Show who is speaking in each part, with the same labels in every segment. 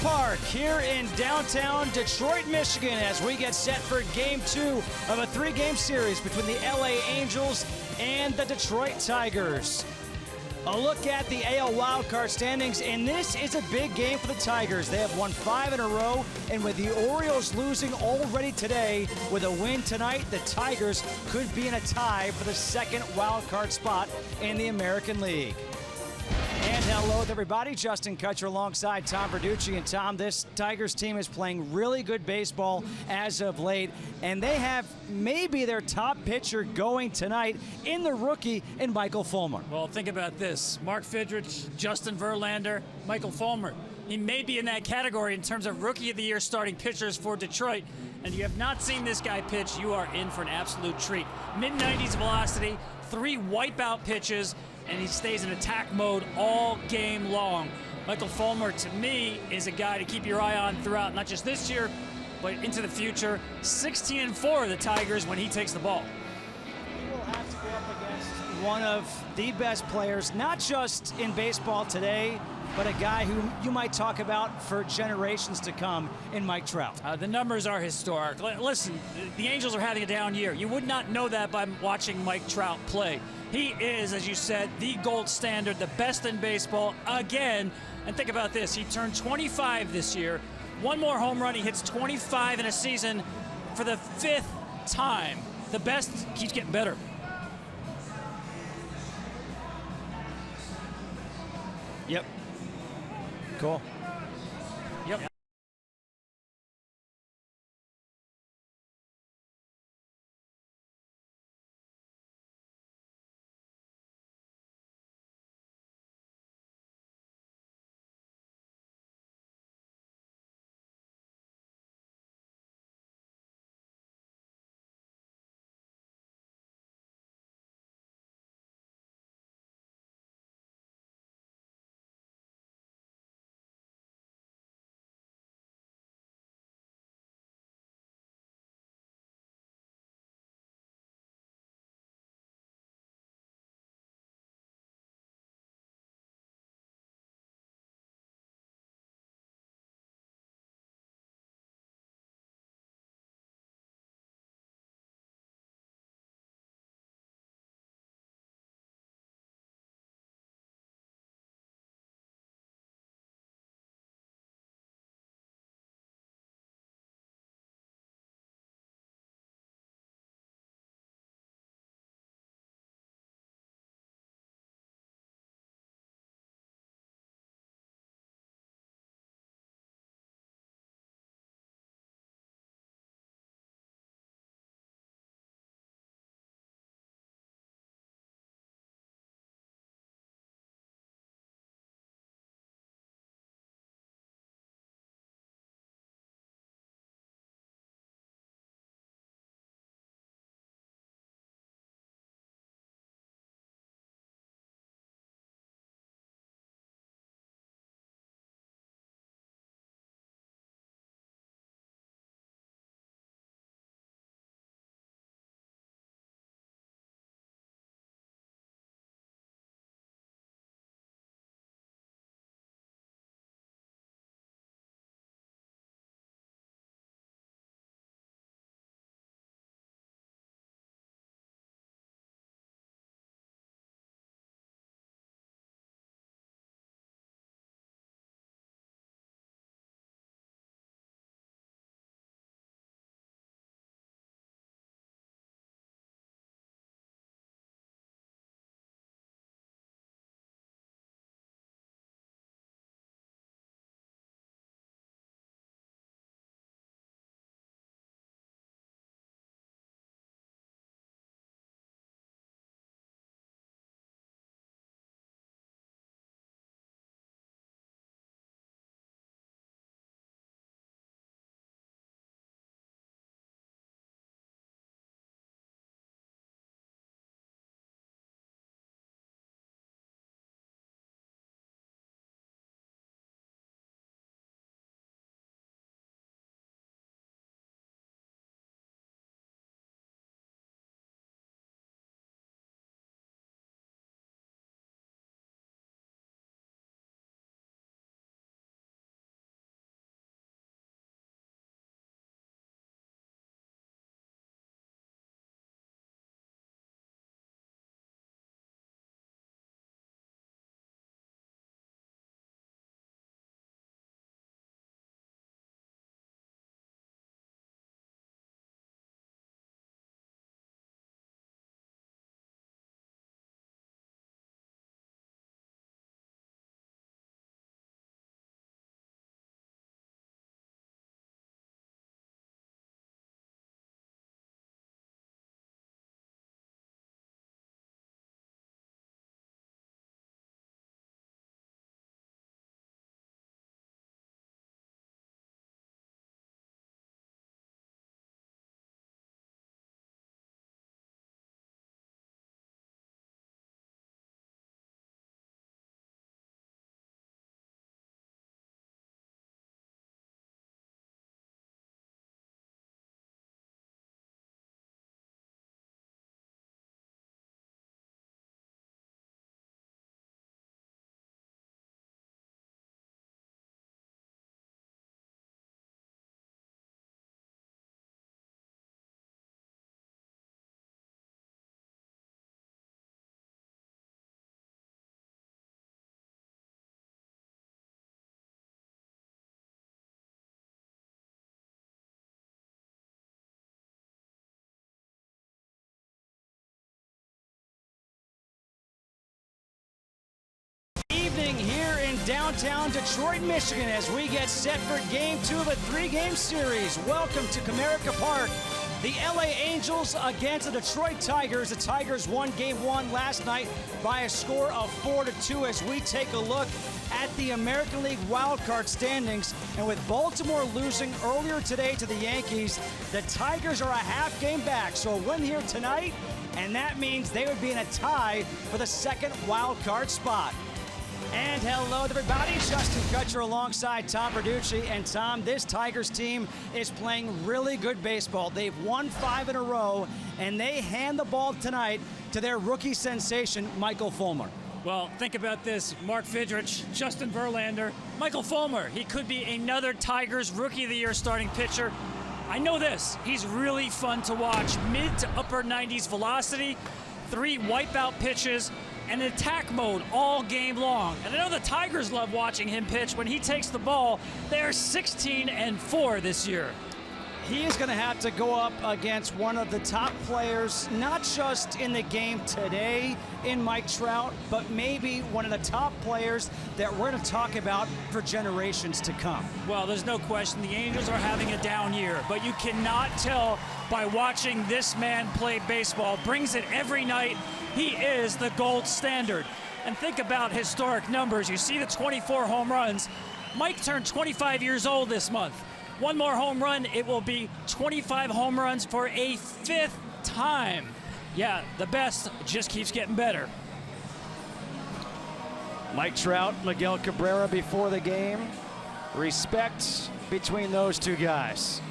Speaker 1: Park here in downtown Detroit, Michigan, as we get set for Game 2 of a 3-game series between the LA Angels and the Detroit Tigers. A look at the AL wildcard standings, and this is a big game for the Tigers. They have won 5 in a row, and with the Orioles losing already today, with a win tonight, the Tigers could be in a tie for the second wildcard spot in the American League. And hello to everybody. Justin Kutcher alongside Tom Verducci. And Tom, this Tigers team is playing really good baseball as of late, and they have maybe their top pitcher going tonight in the rookie in Michael Fulmer.
Speaker 2: Well, think about this. Mark Fidrich, Justin Verlander, Michael Fulmer. He may be in that category in terms of Rookie of the Year starting pitchers for Detroit. And you have not seen this guy pitch, you are in for an absolute treat. Mid-90s velocity, 3 wipeout pitches, and he stays in attack mode all game long. Michael Fulmer, to me, is a guy to keep your eye on throughout not just this year, but into the future. 16-4 the Tigers when he takes the ball.
Speaker 1: He will have to go up against one of the best players, not just in baseball today, but a guy who you might talk about for generations to come in Mike Trout.
Speaker 2: The numbers are historic. Listen, the Angels are having a down year. You would not know that by watching Mike Trout play. He is, as you said, the gold standard, the best in baseball again. And think about this. He turned 25 this year. One more home run. He hits 25 in a season for the 5th time. The best keeps getting better.
Speaker 1: Yep. Cool.
Speaker 2: Yep.
Speaker 1: downtown Detroit, Michigan, as we get set for Game 2 of a 3-game series. Welcome to Comerica Park. The LA Angels against the Detroit Tigers. The Tigers won Game 1 last night by a score of 4-2 as we take a look at the American League wildcard standings. And with Baltimore losing earlier today to the Yankees, the Tigers are a half game back. So a win here tonight, and that means they would be in a tie for the second wildcard spot. And hello everybody, Justin Kutcher alongside Tom Verducci. And Tom, this Tigers team is playing really good baseball. They've won 5 in a row, and they hand the ball tonight to their rookie sensation, Michael Fulmer.
Speaker 2: Well, think about this. Mark Fidrich, Justin Verlander, Michael Fulmer. He could be another Tigers Rookie of the Year starting pitcher. I know this. He's really fun to watch. Mid to upper 90s velocity, 3 wipeout pitches, and attack mode all game long. And I know the Tigers love watching him pitch. When he takes the ball, they are 16-4 this year.
Speaker 1: He is going to have to go up against one of the top players, not just in the game today in Mike Trout, but maybe one of the top players that we're going to talk about for generations to come.
Speaker 2: Well, there's no question the Angels are having a down year, but you cannot tell by watching this man play baseball. Brings it every night. He is the gold standard. And think about historic numbers. You see the 24 home runs. Mike turned 25 years old this month. One more home run, it will be 25 home runs for a 5th time. Yeah, the best just keeps getting better.
Speaker 1: Mike Trout, Miguel Cabrera before the game. Respect between those two guys.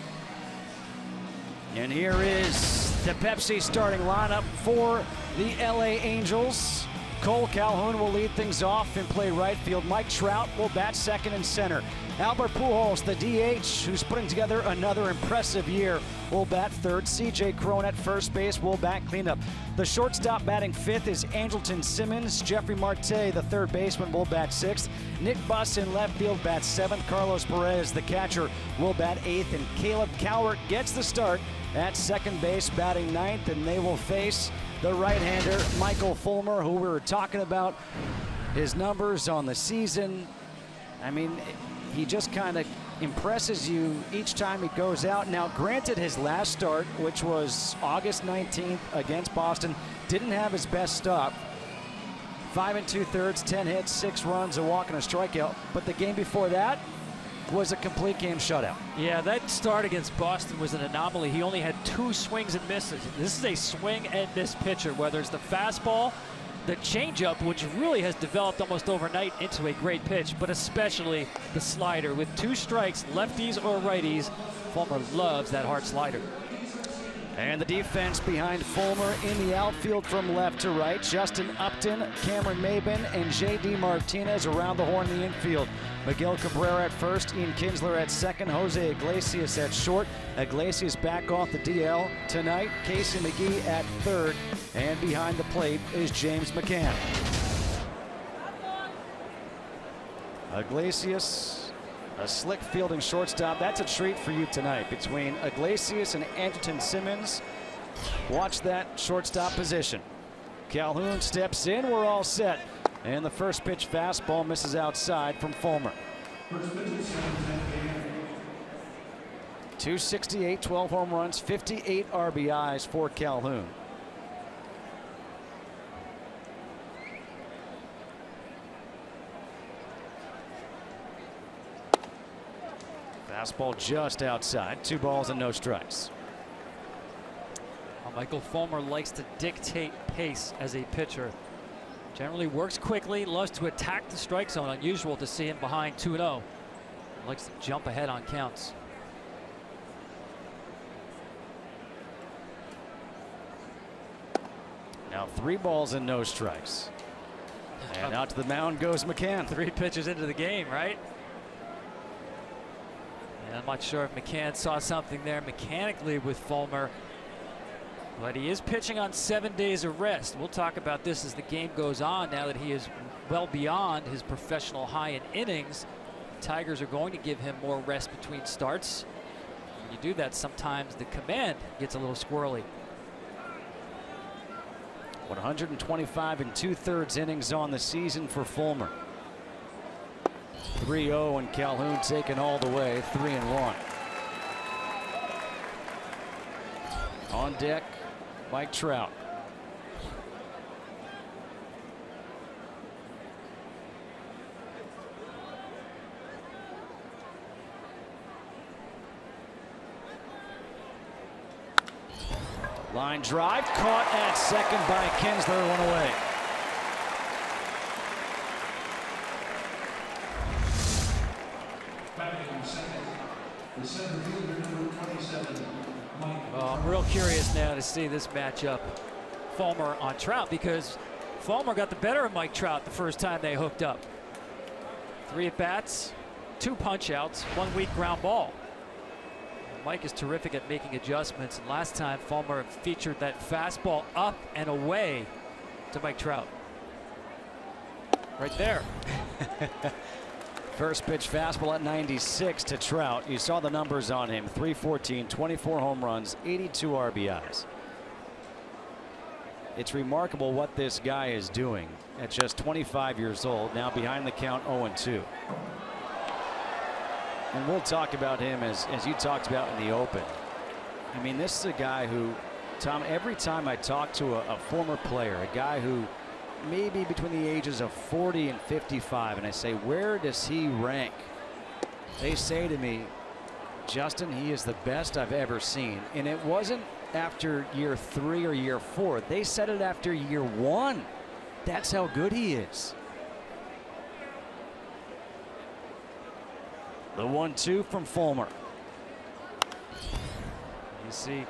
Speaker 1: And here is the Pepsi starting lineup for the LA Angels. Cole Calhoun will lead things off and play right field. Mike Trout will bat second and center. Albert Pujols, the DH, who's putting together another impressive year, will bat third. CJ Cron at first base will bat cleanup. The shortstop batting fifth is Andrelton Simmons. Jeffrey Marte, the third baseman, will bat sixth. Nick Buss in left field bats seventh. Carlos Perez, the catcher, will bat eighth. And Caleb Cowart gets the start at second base, batting ninth. And they will face the right-hander, Michael Fulmer, who we were talking about his numbers on the season. I mean, he just kind of impresses you each time he goes out. Now, granted, his last start, which was August 19th against Boston, didn't have his best stop. 5 2/3, 10 hits, 6 runs, a walk, and a strikeout. But the game before that was a complete game shutout.
Speaker 3: Yeah, that start against Boston was an anomaly. He only had 2 swings and misses. This is a swing and miss pitcher, whether it's the fastball, the changeup, which really has developed almost overnight into a great pitch, but especially the slider. With 2 strikes, lefties or righties, Fulmer loves that hard slider.
Speaker 1: And the defense behind Fulmer in the outfield from left to right. Justin Upton, Cameron Maybin, and J.D. Martinez around the horn in the infield. Miguel Cabrera at first, Ian Kinsler at second, Jose Iglesias at short. Iglesias back off the DL tonight. Casey McGee at third, and behind the plate is James McCann. Iglesias, a slick fielding shortstop. That's a treat for you tonight between Iglesias and Andrelton Simmons. Watch that shortstop position. Calhoun steps in. We're all set. And the first pitch fastball misses outside from Fulmer. 268, 12 home runs, 58 RBIs for Calhoun. Fastball just outside. 2 balls and no strikes.
Speaker 3: Well, Michael Fulmer likes to dictate pace as a pitcher. Generally works quickly, loves to attack the strike zone. Unusual to see him behind 2-0. Likes to jump ahead on counts.
Speaker 1: Now 3 balls and no strikes. And out to the mound goes McCann.
Speaker 3: 3 pitches into the game, right? And I'm not sure if McCann saw something there mechanically with Fulmer. But he is pitching on 7 days of rest. We'll talk about this as the game goes on now that he is well beyond his professional high in innings. The Tigers are going to give him more rest between starts. When you do that, sometimes the command gets a little squirrely.
Speaker 1: 125 2/3 innings on the season for Fulmer. 3-0 and Calhoun taking all the way, 3-1. On deck, Mike Trout. Line drive caught at second by Kinsler, one away.
Speaker 3: Well, I'm real curious now to see this matchup, Fulmer on Trout, because Fulmer got the better of Mike Trout the first time they hooked up. 3 at-bats, 2 punch-outs, 1 weak ground ball. Mike is terrific at making adjustments, and last time Fulmer featured that fastball up and away to Mike Trout. Right there.
Speaker 1: First pitch fastball at 96 to Trout. You saw the numbers on him: 314, 24 home runs, 82 RBIs. It's remarkable what this guy is doing at just 25 years old, now behind the count 0-2. And we'll talk about him as you talked about in the open. I mean, this is a guy who, Tom, every time I talk to a former player, a guy who maybe between the ages of 40 and 55, and I say, where does he rank? They say to me, Justin, he is the best I've ever seen. And it wasn't after year 3 or year 4. They said it after year 1. That's how good he is. The 1-2 from Fulmer.
Speaker 3: You see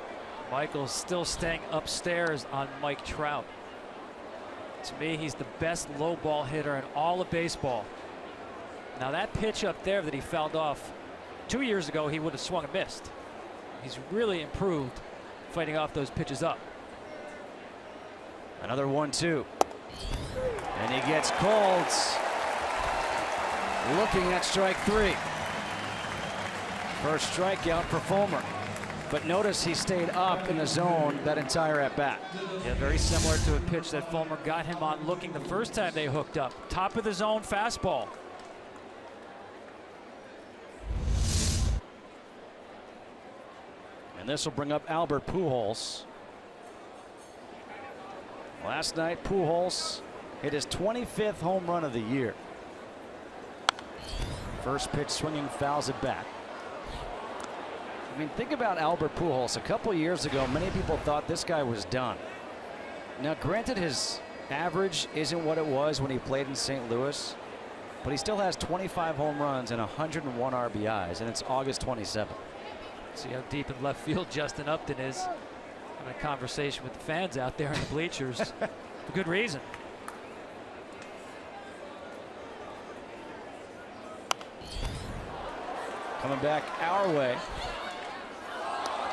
Speaker 3: Michael's still staying upstairs on Mike Trout. To me, he's the best low ball hitter in all of baseball. Now that pitch up there that he fouled off 2 years ago, he would have swung and missed. He's really improved fighting off those pitches up.
Speaker 1: Another 1-2. And he gets called. Looking at strike 3. First strikeout for Fulmer. But notice he stayed up in the zone that entire at-bat.
Speaker 3: Yeah, very similar to a pitch that Fulmer got him on looking the first time they hooked up. Top of the zone fastball.
Speaker 1: And this will bring up Albert Pujols. Last night, Pujols hit his 25th home run of the year. First pitch swinging, fouls it back. I mean, think about Albert Pujols. A couple years ago, many people thought this guy was done. Now, granted, his average isn't what it was when he played in St. Louis, but he still has 25 home runs and 101 RBIs, and it's August 27th.
Speaker 3: See how deep in left field Justin Upton is. Having a conversation with the fans out there in the bleachers for good reason.
Speaker 1: Coming back our way.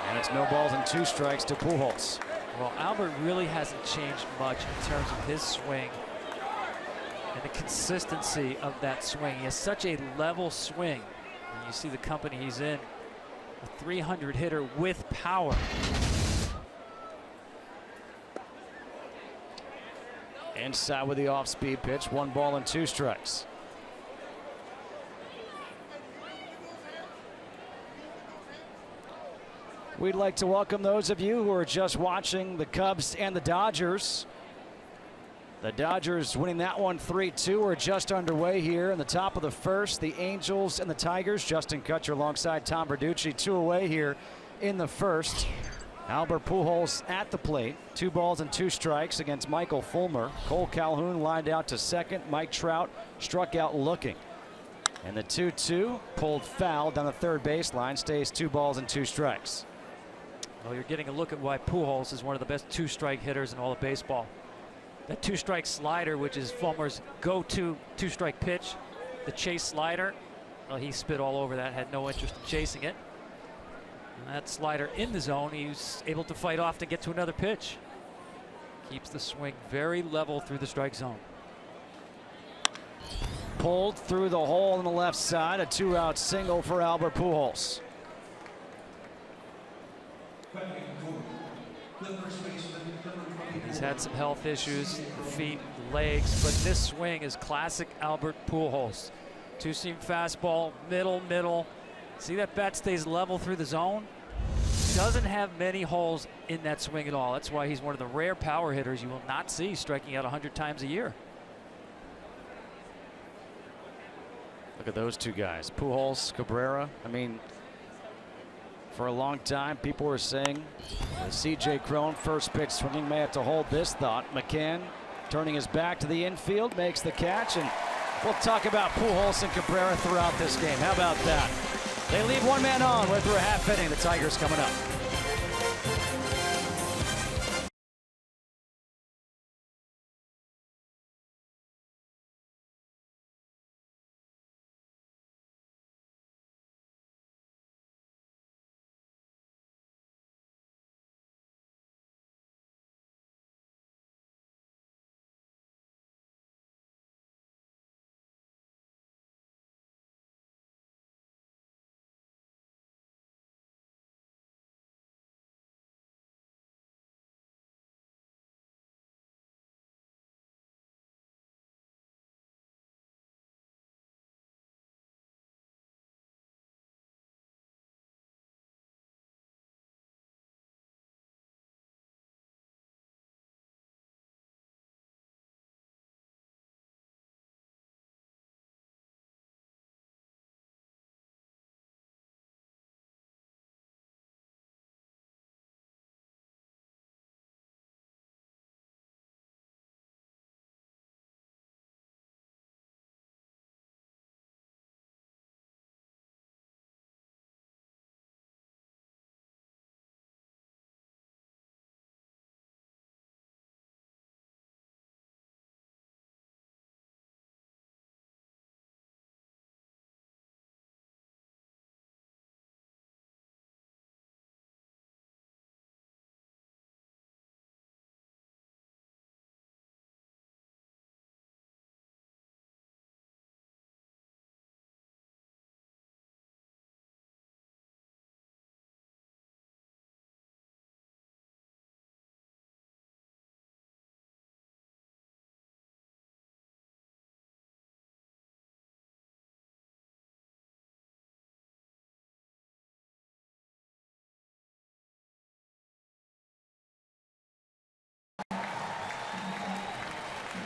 Speaker 1: And it's no balls and 2 strikes to Pujols.
Speaker 3: Well, Albert really hasn't changed much in terms of his swing and the consistency of that swing. He has such a level swing. And you see the company he's in, a 300 hitter with power.
Speaker 1: Inside with the off-speed pitch, 1 ball and 2 strikes. We'd like to welcome those of you who are just watching the Cubs and the Dodgers. The Dodgers winning that one 3-2. We're just underway here in the top of the first. The Angels and the Tigers. Justin Kutcher alongside Tom Verducci. 2 away here in the first. Albert Pujols at the plate. 2 balls and 2 strikes against Michael Fulmer. Cole Calhoun lined out to second. Mike Trout struck out looking. And the 2-2 pulled foul down the third baseline. Stays 2 balls and 2 strikes.
Speaker 3: Well, you're getting a look at why Pujols is one of the best 2-strike hitters in all of baseball. That 2-strike slider, which is Fulmer's go-to 2-strike pitch, the chase slider, well, he spit all over that, had no interest in chasing it. And that slider in the zone, he was able to fight off to get to another pitch. Keeps the swing very level through the strike zone.
Speaker 1: Pulled through the hole on the left side, a 2-out single for Albert Pujols.
Speaker 3: He's had some health issues, feet, legs, but this swing is classic Albert Pujols. Two-seam fastball, middle. See that bat stays level through the zone? Doesn't have many holes in that swing at all. That's why he's one of the rare power hitters you will not see striking out 100 times a year.
Speaker 1: Look at those two guys, Pujols, Cabrera. I mean, for a long time, people were saying C.J. Cron, first pitch swinging, may have to hold this thought. McCann turning his back to the infield, makes the catch, and we'll talk about Pujols and Cabrera throughout this game. How about that? They leave one man on. We're through a half inning. The Tigers coming up.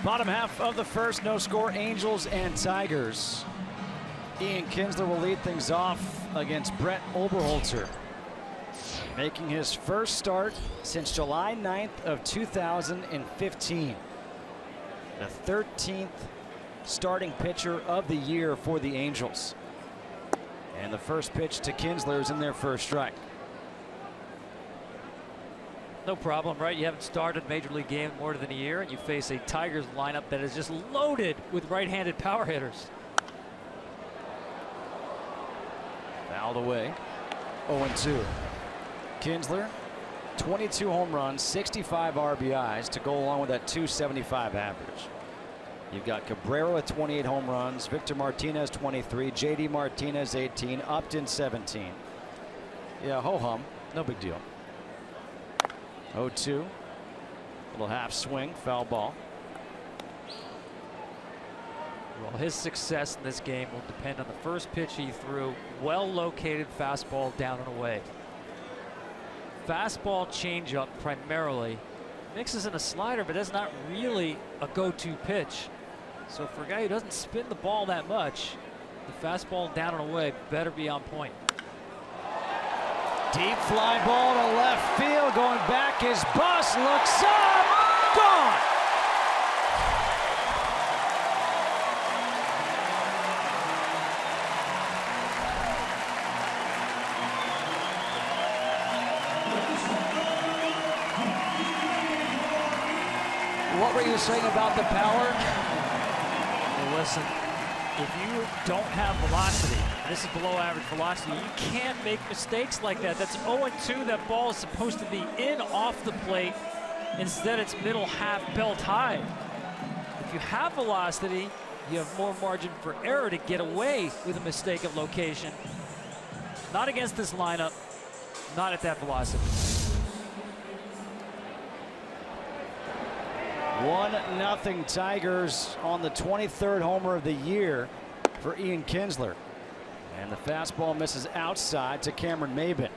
Speaker 1: Bottom half of the first, no score, Angels and Tigers. Ian Kinsler will lead things off against Brett Oberholzer, making his first start since July 9th of 2015. The 13th starting pitcher of the year for the Angels. And the first pitch to Kinsler is in their first strike.
Speaker 3: No problem, right? You haven't started a major league game more than a year, and you face a Tigers lineup that is just loaded with right-handed power hitters.
Speaker 1: Fouled away. 0-2. Kinsler, 22 home runs, 65 RBIs to go along with that 275 average. You've got Cabrera with 28 home runs, Victor Martinez 23, JD Martinez 18, Upton 17. Yeah, ho-hum, no big deal. 0-2. Little half swing, foul ball.
Speaker 3: Well, his success in this game will depend on the first pitch he threw. Well-located fastball down and away. Fastball changeup primarily. Mixes in a slider, but that's not really a go-to pitch. So for a guy who doesn't spin the ball that much, the fastball down and away better be on point.
Speaker 1: Deep fly ball to left field. Going back is Buss. Looks up. Gone. What were you saying about the power?
Speaker 3: Well, listen, if you don't have velocity, this is below average velocity, you can't make mistakes like that. That's 0-2. That ball is supposed to be in off the plate. Instead, it's middle half belt high. If you have velocity, you have more margin for error to get away with a mistake of location. Not against this lineup, not at that velocity.
Speaker 1: 1-0 Tigers on the 23rd homer of the year for Ian Kinsler. And the fastball misses outside to Cameron Maybin.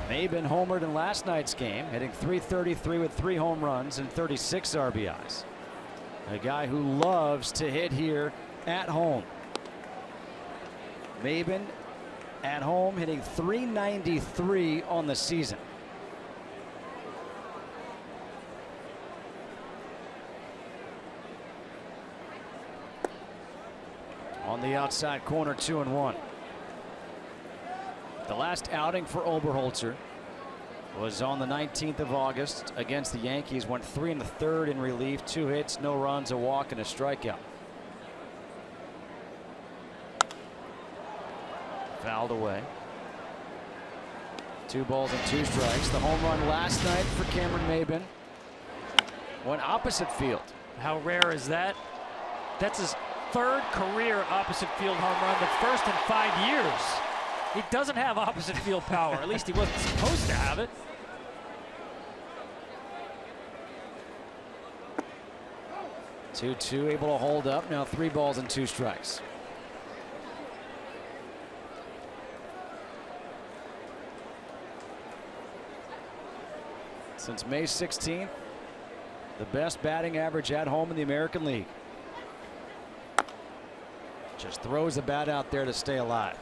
Speaker 1: Maybin homered in last night's game, hitting .333 with 3 home runs and 36 RBIs. A guy who loves to hit here at home. Maybin at home hitting .393 on the season. On the outside corner, 2-1. The last outing for Oberholzer was on the 19th of August against the Yankees. Went 3 1/3 in relief, 2 hits, no runs, a walk, and a strikeout. Fouled away. 2 balls and 2 strikes. The home run last night for Cameron Maybin went opposite field.
Speaker 3: How rare is that? That's his 3rd career opposite field home run, the 1st in 5 years. He doesn't have opposite field power. At least he wasn't supposed to have it.
Speaker 1: Two able to hold up. Now 3 balls and 2 strikes. Since May 16th, the best batting average at home in the American League. Just throws the bat out there to stay alive.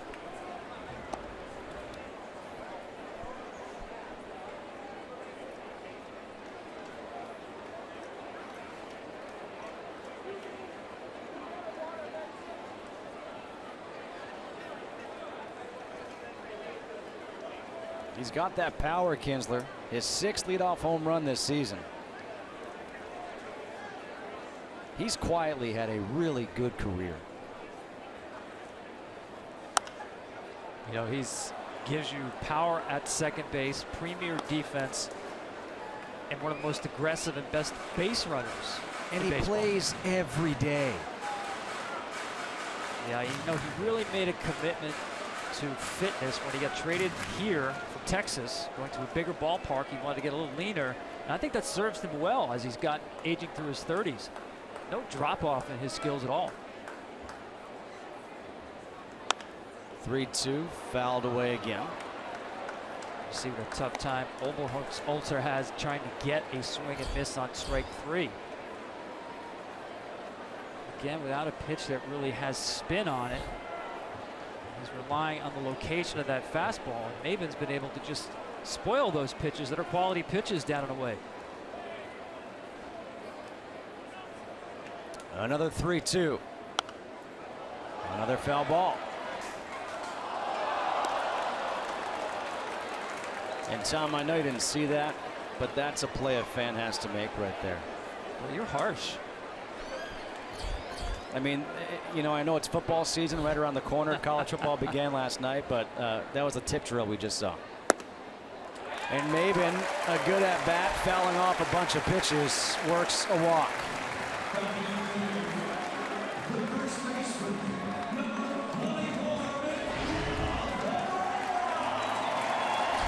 Speaker 1: He's got that power, Kinsler. His 6th leadoff home run this season. He's quietly had a really good career.
Speaker 3: You know, gives you power at second base, premier defense, and one of the most aggressive and best base runners.
Speaker 1: And he plays every day.
Speaker 3: Yeah, you know, he really made a commitment to fitness when he got traded here from Texas, going to a bigger ballpark. He wanted to get a little leaner, and I think that serves him well as he's got aging through his 30s. No drop off in his skills at all.
Speaker 1: 3-2, fouled away again.
Speaker 3: You see what a tough time Oberholzer has trying to get a swing and miss on strike 3. Again, without a pitch that really has spin on it. He's relying on the location of that fastball. And Maybin's been able to just spoil those pitches that are quality pitches down and away.
Speaker 1: Another 3-2. Another foul ball. And Tom, I know you didn't see that, but that's a play a fan has to make right there.
Speaker 3: Well, you're harsh.
Speaker 1: I mean, you know, I know it's football season right around the corner. College football began last night, but that was a tip drill we just saw. And Maybin, a good at bat, fouling off a bunch of pitches, works a walk.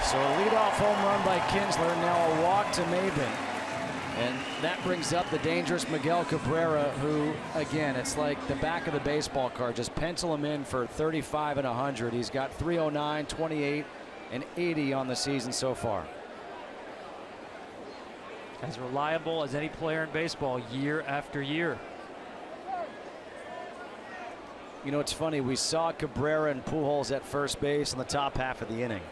Speaker 1: So a leadoff home run by Kinsler, now a walk to Maybin. And that brings up the dangerous Miguel Cabrera, who, again, it's like the back of the baseball card. Just pencil him in for 35 and 100. He's got 309, 28, and 80 on the season so far.
Speaker 3: As reliable as any player in baseball year after year.
Speaker 1: You know, it's funny. We saw Cabrera and Pujols at first base in the top half of the inning.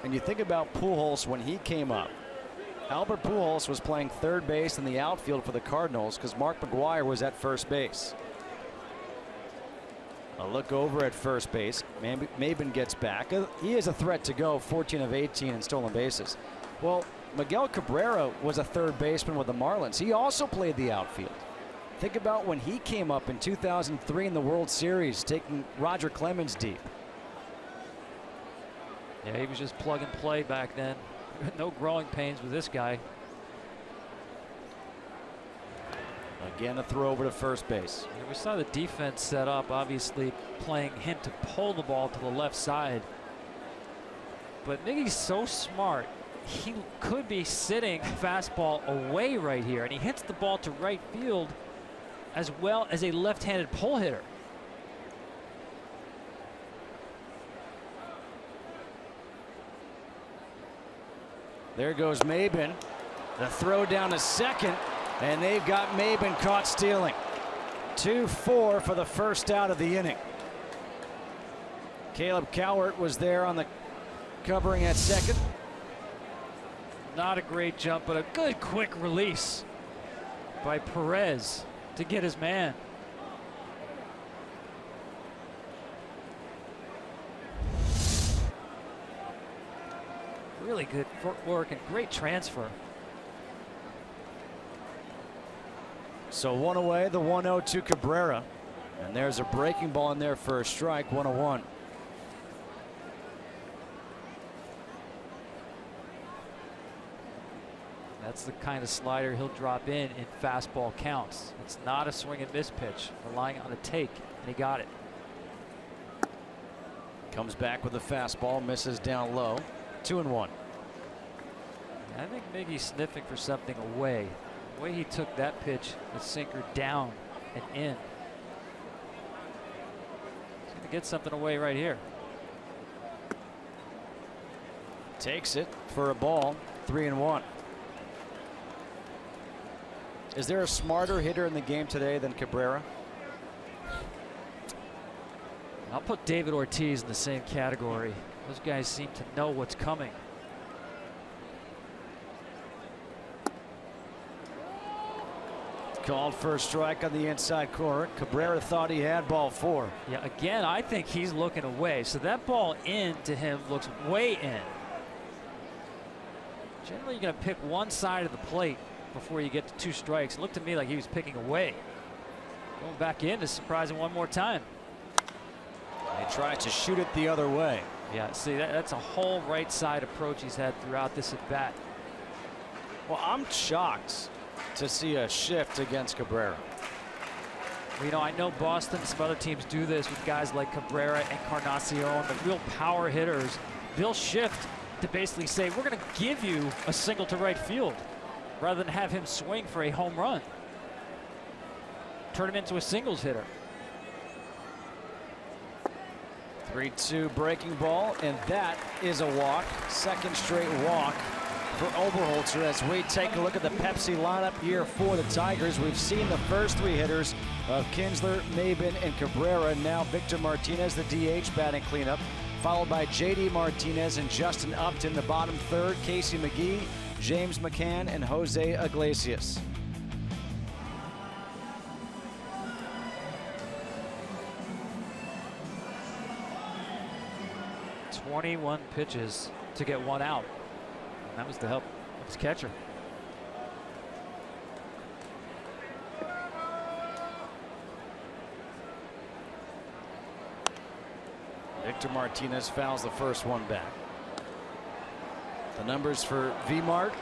Speaker 1: And you think about Pujols when he came up. Albert Pujols was playing third base in the outfield for the Cardinals because Mark McGwire was at first base. A look over at first base. Maybin gets back. He is a threat to go, 14 of 18 in stolen bases. Well, Miguel Cabrera was a third baseman with the Marlins. He also played the outfield. Think about when he came up in 2003 in the World Series, taking Roger Clemens deep.
Speaker 3: Yeah, he was just plug and play back then. No growing pains with this guy.
Speaker 1: Again, a throw over to first base.
Speaker 3: Yeah, we saw the defense set up, obviously playing him to pull the ball to the left side. But Miggy's so smart. He could be sitting fastball away right here, and he hits the ball to right field as well as a left-handed pull hitter.
Speaker 1: There goes Maben. The throw down to second, and they've got Maben caught stealing. 2-4 for the first out of the inning. Caleb Cowart was there on the covering at second.
Speaker 3: Not a great jump, but a good quick release by Perez to get his man. Really good footwork and great transfer.
Speaker 1: So one away, the 1-0 to Cabrera. And there's a breaking ball in there for a strike, 1-1.
Speaker 3: That's the kind of slider he'll drop in fastball counts. It's not a swing and miss pitch, relying on a take, and he got it.
Speaker 1: Comes back with a fastball, misses down low. 2-1.
Speaker 3: I think Miggy's sniffing for something away. The way he took that pitch, the sinker down and in. He's going to get something away right here.
Speaker 1: Takes it for a ball, 3-1. Is there a smarter hitter in the game today than Cabrera?
Speaker 3: I'll put David Ortiz in the same category. Those guys seem to know what's coming.
Speaker 1: Called for a strike on the inside corner. Cabrera thought he had ball 4.
Speaker 3: Yeah, again, I think he's looking away. So that ball in to him looks way in. Generally, you're going to pick one side of the plate before you get to 2 strikes. It looked to me like he was picking away. Going back in to surprise him one more time.
Speaker 1: He tried to shoot it the other way.
Speaker 3: Yeah, see, that's a whole right side approach he's had throughout this at bat.
Speaker 1: Well, I'm shocked to see a shift against Cabrera.
Speaker 3: Well, you know, I know Boston, some other teams do this with guys like Cabrera and Encarnacion, the real power hitters. They'll shift to basically say, we're going to give you a single to right field rather than have him swing for a home run. Turn him into a singles hitter.
Speaker 1: 3-2 breaking ball, and that is a walk. Second straight walk for Oberholzer as we take a look at the Pepsi lineup here for the Tigers. We've seen the first 3 hitters of Kinsler, Maben, and Cabrera. Now Victor Martinez, the DH, batting cleanup, followed by JD Martinez and Justin Upton. The bottom third, Casey McGee, James McCann, and Jose Iglesias.
Speaker 3: "21 pitches to get 1 out. And that was the help of his catcher.
Speaker 1: Victor Martinez fouls the first one back. The numbers for V-Mart: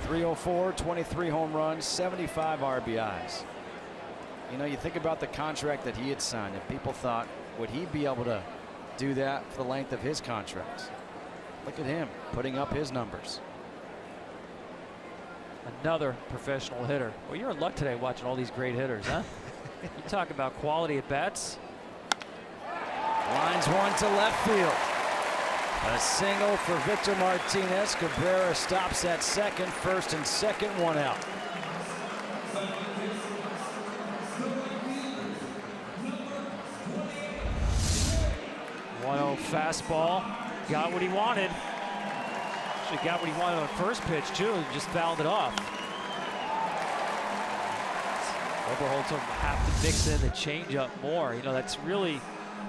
Speaker 1: 304, 23 home runs, 75 RBIs. You know, you think about the contract that he had signed, and people thought, would he be able to do that for the length of his contracts? Look at him putting up his numbers.
Speaker 3: Another professional hitter. Well, you're in luck today watching all these great hitters, huh? You talk about quality at bats.
Speaker 1: Lines one to left field. A single for Victor Martinez. Cabrera stops at second. First and second, 1 out.
Speaker 3: Fastball, got what he wanted. Actually got what he wanted on the first pitch too, and just fouled it off. Oberholzer will have to mix in the changeup more. You know, that's really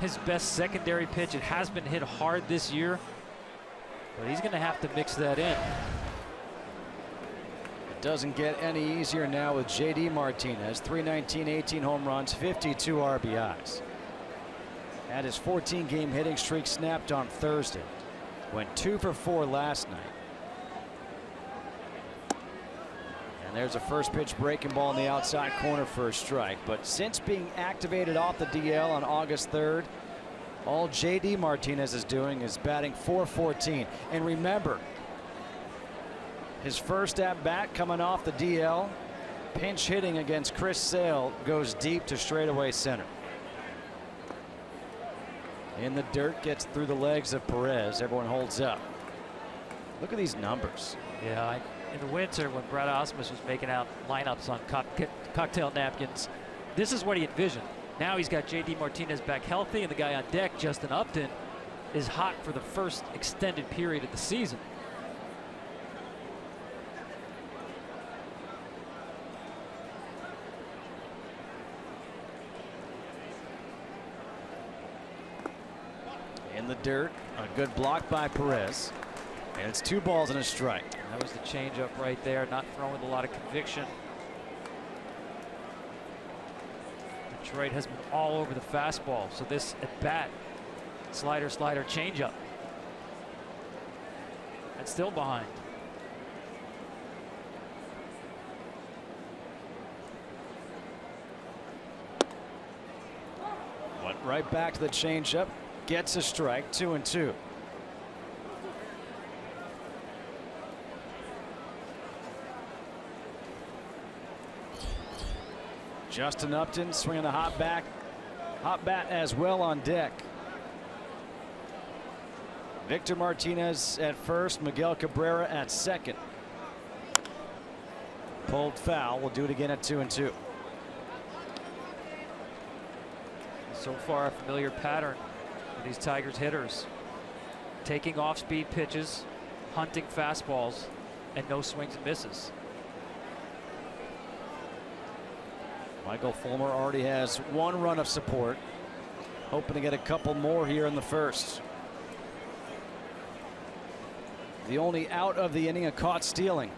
Speaker 3: his best secondary pitch. It has been hit hard this year, but he's going to have to mix that in.
Speaker 1: It doesn't get any easier now with JD Martinez. 319, 18 home runs, 52 RBIs. Had his 14-game hitting streak snapped on Thursday. Went 2 for 4 last night. And there's a first pitch breaking ball in the outside corner for a strike. But since being activated off the DL on August 3rd, all JD Martinez is doing is batting .414. And remember, his first at bat coming off the DL, pinch hitting against Chris Sale, goes deep to straightaway center. In the dirt, gets through the legs of Perez. Everyone holds up. Look at these numbers.
Speaker 3: Yeah, in the winter when Brad Osmus was making out lineups on cocktail napkins, this is what he envisioned. Now he's got J.D. Martinez back healthy, and the guy on deck, Justin Upton, is hot for the first extended period of the season.
Speaker 1: In the dirt, a good block by Perez. And it's 2 balls and a strike.
Speaker 3: That was the changeup right there, not thrown with a lot of conviction. Detroit has been all over the fastball, so this at bat, slider, changeup. And still behind.
Speaker 1: Went right back to the changeup, gets a strike, 2-2. Justin Upton swinging a hot bat as well on deck. Victor Martinez at first, Miguel Cabrera at second. Pulled foul. We'll do it again at 2-2.
Speaker 3: So far, a familiar pattern for these Tigers hitters. Taking off-speed pitches, hunting fastballs, and no swings and misses.
Speaker 1: Michael Fulmer already has 1 run of support. Hoping to get a couple more here in the first. The only out of the inning, a caught stealing.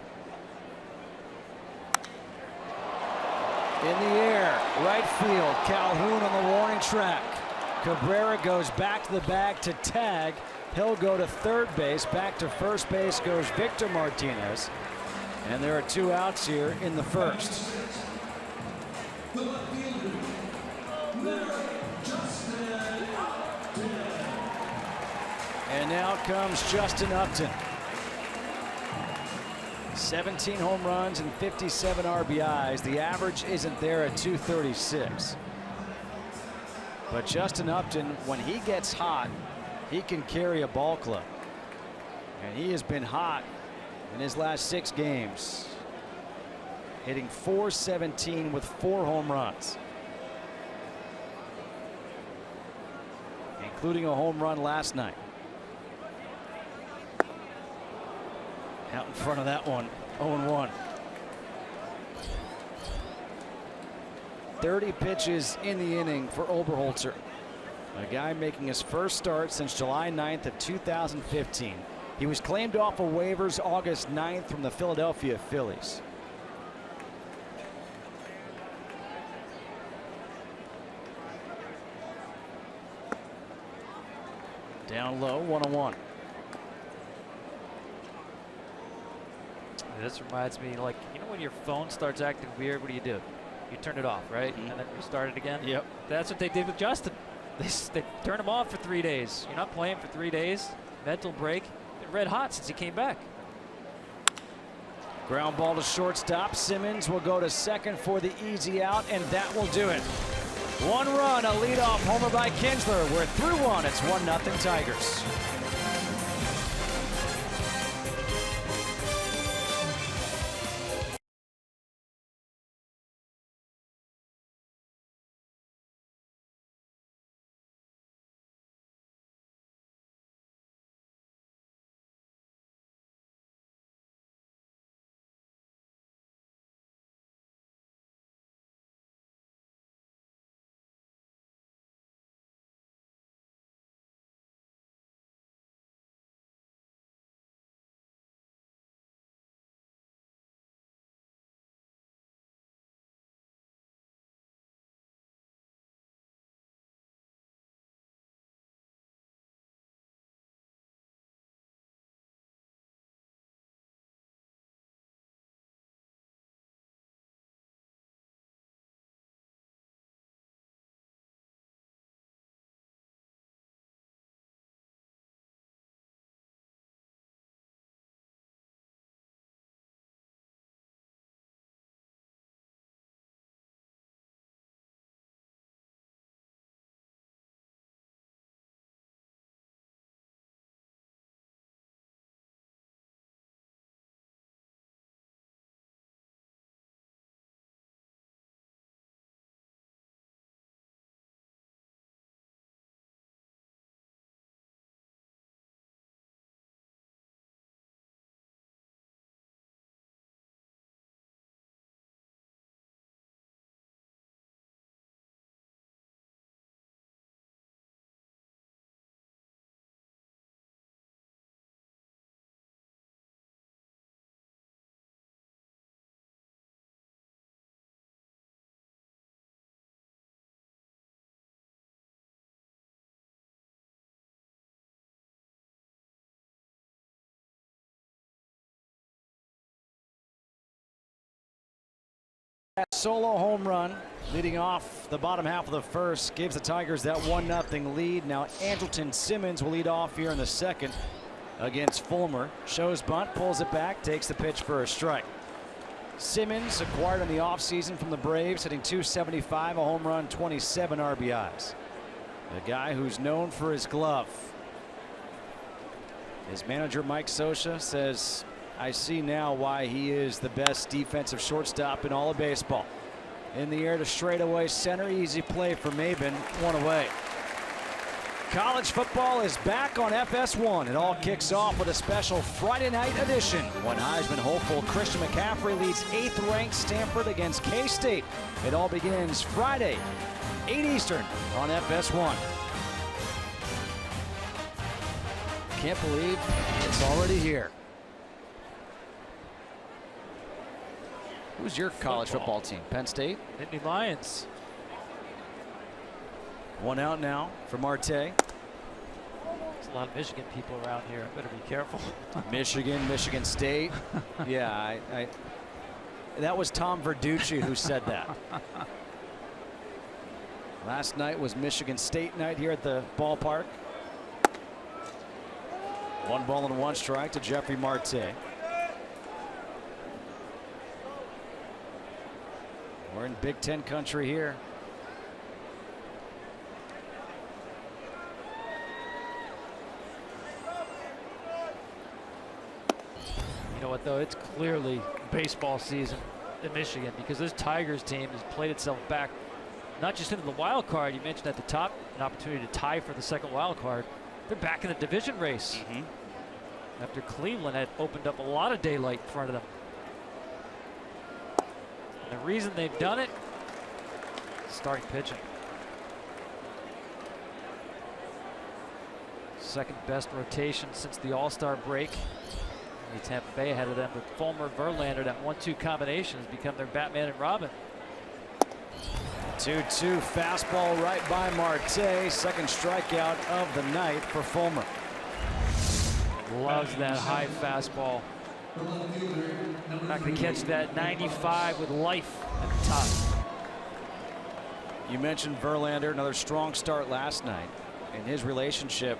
Speaker 1: In the air, right field, Calhoun on the warning track. Cabrera goes back to the bag to tag. He'll go to third base. Back to first base goes Victor Martinez. And there are 2 outs here in the first. And now comes Justin Upton. 17 home runs and 57 RBIs. The average isn't there at 236. But Justin Upton, when he gets hot, he can carry a ball club. And he has been hot in his last 6 games. Hitting .417 with 4 home runs. Including a home run last night. Out in front of that one, 0-1. 30 pitches in the inning for Oberholzer. A guy making his first start since July 9th of 2015. He was claimed off of waivers August 9th from the Philadelphia Phillies. Down low, 1-1.
Speaker 3: This reminds me, like, you know when your phone starts acting weird, what do? You turn it off, right? And then restart it again?
Speaker 1: Yep.
Speaker 3: That's what they did with Justin. They turned him off for 3 days. You're not playing for 3 days. Mental break. Been red hot since he came back.
Speaker 1: Ground ball to shortstop. Simmons will go to second for the easy out, and that will do it. 1 run, a leadoff homer by Kinsler. We're through 1. It's 1-0 Tigers. Solo home run leading off the bottom half of the first gives the Tigers that 1-0 lead. Now Andrelton Simmons will lead off here in the second against Fulmer. Shows bunt, pulls it back, takes the pitch for a strike. Simmons, acquired in the offseason from the Braves, hitting .275, a home run, 27 RBIs. The guy who's known for his glove. His manager Mike Scioscia says, I see now why he is the best defensive shortstop in all of baseball. In the air to straightaway center, easy play for Maben, one away. College football is back on FS1. It all kicks off with a special Friday night edition when Heisman hopeful Christian McCaffrey leads 8th-ranked Stanford against K-State. It all begins Friday, 8 Eastern on FS1. Can't believe it's already here. Who's your college football team? Penn State?
Speaker 3: Nittany Lions.
Speaker 1: One out now for Marte.
Speaker 3: There's a lot of Michigan people around here. I better be careful.
Speaker 1: Michigan State. Yeah, that was Tom Verducci who said that. Last night was Michigan State night here at the ballpark. 1 ball and 1 strike to Jeffrey Marte. We're in Big Ten country here.
Speaker 3: You know what, though? It's clearly baseball season in Michigan because this Tigers team has played itself back, not just into the wild card. You mentioned at the top an opportunity to tie for the second wild card. They're back in the division race after Cleveland had opened up a lot of daylight in front of them. And the reason they've done it, starting pitching. Second best rotation since the All-Star break. The Tampa Bay ahead of them with Fulmer, Verlander. That 1-2 combination has become their Batman and Robin.
Speaker 1: 2-2 fastball right by Marte. Second strikeout of the night for Fulmer.
Speaker 3: Loves that high fastball. Not going to catch that 95 with life at the top.
Speaker 1: You mentioned Verlander, another strong start last night in his relationship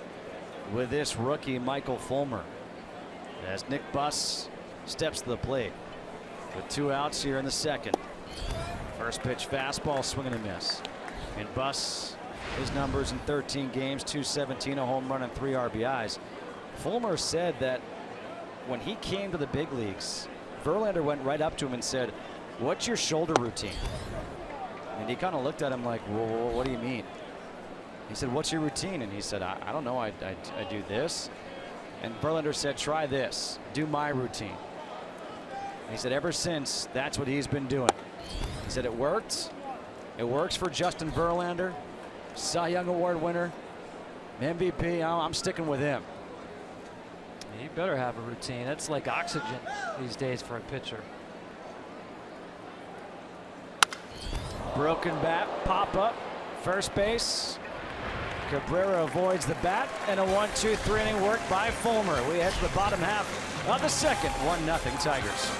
Speaker 1: with this rookie Michael Fulmer. As Nick Buss steps to the plate with 2 outs here in the second. First pitch fastball, swing and a miss. And Buss, his numbers in 13 games, .217, a home run and 3 RBIs. Fulmer said that when he came to the big leagues, Verlander went right up to him and said, "What's your shoulder routine?" And he kind of looked at him like, "Well, what do you mean?" He said, "What's your routine?" And he said, I don't know, I do this. And Verlander said, "Try this, do my routine." And he said ever since, that's what he's been doing. He said it worked. It works for Justin Verlander, Cy Young Award winner, MVP. I'm sticking with him.
Speaker 3: You better have a routine. That's like oxygen these days for a pitcher.
Speaker 1: Broken bat, pop up, first base. Cabrera avoids the bat, and a 1-2-3 inning work by Fulmer. We head to the bottom half of the second. 1-0 Tigers.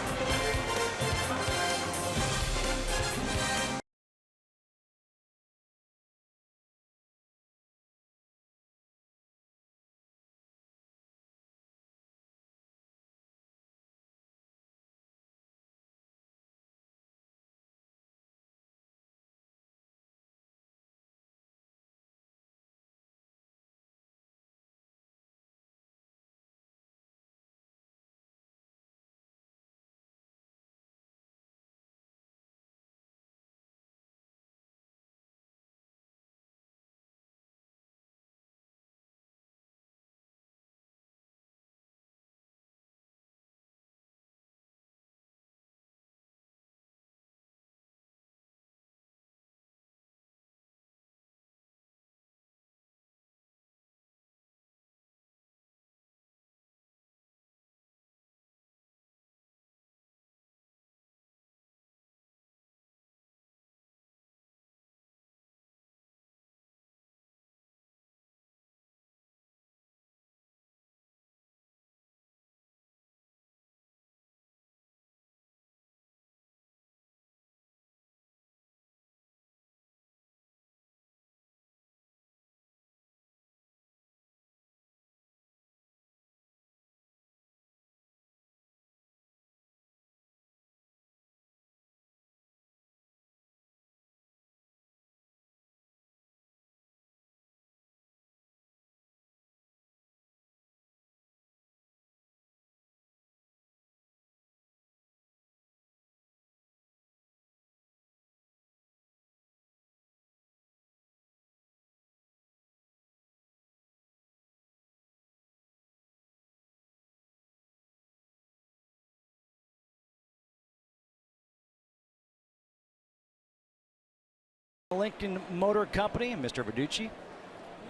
Speaker 1: Lincoln Motor Company, Mr. Verducci.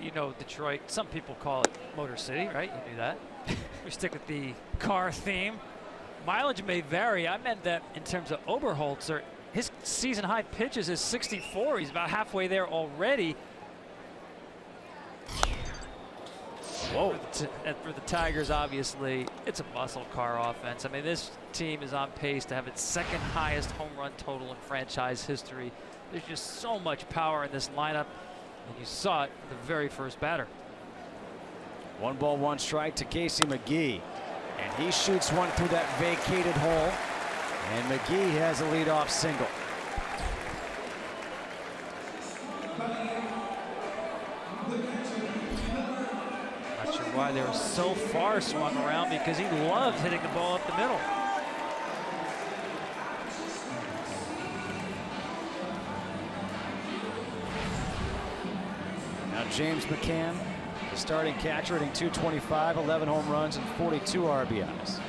Speaker 3: You know, Detroit, some people call it Motor City, right? You knew that. We stick with the car theme. Mileage may vary. I meant that in terms of Oberholzer. His season high pitches is 64. He's about halfway there already. Whoa. And for the Tigers, obviously, it's a muscle car offense. I mean, this team is on pace to have its second highest home run total in franchise history. There's just so much power in this lineup, and you saw it in the very first batter.
Speaker 1: 1 ball, 1 strike to Casey McGee. And he shoots one through that vacated hole. And McGee has a leadoff single.
Speaker 3: Not sure why they were so far swung around, because he loves hitting the ball up the middle.
Speaker 1: Now James McCann, the starting catcher, hitting .225, 11 home runs and 42 RBIs.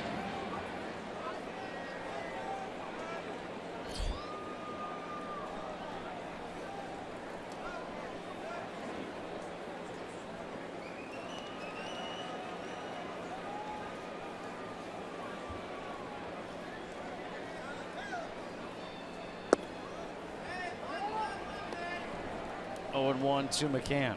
Speaker 1: Oh, 0-1 to McCann.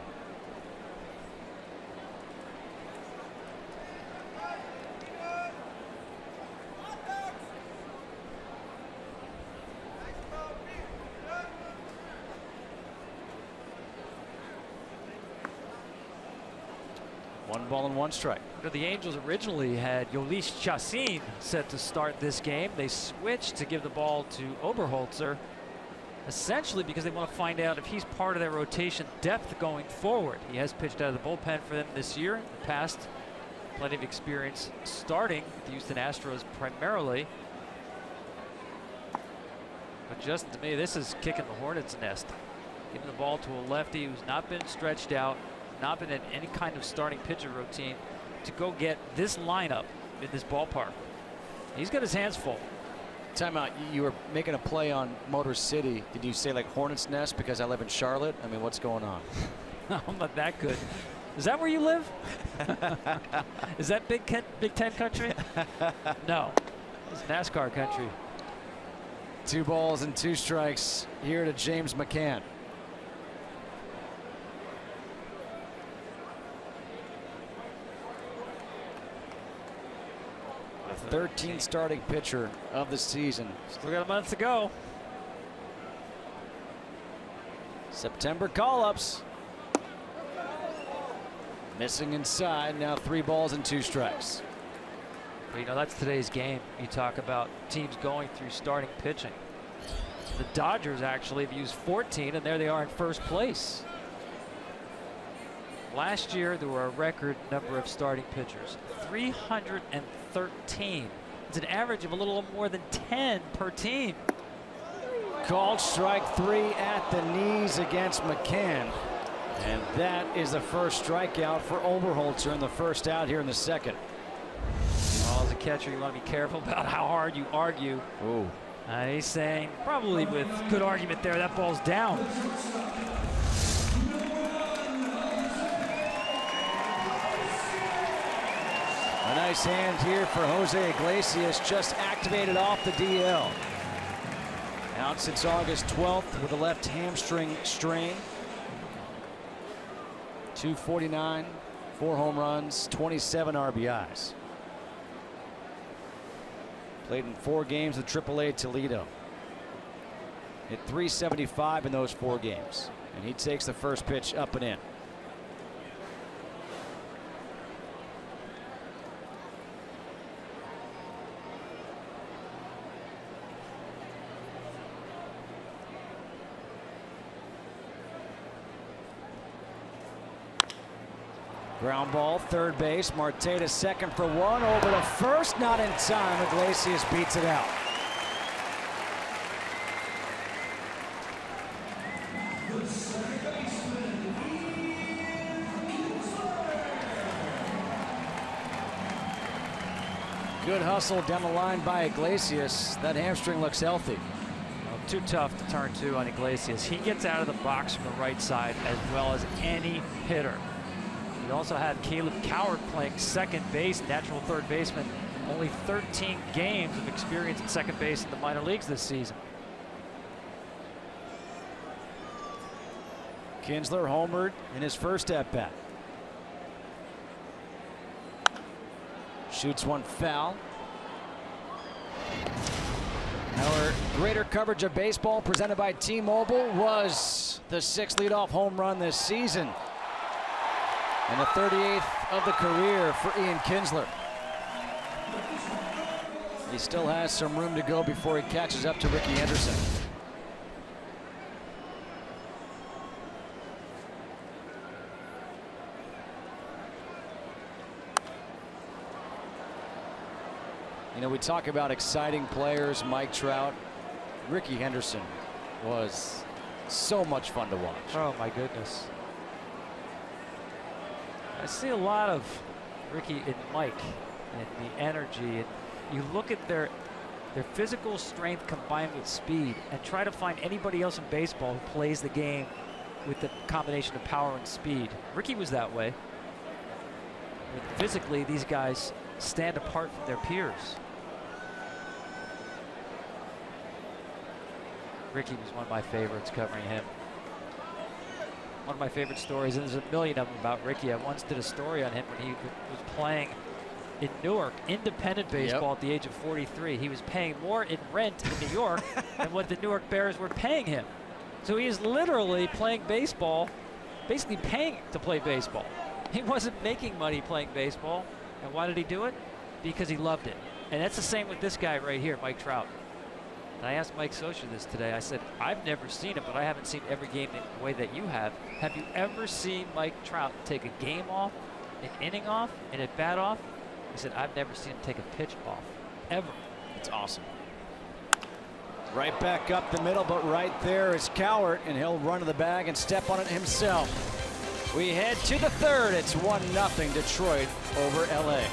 Speaker 1: One ball and 1 strike.
Speaker 3: The Angels originally had Yolis Chacin set to start this game. They switched to give the ball to Oberholzer, essentially because they want to find out if he's part of their rotation depth going forward. He has pitched out of the bullpen for them this year. In the past, plenty of experience starting with the Houston Astros primarily. But Justin, to me, this is kicking the hornet's nest. Giving the ball to a lefty who's not been stretched out, not been in any kind of starting pitcher routine, to go get this lineup in this ballpark. He's got his hands full.
Speaker 1: Timeout. You were making a play on Motor City. Did you say like Hornet's Nest because I live in Charlotte? I mean, what's going on?
Speaker 3: I'm not that good. Is that where you live? Is that Big Ten country? No, it's NASCAR country.
Speaker 1: 2 balls and 2 strikes here to James McCann. The 13th starting pitcher of the season.
Speaker 3: Still got a month to go.
Speaker 1: September call-ups. Missing inside. Now 3 balls and 2 strikes.
Speaker 3: Well, you know, that's today's game. You talk about teams going through starting pitching. The Dodgers actually have used 14, and there they are in first place. Last year, there were a record number of starting pitchers, 313. It's an average of a little more than 10 per team.
Speaker 1: Called strike 3 at the knees against McCann. And that is the first strikeout for Oberholzer in the first out here in the second.
Speaker 3: Well, as a catcher, you want to be careful about how hard you argue.
Speaker 1: Ooh.
Speaker 3: He's saying, probably with good argument there, that ball's down.
Speaker 1: A nice hand here for Jose Iglesias, just activated off the DL. Out since August 12th with a left hamstring strain. 249, 4 home runs, 27 RBIs. Played in 4 games with AAA Toledo. Hit .375 in those 4 games. And he takes the first pitch up and in. Ground ball, third base. Marte to second for 1. Over to first, not in time. Iglesias beats it out. Good hustle down the line by Iglesias. That hamstring looks healthy.
Speaker 3: Well, too tough to turn to on Iglesias. He gets out of the box from the right side as well as any hitter. You also have Caleb Coward playing second base, natural third baseman. Only 13 games of experience at second base in the minor leagues this season.
Speaker 1: Kinsler homered in his first at-bat. Shoots one foul. Our greater coverage of baseball presented by T-Mobile was the 6th leadoff home run this season and the 38th of the career for Ian Kinsler. He still has some room to go before he catches up to Ricky Henderson. You know, we talk about exciting players, Mike Trout. Ricky Henderson was so much fun to watch.
Speaker 3: Oh my goodness. I see a lot of Ricky and Mike and the energy, and you look at their physical strength combined with speed and try to find anybody else in baseball who plays the game with the combination of power and speed. Ricky was that way. But physically, these guys stand apart from their peers. Ricky was one of my favorites covering him. One of my favorite stories, and there's a million of them about Ricky. I once did a story on him when he was playing in Newark, independent baseball at the age of 43. He was paying more in rent in New York than what the Newark Bears were paying him. So he is literally playing baseball, basically paying to play baseball. He wasn't making money playing baseball. And why did he do it? Because he loved it. And that's the same with this guy right here, Mike Trout. And I asked Mike Scioscia this today. I said, I've never seen it, but I haven't seen every game the way that you have. Have you ever seen Mike Trout take a game off, an inning off, and a bat off? He said, I've never seen him take a pitch off, ever.
Speaker 1: It's awesome. Right back up the middle, but right there is Coward, and he'll run to the bag and step on it himself. We head to the third. It's 1-0 Detroit over LA.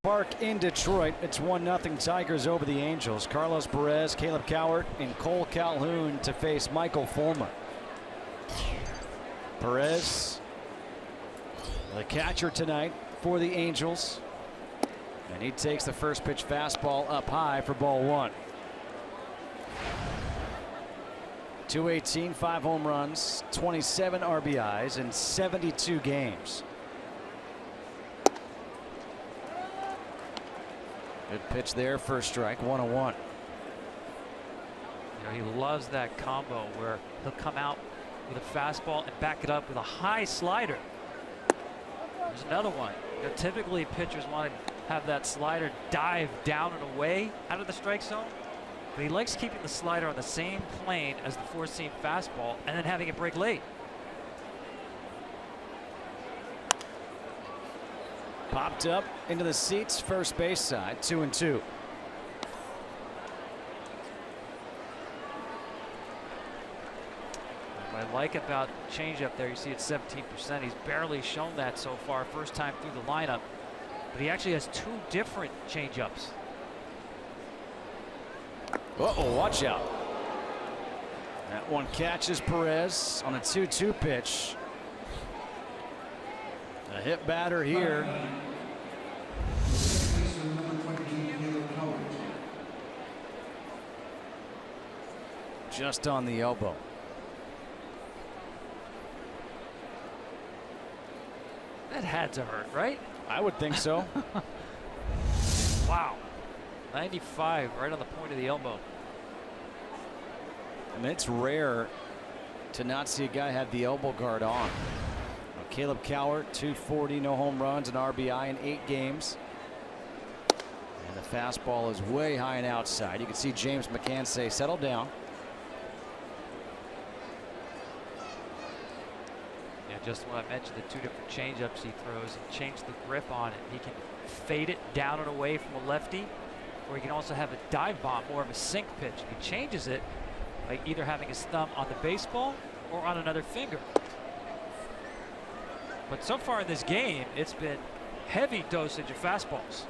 Speaker 1: Park in Detroit. It's 1-0 Tigers over the Angels. Carlos Perez, Caleb Cowart, and Cole Calhoun to face Michael Fulmer. Perez, the catcher tonight for the Angels, and he takes the first pitch fastball up high for ball one. 218, 5 home runs, 27 RBIs in 72 games. Good pitch there, first strike, 1-1.
Speaker 3: You know, he loves that combo where he'll come out with a fastball and back it up with a high slider. There's another one. You know, typically pitchers want to have that slider dive down and away out of the strike zone, but he likes keeping the slider on the same plane as the four-seam fastball and then having it break late.
Speaker 1: Popped up into the seats, first base side, 2-2.
Speaker 3: What I like about changeup there, you see it's 17%. He's barely shown that so far, first time through the lineup. But he actually has two different changeups.
Speaker 1: Uh-oh, watch out. That one catches Perez on a 2-2 pitch. A hit batter here. Just on the elbow.
Speaker 3: That had to hurt, right?
Speaker 1: I would think so.
Speaker 3: Wow. 95 right on the point of the elbow.
Speaker 1: I mean, it's rare to not see a guy have the elbow guard on. Caleb Cowart, 240, no home runs, and RBI in 8 games. And the fastball is way high and outside. You can see James McCann say, settle down.
Speaker 3: Yeah, just what I mentioned, the two different changeups he throws and change the grip on it. He can fade it down and away from a lefty, or he can also have a dive bomb, more of a sink pitch. He changes it by either having his thumb on the baseball or on another finger. But so far in this game, it's been heavy dosage of fastballs.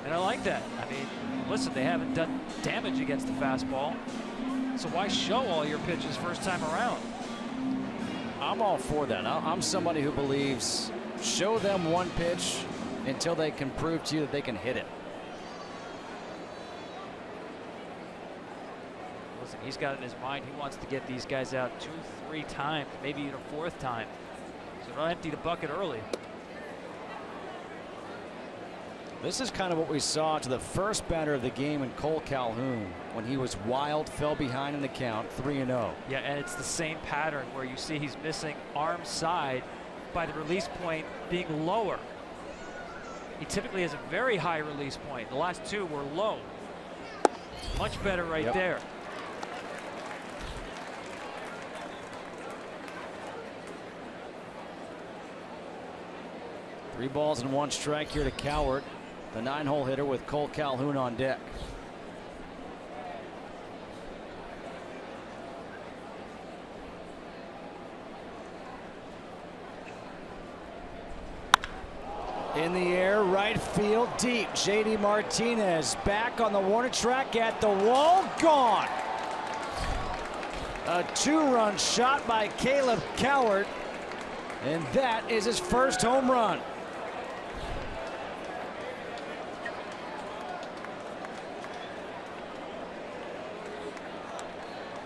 Speaker 3: And I like that. I mean, listen, they haven't done damage against the fastball. So why show all your pitches first time around?
Speaker 1: I'm all for that. I'm somebody who believes show them one pitch until they can prove to you that they can hit it.
Speaker 3: Listen, he's got it in his mind. He wants to get these guys out 2, 3 times, maybe even a 4th time. So don't empty the bucket early.
Speaker 1: This is kind of what we saw to the first batter of the game in Cole Calhoun when he was wild, fell behind in the count, 3-0.
Speaker 3: Yeah, and it's the same pattern where you see he's missing arm side by the release point being lower. He typically has a very high release point. The last 2 were low. Much better right there.
Speaker 1: Three balls and 1 strike here to Cowart, the 9-hole hitter with Cole Calhoun on deck. In the air, right field, deep. JD Martinez back on the Warner track at the wall, gone. A 2-run shot by Caleb Cowart, and that is his first home run.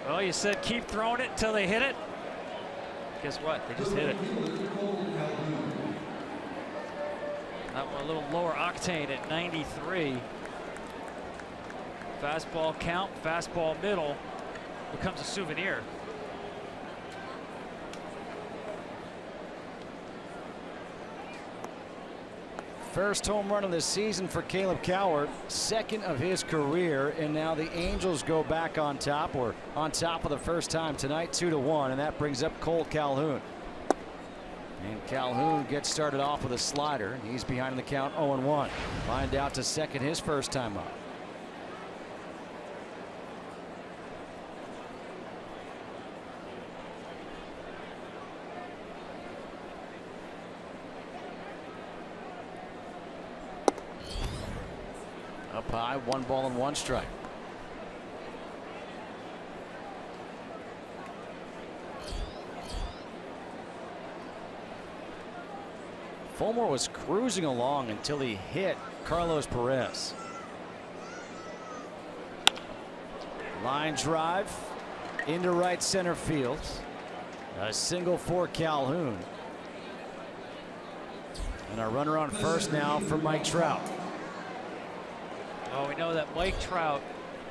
Speaker 3: Well, you said keep throwing it until they hit it. Guess what? They just hit it. That one a little lower octane at 93. Fastball count, fastball middle becomes a souvenir.
Speaker 1: First home run of the season for Caleb Cowart, 2nd of his career, and now the Angels go back on top, or on top for the first time tonight, 2-1, and that brings up Cole Calhoun. And Calhoun gets started off with a slider. He's behind in the count, 0-1. Lined out to second his first time up. Up high, 1 ball and 1 strike. Fulmer was cruising along until he hit Carlos Perez. Line drive into right center field. A single for Calhoun. And a runner on first now for Mike Trout.
Speaker 3: Well, we know that Mike Trout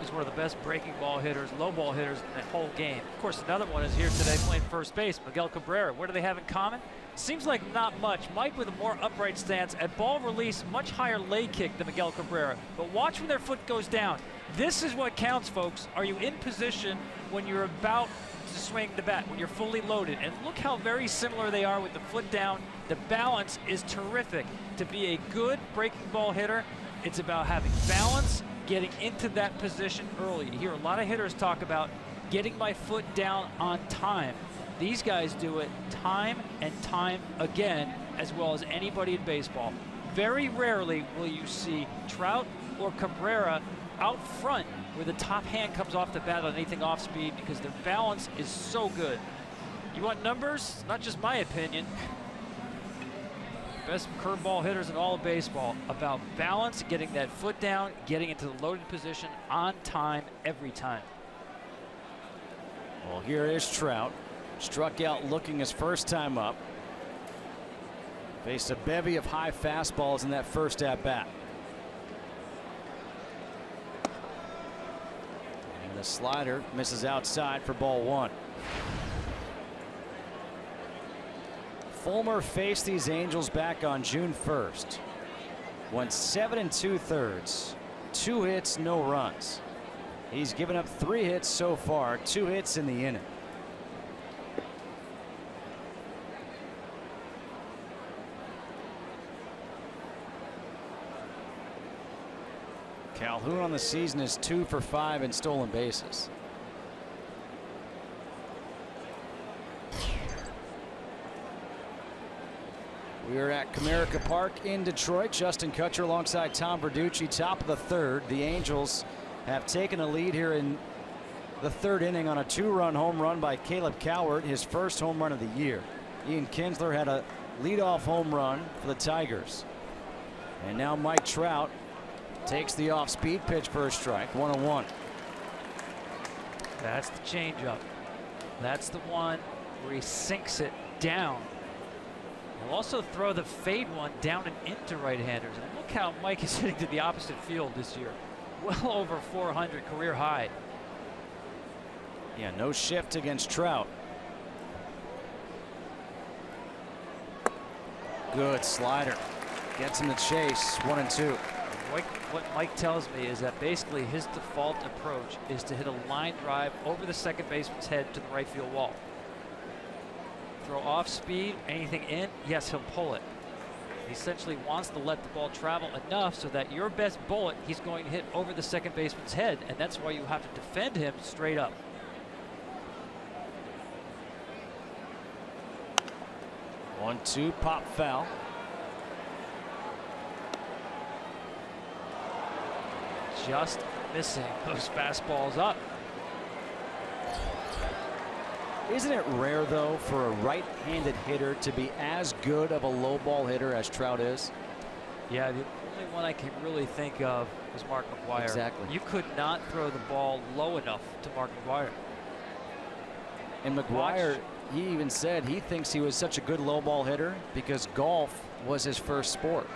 Speaker 3: is one of the best breaking ball hitters, low ball hitters in the whole game. Of course, another one is here today playing first base, Miguel Cabrera. What do they have in common? Seems like not much. Mike with a more upright stance. At ball release, much higher leg kick than Miguel Cabrera. But watch when their foot goes down. This is what counts, folks. Are you in position when you're about to swing the bat, when you're fully loaded? And look how very similar they are with the foot down. The balance is terrific. To be a good breaking ball hitter, it's about having balance, getting into that position early. You hear a lot of hitters talk about getting my foot down on time. These guys do it time and time again, as well as anybody in baseball. Very rarely will you see Trout or Cabrera out front where the top hand comes off the bat on anything off speed, because their balance is so good. You want numbers? Not just my opinion. Best curveball hitters in all of baseball. About balance, getting that foot down, getting into the loaded position on time every time.
Speaker 1: Well, here is Trout. Struck out looking his first time up. Faced a bevy of high fastballs in that first at bat. And the slider misses outside for ball one. Fulmer faced these Angels back on June 1st. Went 7 2/3. 2 hits, no runs. He's given up 3 hits so far, 2 hits in the inning. Calhoun on the season is 2 for 5 in stolen bases. We are at Comerica Park in Detroit. Justin Kutcher alongside Tom Verducci, top of the third. The Angels have taken a lead here in the third inning on a 2-run home run by Caleb Cowart, his first home run of the year. Ian Kinsler had a leadoff home run for the Tigers. And now Mike Trout takes the off-speed pitch for a strike. 1-1.
Speaker 3: That's the changeup. That's the one where he sinks it down. He'll also throw the fade one down and into right-handers. And look how Mike is hitting to the opposite field this year. Well over 400 career high.
Speaker 1: Yeah, no shift against Trout. Good slider. Gets him the chase. 1-2.
Speaker 3: What Mike tells me is that basically his default approach is to hit a line drive over the second baseman's head to the right field wall. Throw off speed, anything in, yes, he'll pull it. He essentially wants to let the ball travel enough so that your best bullet he's going to hit over the second baseman's head, and that's why you have to defend him straight up.
Speaker 1: 1-2, pop foul.
Speaker 3: Just missing those fastballs up.
Speaker 1: Isn't it rare, though, for a right-handed hitter to be as good of a low ball hitter as Trout is?
Speaker 3: Yeah, the only one I can really think of was Mark McGwire.
Speaker 1: Exactly.
Speaker 3: You could not throw the ball low enough to Mark McGwire.
Speaker 1: And McGwire, he even said he thinks he was such a good low ball hitter because golf was his first sport.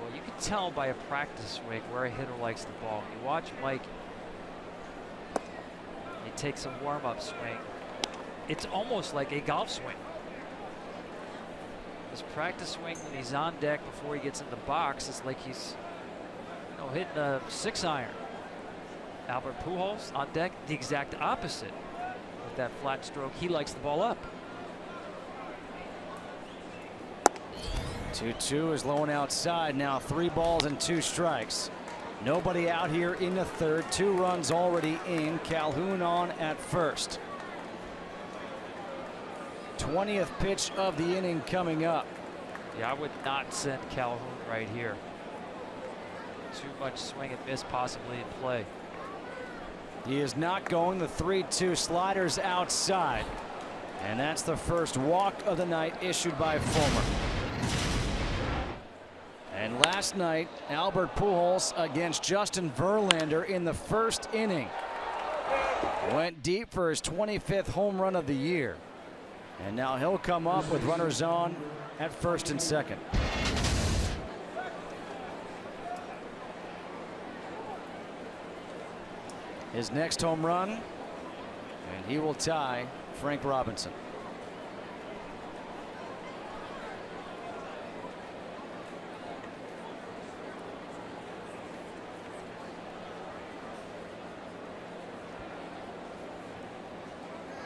Speaker 3: Well, you can tell by a practice swing where a hitter likes the ball. You watch Mike. He takes a warm-up swing. It's almost like a golf swing. His practice swing when he's on deck before he gets in the box is like he's, hitting a 6-iron. Albert Pujols on deck, the exact opposite. With that flat stroke, he likes the ball up.
Speaker 1: 2-2 is low and outside. Now 3 balls and 2 strikes. Nobody out here in the third. 2 runs already in. Calhoun on at first. 20th pitch of the inning coming up.
Speaker 3: Yeah, I would not send Calhoun right here. Too much swing and miss possibly in play.
Speaker 1: He is not going. The 3-2 sliders outside. And that's the first walk of the night issued by Fulmer. And last night, Albert Pujols against Justin Verlander in the first inning. Went deep for his 25th home run of the year. And now he'll come up with runners on at first and second. His next home run, and he will tie Frank Robinson.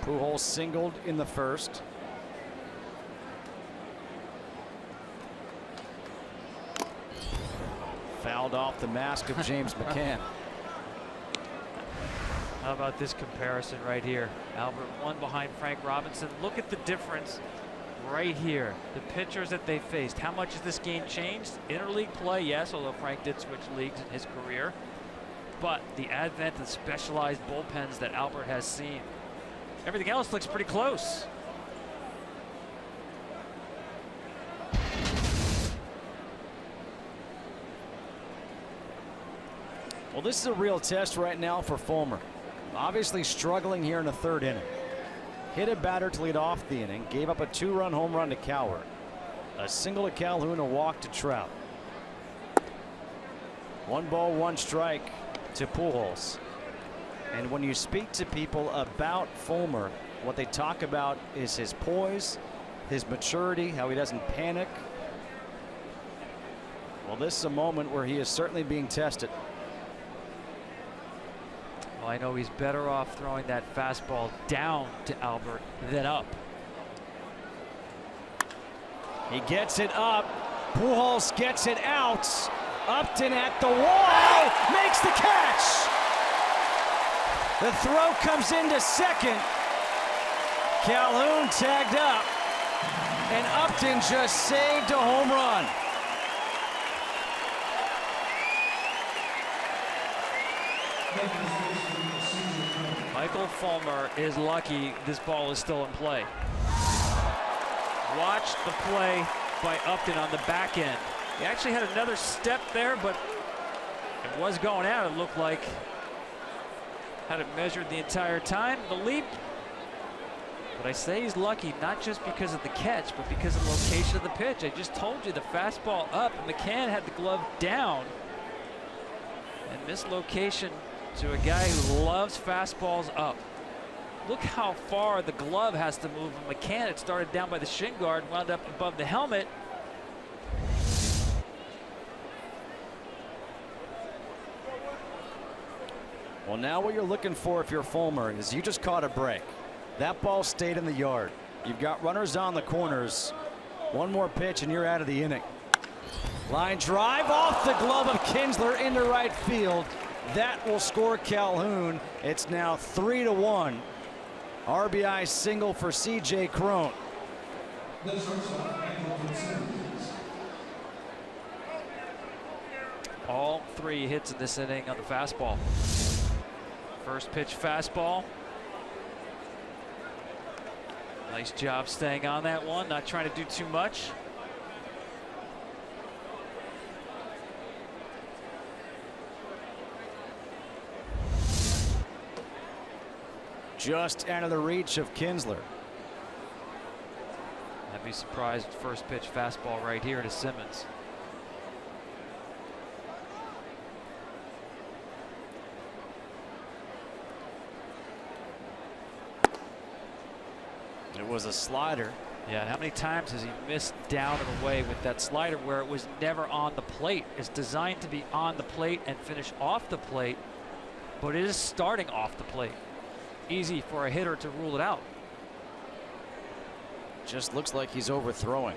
Speaker 1: Pujols singled in the first. Fouled off the mask of James McCann.
Speaker 3: How about this comparison right here? Albert one behind Frank Robinson. Look at the difference right here. The pitchers that they faced. How much has this game changed? Interleague play, yes, although Frank did switch leagues in his career. But the advent of specialized bullpens that Albert has seen. Everything else looks pretty close.
Speaker 1: Well, this is a real test right now for Fulmer. Obviously struggling here in the third inning. Hit a batter to lead off the inning. Gave up a 2-run home run to Cowher. A single to Calhoun, a walk to Trout. 1 ball, 1 strike to Pujols. And when you speak to people about Fulmer, what they talk about is his poise, his maturity, how he doesn't panic. Well, this is a moment where he is certainly being tested.
Speaker 3: Well, I know he's better off throwing that fastball down to Albert than up.
Speaker 1: He gets it up. Pujols gets it out. Upton at the wall, makes the catch. The throw comes into second. Calhoun tagged up, and Upton just saved a home run.
Speaker 3: Michael Fulmer is lucky this ball is still in play. Watch the play by Upton on the back end. He actually had another step there, but it was going out, it looked like. Had it measured the entire time. The leap. But I say he's lucky not just because of the catch, but because of the location of the pitch. I just told you the fastball up. McCann had the glove down. And this location to a guy who loves fastballs up. Look how far the glove has to move. McCann, it started down by the shin guard, wound up above the helmet.
Speaker 1: Well, now what you're looking for if you're Fulmer is you just caught a break. That ball stayed in the yard. You've got runners on the corners. One more pitch and you're out of the inning. Line drive off the glove of Kinsler into right field. That will score Calhoun. It's now 3-1. RBI single for C.J. Cron.
Speaker 3: All 3 hits in this inning on the fastball. First pitch fastball. Nice job staying on that one, not trying to do too much.
Speaker 1: Just out of the reach of Kinsler.
Speaker 3: I'd be surprised first pitch fastball right here to Simmons.
Speaker 1: It was a slider.
Speaker 3: Yeah, how many times has he missed down and away with that slider where it was never on the plate? It's designed to be on the plate and finish off the plate, but it is starting off the plate. Easy for a hitter to rule it out.
Speaker 1: Just looks like he's overthrowing.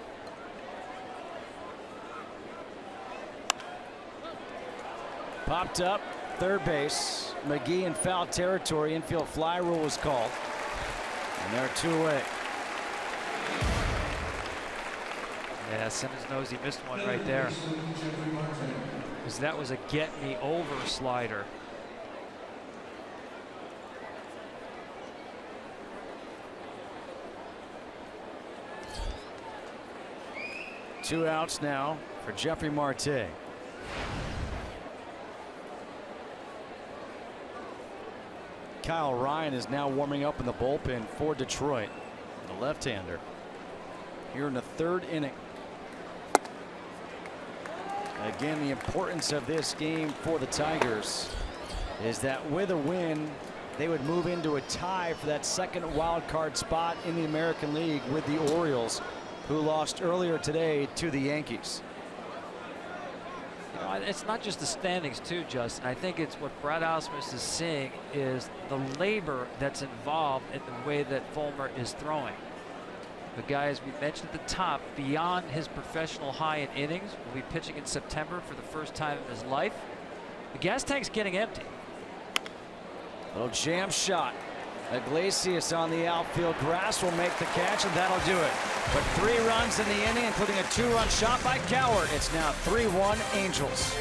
Speaker 1: Popped up, third base. McGee in foul territory. Infield fly rule was called. And they're 2 away.
Speaker 3: Yeah, Simmons knows he missed one right there. Because that was a get-me-over slider.
Speaker 1: Two outs now for Jeffrey Marte. Kyle Ryan is now warming up in the bullpen for Detroit. left-hander. Here in the third inning. Again, the importance of this game for the Tigers is that with a win, they would move into a tie for that second wild card spot in the American League with the Orioles, who lost earlier today to the Yankees.
Speaker 3: You know, it's not just the standings too, Justin. I think it's what Brad Ausmus is seeing is the labor that's involved in the way that Fulmer is throwing. The guy, as we mentioned at the top, beyond his professional high in innings, will be pitching in September for the first time in his life. The gas tank's getting empty.
Speaker 1: Little jam shot. Iglesias on the outfield grass will make the catch, and that'll do it. But 3 runs in the inning, including a 2-run shot by Cowart. It's now 3-1 Angels.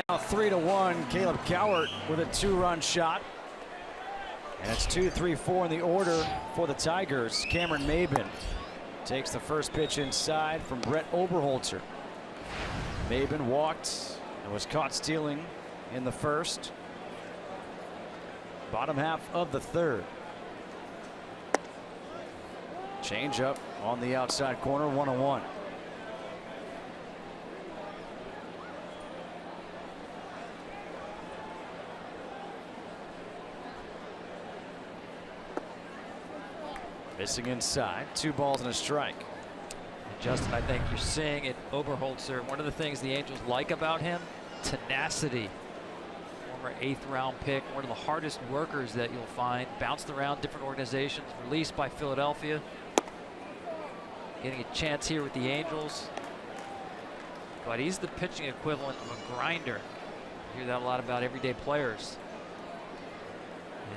Speaker 1: Now 3-1, Caleb Cowart with a 2-run shot. And it's 2-3-4 in the order for the Tigers. Cameron Maben takes the first pitch inside from Brett Oberholzer. Maben walked and was caught stealing in the first. Bottom half of the third. Change up on the outside corner, 1-1. Missing inside, 2 balls and a strike.
Speaker 3: Justin, I think you're seeing it. Oberholzer, one of the things the Angels like about him, tenacity. Former 8th round pick, one of the hardest workers that you'll find. Bounced around different organizations, released by Philadelphia. Getting a chance here with the Angels. But he's the pitching equivalent of a grinder. You hear that a lot about everyday players.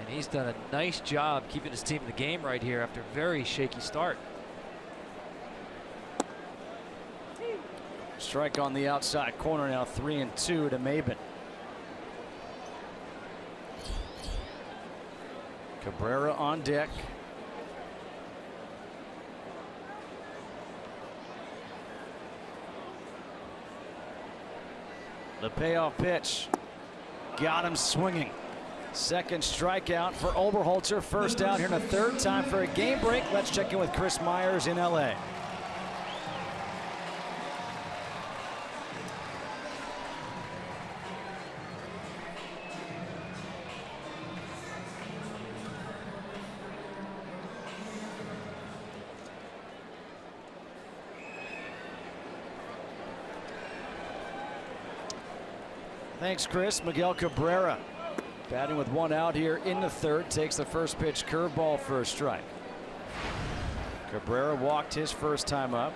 Speaker 3: And he's done a nice job keeping his team in the game right here after a very shaky start.
Speaker 1: Strike on the outside corner, now 3-2 to Maben. Cabrera on deck. The payoff pitch got him swinging. Second strikeout for Oberholzer. First out here in the third. Time for a game break. Let's check in with Chris Myers in LA. Thanks, Chris. Miguel Cabrera batting with one out here in the third. Takes the first pitch curveball for a strike. Cabrera walked his first time up.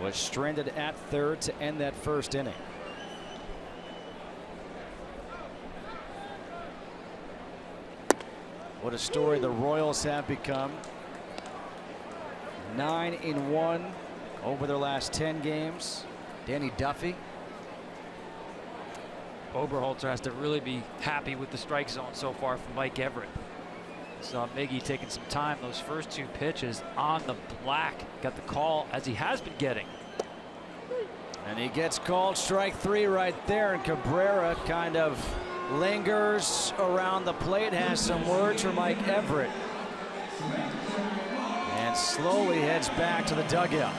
Speaker 1: Was stranded at third to end that first inning. What a story the Royals have become. 9-1 over their last 10 games. Danny Duffy.
Speaker 3: Oberholzer has to really be happy with the strike zone so far from Mike Everett. Saw Miggy taking some time. Those first two pitches on the black. Got the call as he has been getting.
Speaker 1: And he gets called strike three right there. And Cabrera kind of lingers around the plate. Has some words for Mike Everett. And slowly heads back to the dugout.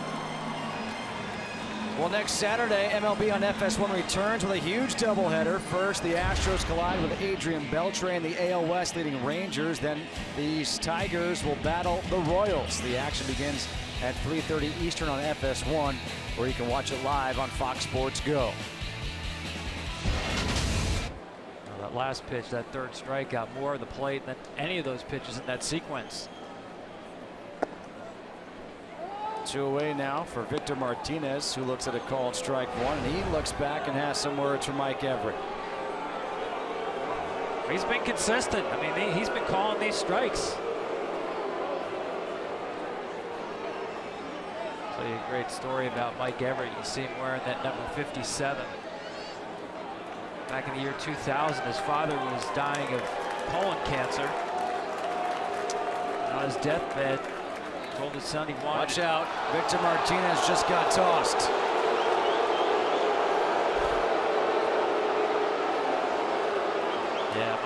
Speaker 1: Well, next Saturday, MLB on FS1 returns with a huge doubleheader. First, the Astros collide with Adrian Beltre and the AL West leading Rangers. Then these Tigers will battle the Royals. The action begins at 3:30 Eastern on FS1, where you can watch it live on Fox Sports Go.
Speaker 3: Well, that last pitch, that third strike, got more of the plate than any of those pitches in that sequence.
Speaker 1: 2 away now for Victor Martinez, who looks at a called strike one, and he looks back and has some words for Mike Everett.
Speaker 3: He's been consistent. I mean, he's been calling these strikes. I'll tell you a great story about Mike Everett. You see him wearing that number 57. Back in the year 2000, his father was dying of colon cancer. On his deathbed, told his son he wanted.
Speaker 1: Watch out. Victor Martinez just got tossed.
Speaker 3: Yeah,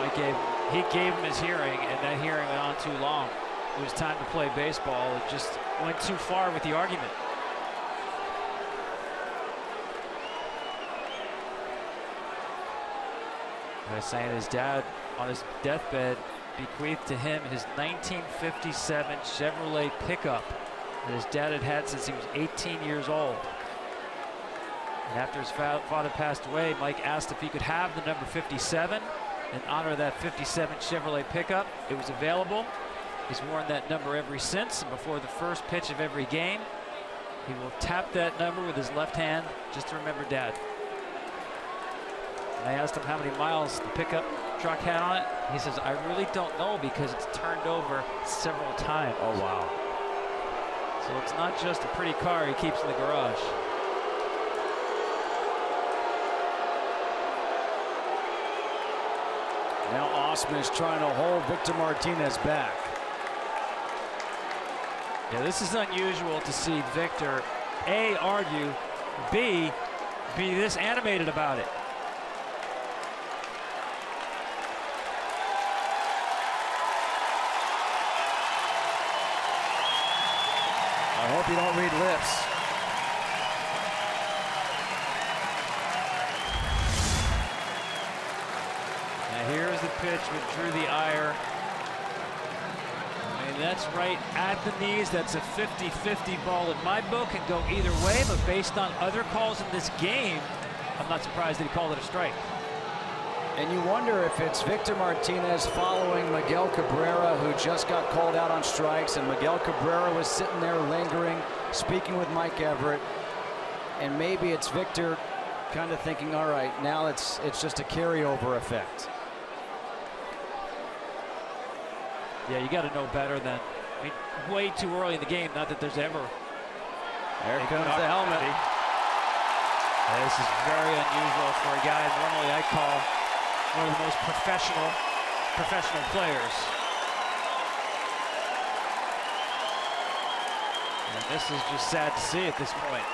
Speaker 3: he gave him his hearing, and that hearing went on too long. It was time to play baseball. It just went too far with the argument. By saying his dad on his deathbed bequeathed to him his 1957 Chevrolet pickup that his dad had had since he was 18 years old. And after his father passed away, Mike asked if he could have the number 57 in honor of that 57 Chevrolet pickup. It was available. He's worn that number ever since, and before the first pitch of every game, he will tap that number with his left hand just to remember Dad. And I asked him how many miles the pickup truck had on it. He says, I really don't know because it's turned over several times.
Speaker 1: Oh, wow.
Speaker 3: So it's not just a pretty car he keeps in the garage.
Speaker 1: Now Osman is trying to hold Victor Martinez back.
Speaker 3: Yeah, this is unusual to see Victor, A, argue, B, be this animated about it.
Speaker 1: I hope you don't read lips.
Speaker 3: Now here's the pitch which drew the ire. I mean, that's right at the knees. That's a 50-50 ball in my book, can go either way, but based on other calls in this game, I'm not surprised that he called it a strike.
Speaker 1: And you wonder if it's Victor Martinez following Miguel Cabrera, who just got called out on strikes, and Miguel Cabrera was sitting there lingering, speaking with Mike Everett, and maybe it's Victor kind of thinking, all right, now it's just a carryover effect.
Speaker 3: Yeah, you got to know better than, I mean, way too early in the game, not that there's ever.
Speaker 1: There comes the helmet.
Speaker 3: Yeah, this is very unusual for a guy normally I call one of the most professional players. And this is just sad to see at this point.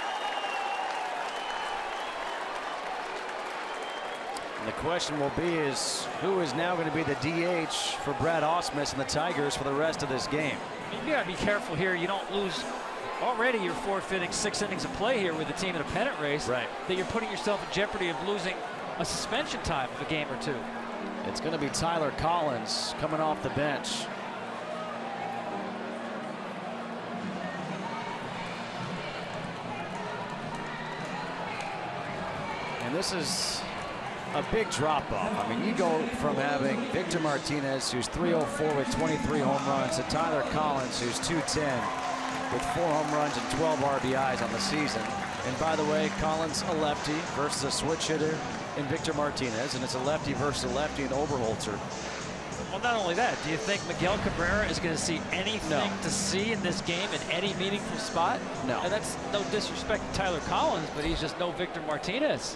Speaker 1: And the question will be is who is now going to be the DH for Brad Ausmus and the Tigers for the rest of this game?
Speaker 3: You got to be careful here. You don't lose. Already you're forfeiting 6 innings of play here with the team in a pennant race.
Speaker 1: Right.
Speaker 3: That you're putting yourself in jeopardy of losing a suspension time of a game or two.
Speaker 1: It's going to be Tyler Collins coming off the bench. And this is a big drop-off. I mean, you go from having Victor Martinez, who's .304 with 23 home runs, to Tyler Collins, who's .210 with 4 home runs and 12 RBIs on the season. And by the way, Collins a lefty versus a switch hitter in Victor Martinez, and it's a lefty versus a lefty in Oberholzer.
Speaker 3: Well, not only that, do you think Miguel Cabrera is going to see anything to see in this game in any meaningful spot?
Speaker 1: No.
Speaker 3: And that's no disrespect to Tyler Collins, but he's just no Victor Martinez.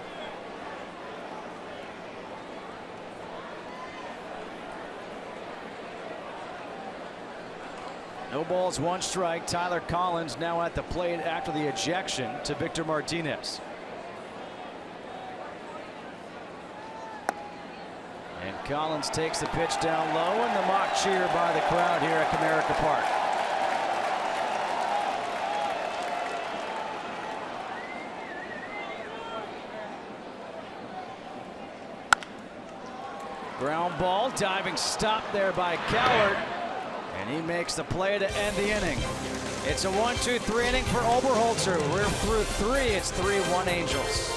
Speaker 1: No balls, 1 strike. Tyler Collins now at the plate after the ejection to Victor Martinez. And Collins takes the pitch down low, and the mock cheer by the crowd here at Comerica Park. Ground ball, diving stop there by Coward. And he makes the play to end the inning. It's a 1-2-3 inning for Oberholzer. We're through 3. It's 3-1 Angels.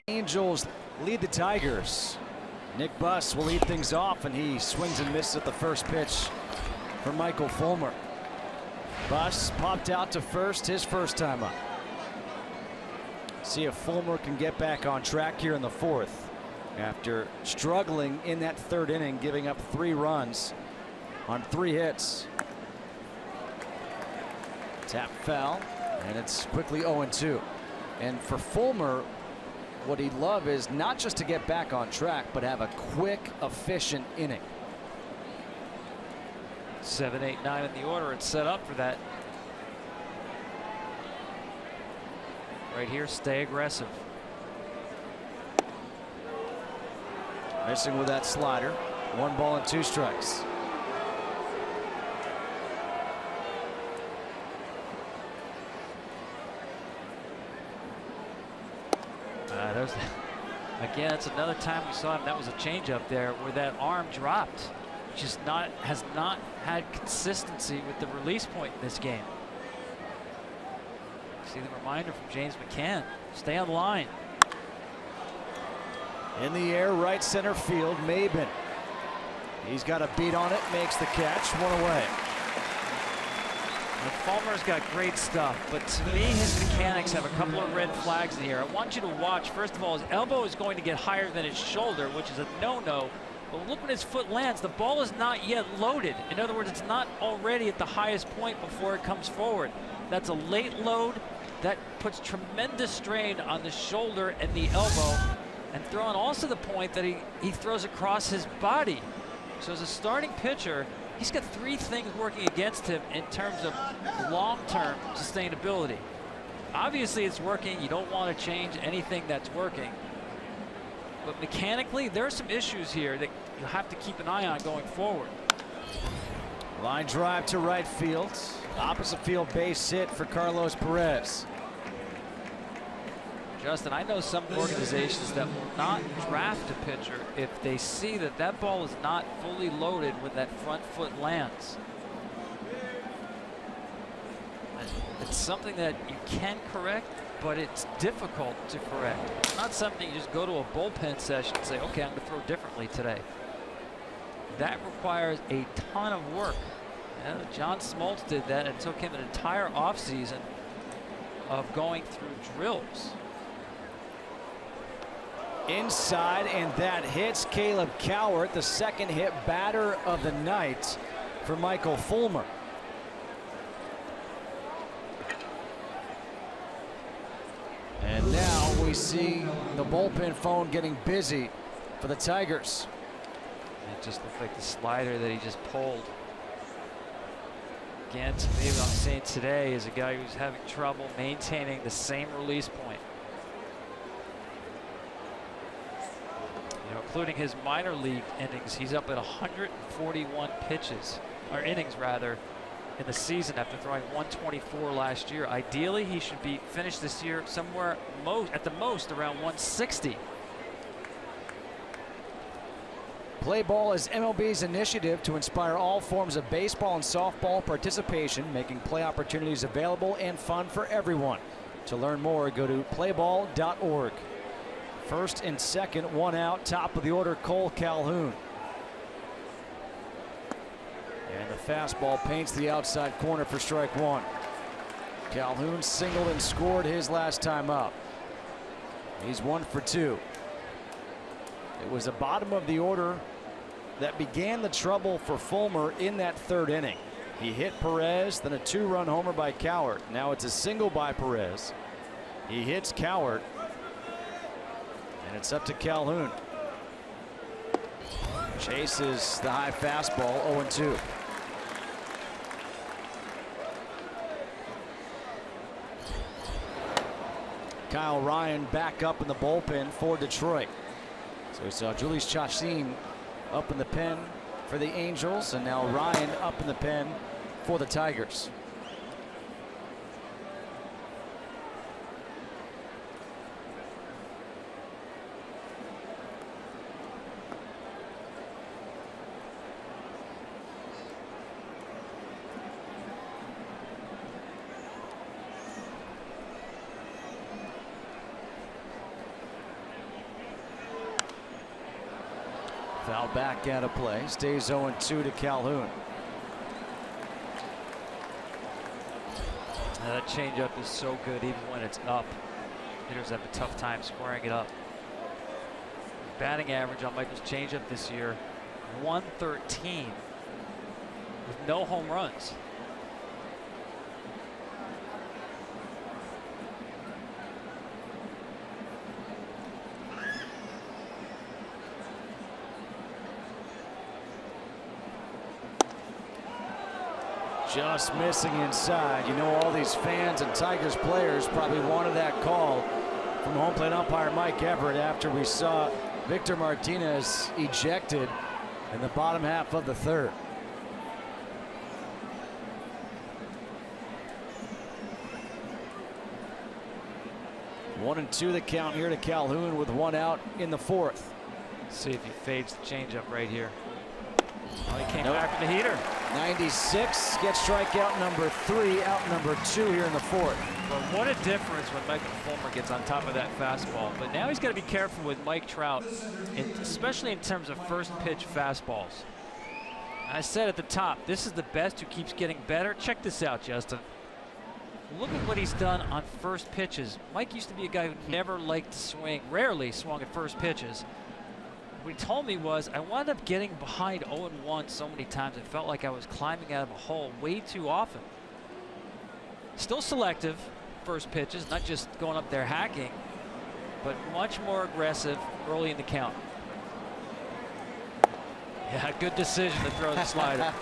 Speaker 1: Angels lead the Tigers. Nick Buss will lead things off, and he swings and misses at the first pitch for Michael Fulmer. Buss popped out to first, his first time up. See if Fulmer can get back on track here in the 4th after struggling in that 3rd inning, giving up 3 runs on 3 hits. Tap foul, and it's quickly 0-2. And for Fulmer, what he'd love is not just to get back on track, but have a quick, efficient inning.
Speaker 3: 7, 8, 9 in the order. It's set up for that. Right here, stay aggressive.
Speaker 1: Missing with that slider. 1 ball and 2 strikes.
Speaker 3: Again, it's another time we saw him. That was a changeup there where that arm dropped. Just has not had consistency with the release point in this game. See the reminder from James McCann. Stay on the line.
Speaker 1: In the air, right center field, Maben. He's got a beat on it, makes the catch, 1 away.
Speaker 3: Fulmer's got great stuff, but to me, his mechanics have a couple of red flags in here. I want you to watch, first of all, his elbow is going to get higher than his shoulder, which is a no-no. But look when his foot lands. The ball is not yet loaded. In other words, it's not already at the highest point before it comes forward. That's a late load. That puts tremendous strain on the shoulder and the elbow, and throwing also the point that he throws across his body. So as a starting pitcher, he's got 3 things working against him in terms of long-term sustainability. Obviously it's working. You don't want to change anything that's working. But mechanically, there are some issues here that you'll have to keep an eye on going forward.
Speaker 1: Line drive to right field. Opposite field base hit for Carlos Perez.
Speaker 3: Justin, I know some organizations that will not draft a pitcher if they see that that ball is not fully loaded when that front foot lands. It's something that you can correct, but it's difficult to correct. It's not something you just go to a bullpen session and say, okay, I'm going to throw differently today. That requires a ton of work. And John Smoltz did that. It took him an entire offseason of going through drills.
Speaker 1: Inside, and that hits Caleb Cowart, the second hit batter of the night for Michael Fulmer. And now we see the bullpen phone getting busy for the Tigers.
Speaker 3: It just looked like the slider that he just pulled. Again, to me, what I'm seeing today is a guy who's having trouble maintaining the same release point. You know, including his minor league innings, he's up at 141 pitches, or innings rather, in the season after throwing 124 last year. Ideally, he should be finished this year somewhere at the most around 160.
Speaker 1: Play ball is MLB's initiative to inspire all forms of baseball and softball participation, making play opportunities available and fun for everyone. To learn more, go to playball.org. First and second, 1 out, top of the order, Cole Calhoun. And the fastball paints the outside corner for strike 1. Calhoun singled and scored his last time up. He's 1 for 2. It was the bottom of the order that began the trouble for Fulmer in that 3rd inning. He hit Perez, then a 2-run homer by Cowart. Now it's a single by Perez. He hits Cowart, and it's up to Calhoun. Chases the high fastball, 0-2. Kyle Ryan back up in the bullpen for Detroit. So we saw Julius Chacin up in the pen for the Angels, and now Ryan up in the pen for the Tigers. Foul back out of play. Stays 0-2 to Calhoun.
Speaker 3: That changeup is so good even when it's up. Hitters have a tough time squaring it up. Batting average on Michael's changeup this year, 113 with no home runs.
Speaker 1: Just missing inside. You know, all these fans and Tigers players probably wanted that call from home plate umpire Mike Everett after we saw Victor Martinez ejected in the bottom half of the 3rd. One and 2 the count here to Calhoun with 1 out in the 4th.
Speaker 3: See if he fades the changeup right here. Oh, he came back with the heater.
Speaker 1: 96 gets strikeout number 3, out number 2 here in the 4th.
Speaker 3: But what a difference when Michael Fulmer gets on top of that fastball. But now he's got to be careful with Mike Trout, especially in terms of first pitch fastballs. I said at the top, this is the best who keeps getting better. Check this out, Justin. Look at what he's done on first pitches. Mike used to be a guy who never liked to swing, rarely swung at first pitches. What he told me was, I wound up getting behind 0-1 so many times, it felt like I was climbing out of a hole way too often. Still selective first pitches, not just going up there hacking, but much more aggressive early in the count. Yeah, good decision to throw the slider.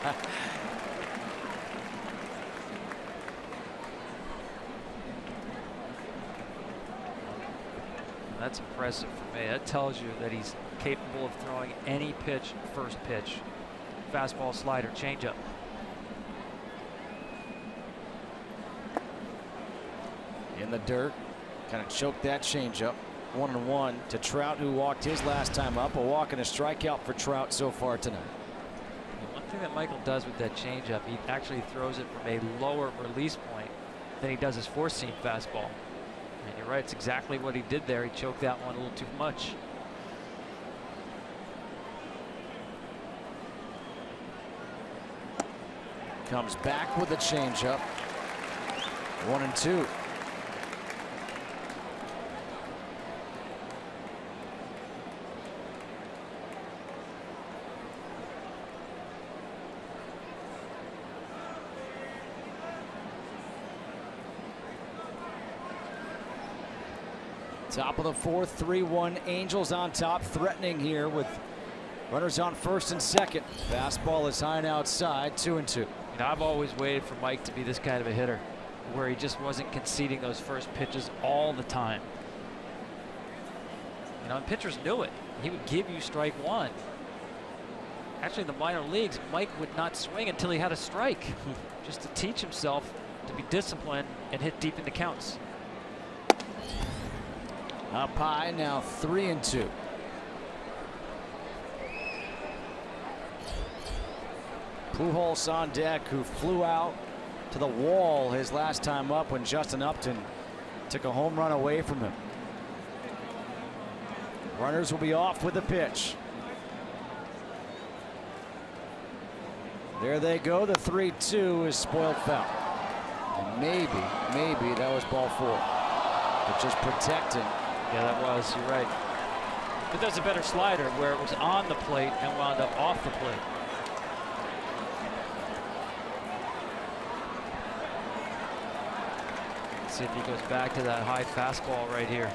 Speaker 3: That's impressive for me. That tells you that he's capable of throwing any pitch, first pitch. Fastball, slider, changeup.
Speaker 1: In the dirt, kind of choked that changeup. 1-1 to Trout, who walked his last time up. A walk and a strikeout for Trout so far tonight.
Speaker 3: One thing that Michael does with that changeup, he actually throws it from a lower release point than he does his four-seam fastball. And you're right, it's exactly what he did there. He choked that one a little too much.
Speaker 1: Comes back with a changeup. 1-2. Top of the fourth, 3-1 Angels on top, threatening here with runners on first and second. Fastball is high and outside, 2-2.
Speaker 3: I've always waited for Mike to be this kind of a hitter, where he just wasn't conceding those first pitches all the time. You know, and pitchers knew it. He would give you strike one. Actually, in the minor leagues, Mike would not swing until he had a strike, just to teach himself to be disciplined and hit deep in the counts.
Speaker 1: Up high, now 3-2. Pujols on deck, who flew out to the wall his last time up when Justin Upton took a home run away from him. Runners will be off with the pitch. There they go. The 3-2 is spoiled foul. And maybe that was ball four. But just protecting.
Speaker 3: Yeah, that was. You're right. But there's a better slider where it was on the plate and wound up off the plate. Let's see if he goes back to that high fastball right here.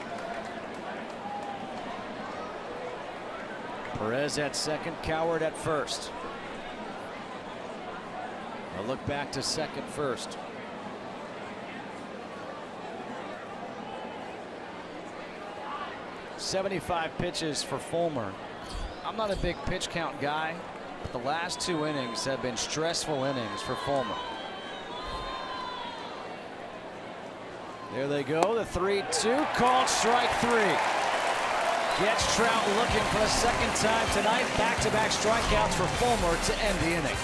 Speaker 1: Perez at second, Coward at first. A look back to second first. .75 pitches for Fulmer. I'm not a big pitch count guy, but the last two innings have been stressful innings for Fulmer. There they go, the 3-2, called strike three. Gets Trout looking for a second time tonight. Back-to-back strikeouts for Fulmer to end the inning.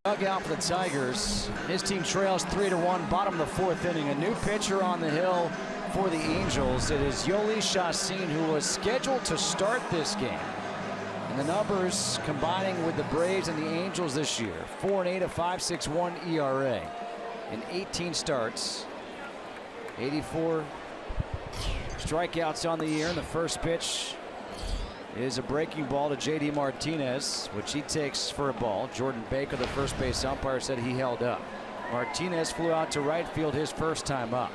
Speaker 1: Dugout for the Tigers. His team trails 3-1, bottom of the fourth inning. A new pitcher on the hill for the Angels. It is Yoli Chacin, who was scheduled to start this game. And the numbers combining with the Braves and the Angels this year: 4-8, a 5.61 ERA in 18 starts. 84 strikeouts on the year. And the first pitch is a breaking ball to JD Martinez, which he takes for a ball. Jordan Baker, the first base umpire, said he held up. Martinez flew out to right field his first time up.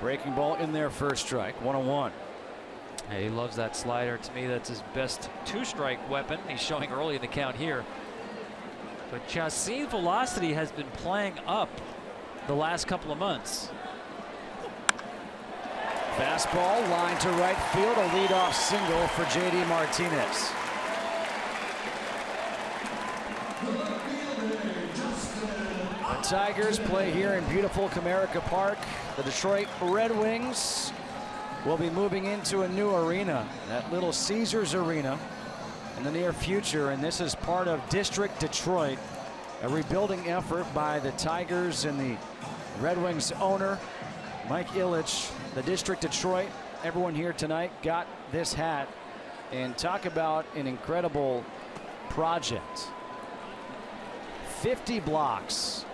Speaker 1: Breaking ball in there, first strike, 1-1.
Speaker 3: Yeah, he loves that slider. To me, that's his best two-strike weapon. He's showing early in the count here. But Chacin's velocity has been playing up the last couple of months.
Speaker 1: Fastball, line to right field, a leadoff single for JD Martinez. The Tigers play here in beautiful Comerica Park. The Detroit Red Wings will be moving into a new arena, that Little Caesars Arena, in the near future. And this is part of District Detroit, a rebuilding effort by the Tigers and the Red Wings owner, Mike Ilitch. The District Detroit, everyone here tonight got this hat. And talk about an incredible project. 50 blocks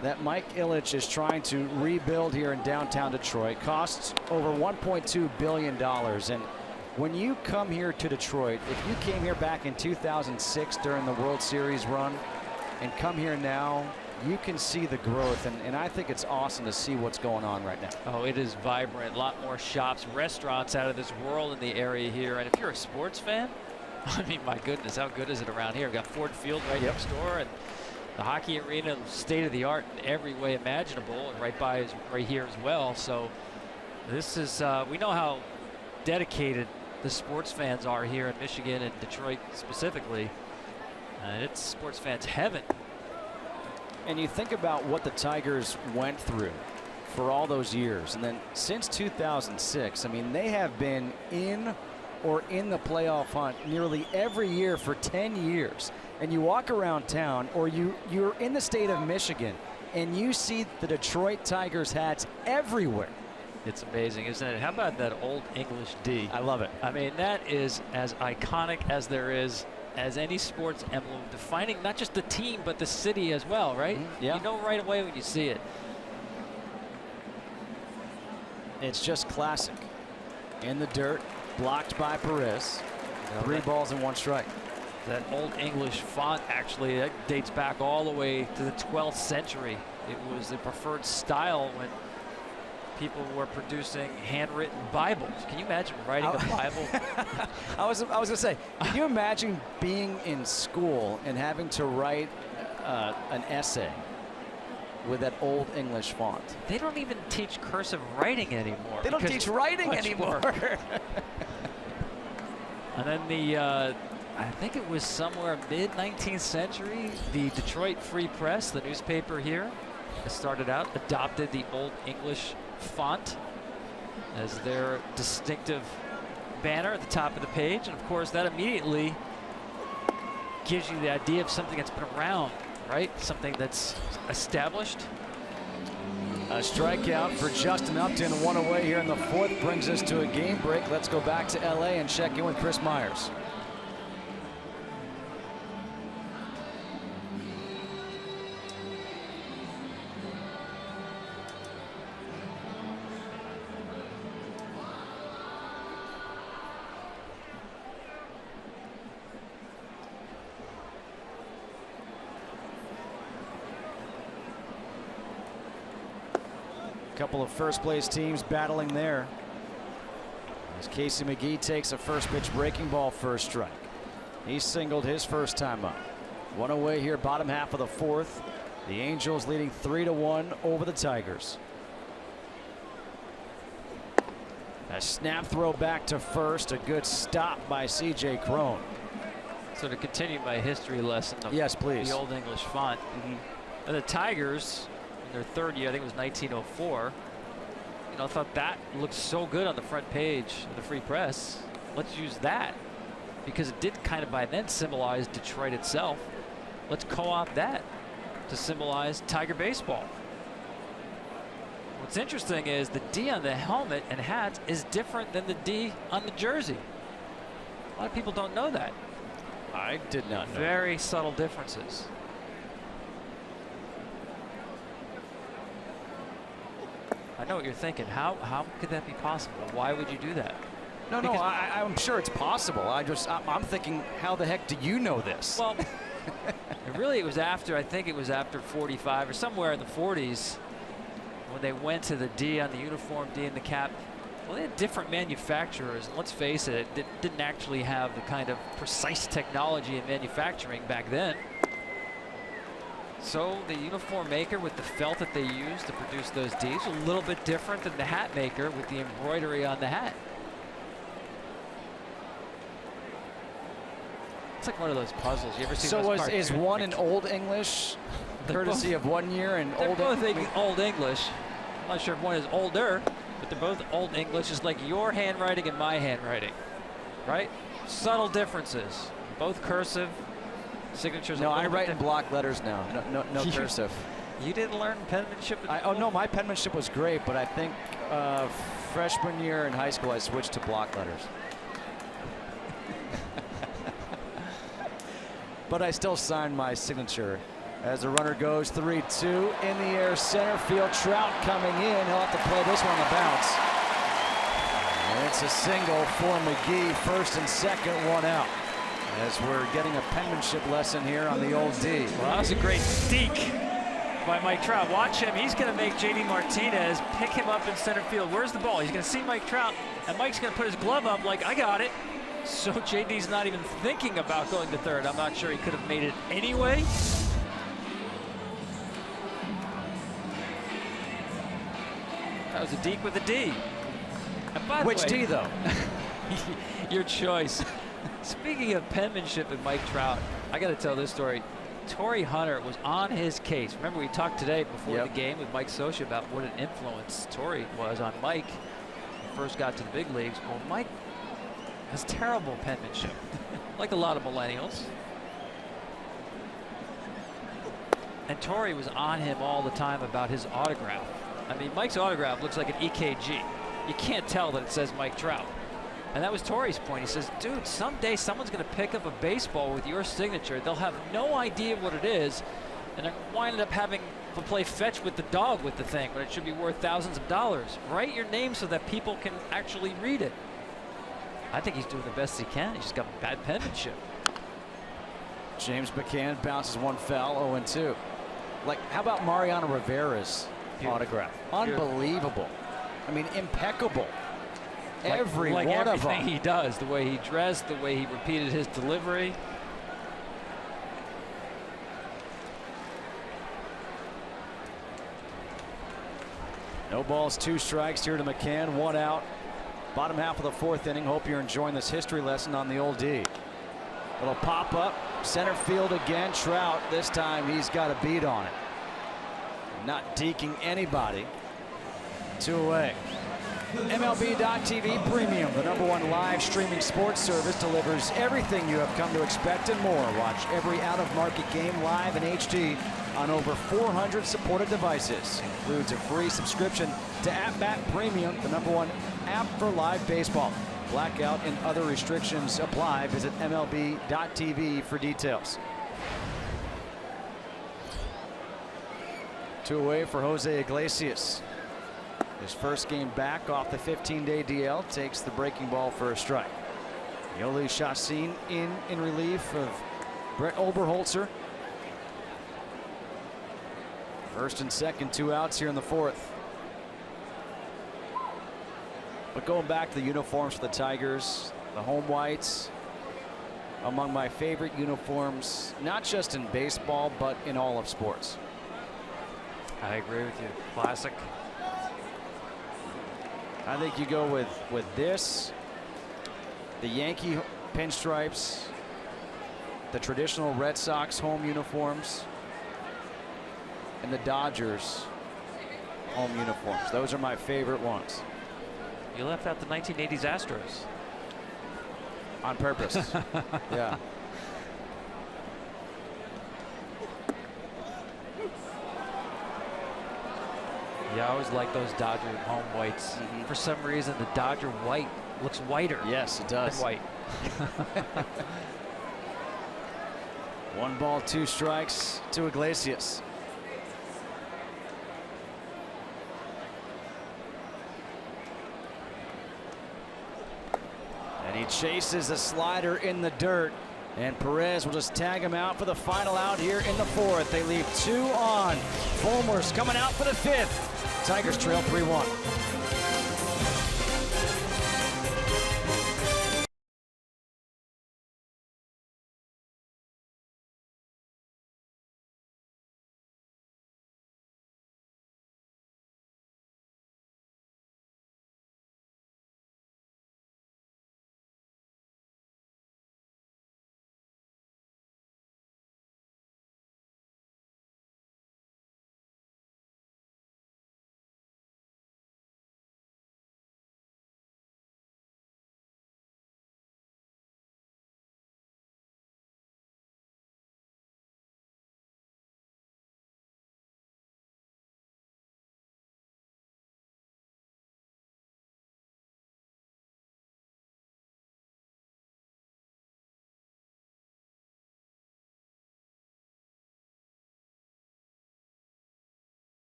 Speaker 1: that Mike Ilitch is trying to rebuild here in downtown Detroit. Costs over $1.2 billion. And when you come here to Detroit, if you came here back in 2006 during the World Series run and come here now, you can see the growth. And I think it's awesome to see what's going on right now.
Speaker 3: Oh, it is vibrant. A lot more shops, restaurants out of this world in the area here. And if you're a sports fan, I mean, my goodness, how good is it around here? We've got Ford Field right next door, and the hockey arena, state of the art in every way imaginable, and right by is right here as well. So this is, we know how dedicated the sports fans are here in Michigan and Detroit specifically. It's sports fans' heaven.
Speaker 1: And you think about what the Tigers went through for all those years. And then since 2006, I mean, they have been in or in the playoff hunt nearly every year for 10 years. And you walk around town, or you're in the state of Michigan, and you see the Detroit Tigers hats everywhere.
Speaker 3: It's amazing, isn't it? How about that Old English D?
Speaker 1: I love it.
Speaker 3: I mean, that is as iconic as there is as any sports emblem, defining not just the team but the city as well, right?
Speaker 1: Mm-hmm. Yeah.
Speaker 3: You know right away when you see it.
Speaker 1: It's just classic. In the dirt, blocked by Perez. 3 balls and 1 strike.
Speaker 3: That Old English font, actually, that dates back all the way to the 12th century. It was the preferred style when people were producing handwritten Bibles. Can you imagine writing a Bible?
Speaker 1: I was going to say, can you imagine being in school and having to write an essay with that Old English font?
Speaker 3: They don't even teach cursive writing anymore.
Speaker 1: They don't teach writing anymore.
Speaker 3: And then the I think it was somewhere mid-19th century, the Detroit Free Press, the newspaper here, started out, adopted the Old English font as their distinctive banner at the top of the page. And of course, that immediately gives you the idea of something that's been around, right? Something that's established.
Speaker 1: A strikeout for Justin Upton, 1 away here in the 4th, brings us to a game break. Let's go back to LA and check in with Chris Myers. Couple of first place teams battling there as Casey McGee takes a first pitch breaking ball, first strike. He singled his first time up. 1 away here, bottom half of the 4th. The Angels leading 3-1 over the Tigers. A snap throw back to first, a good stop by C.J. Cron.
Speaker 3: So to continue my history lesson of
Speaker 1: yes, please.
Speaker 3: The Old English font, the Tigers, in their third year. I think it was 1904. You know, I thought that looked so good on the front page of the Free Press. Let's use that, because it did kind of by then symbolize Detroit itself. Let's co-opt that to symbolize Tiger baseball. What's interesting is the D on the helmet and hats is different than the D on the jersey. A lot of people don't know that.
Speaker 1: I did not know.
Speaker 3: Very subtle differences. I know what you're thinking. How could that be possible? Why would you do that?
Speaker 1: No,
Speaker 3: Because-
Speaker 1: I'm sure it's possible. I'm thinking, how the heck do you know this?
Speaker 3: Well, it was after, I think it was after 45 or somewhere in the 40s when they went to the D on the uniform, D in the cap. Well, they had different manufacturers. Let's face it, it didn't actually have the kind of precise technology in manufacturing back then. So the uniform maker with the felt that they used to produce those Ds was a little bit different than the hat maker with the embroidery on the hat. It's like one of those puzzles. You ever seen
Speaker 1: So
Speaker 3: those
Speaker 1: is one in Old English, courtesy of 1 year, and
Speaker 3: They're
Speaker 1: Old
Speaker 3: both
Speaker 1: English?
Speaker 3: Old English. I'm not sure if one is older, but they're both Old English. It's like your handwriting and my handwriting, right? Subtle differences. Both cursive. Signatures.
Speaker 1: No, I write in block letters now. No cursive.
Speaker 3: You didn't learn penmanship?
Speaker 1: Oh no, my penmanship was great, but I think freshman year in high school I switched to block letters. But I still signed my signature. As the runner goes 3-2 in the air, center field. Trout coming in. He'll have to play this one on the bounce. And it's a single for McGee. First and second, one out. As we're getting a penmanship lesson here on the old D.
Speaker 3: Well, that was a great deke by Mike Trout. Watch him. He's going to make JD Martinez pick him up in center field. Where's the ball? He's going to see Mike Trout, and Mike's going to put his glove up like, I got it. So JD's not even thinking about going to third. I'm not sure he could have made it anyway. That was a deke with a D. And by the
Speaker 1: Which
Speaker 3: way,
Speaker 1: D, though?
Speaker 3: your choice. Speaking of penmanship and Mike Trout, I got to tell this story. Torrey Hunter was on his case. Remember, we talked today before the game with Mike Scioscia about what an influence Torrey was on Mike when he first got to the big leagues. Well, Mike has terrible penmanship, like a lot of millennials. And Torrey was on him all the time about his autograph. I mean, Mike's autograph looks like an EKG. You can't tell that it says Mike Trout. And that was Torrey's point. He says, dude, someday someone's going to pick up a baseball with your signature. They'll have no idea what it is, and they're going to wind up having to play fetch with the dog with the thing, but it should be worth thousands of dollars. Write your name so that people can actually read it. I think he's doing the best he can. He's just got bad penmanship.
Speaker 1: James McCann bounces one foul, 0-2. Like, how about Mariano Rivera's autograph? Unbelievable. I mean, impeccable. Every
Speaker 3: like
Speaker 1: one of
Speaker 3: everything
Speaker 1: them.
Speaker 3: he does, the way he dressed, the way he repeated his delivery.
Speaker 1: No balls, 2 strikes here to McCann, 1 out. Bottom half of the 4th inning. Hope you're enjoying this history lesson on the old D. Little pop up, center field again. Trout, this time he's got a beat on it. Not deking anybody. 2 away. MLB.TV Premium, the #1 live streaming sports service, delivers everything you have come to expect and more. Watch every out-of-market game live in HD on over 400 supported devices. Includes a free subscription to AT Premium, the #1 app for live baseball. Blackout and other restrictions apply. Visit MLB.TV for details. 2 away for Jose Iglesias. His first game back off the 15-day DL, takes the breaking ball for a strike. Yoli Chacin in relief of Brett Oberholzer. First and second, 2 outs here in the 4th. But going back to the uniforms for the Tigers, the home whites, among my favorite uniforms, not just in baseball, but in all of sports.
Speaker 3: I agree with you. Classic.
Speaker 1: I think you go with this, the Yankee pinstripes, the traditional Red Sox home uniforms, and the Dodgers home uniforms. Those are my favorite ones.
Speaker 3: You left out the 1980s Astros.
Speaker 1: On purpose. Yeah.
Speaker 3: Yeah, I always like those Dodger home whites. For some reason, the Dodger white looks whiter.
Speaker 1: Yes, it does.
Speaker 3: Than white.
Speaker 1: 1 ball, 2 strikes to Iglesias. And he chases a slider in the dirt. And Perez will just tag him out for the final out here in the 4th. They leave 2 on. Fulmer's coming out for the 5th. Tigers trail 3-1.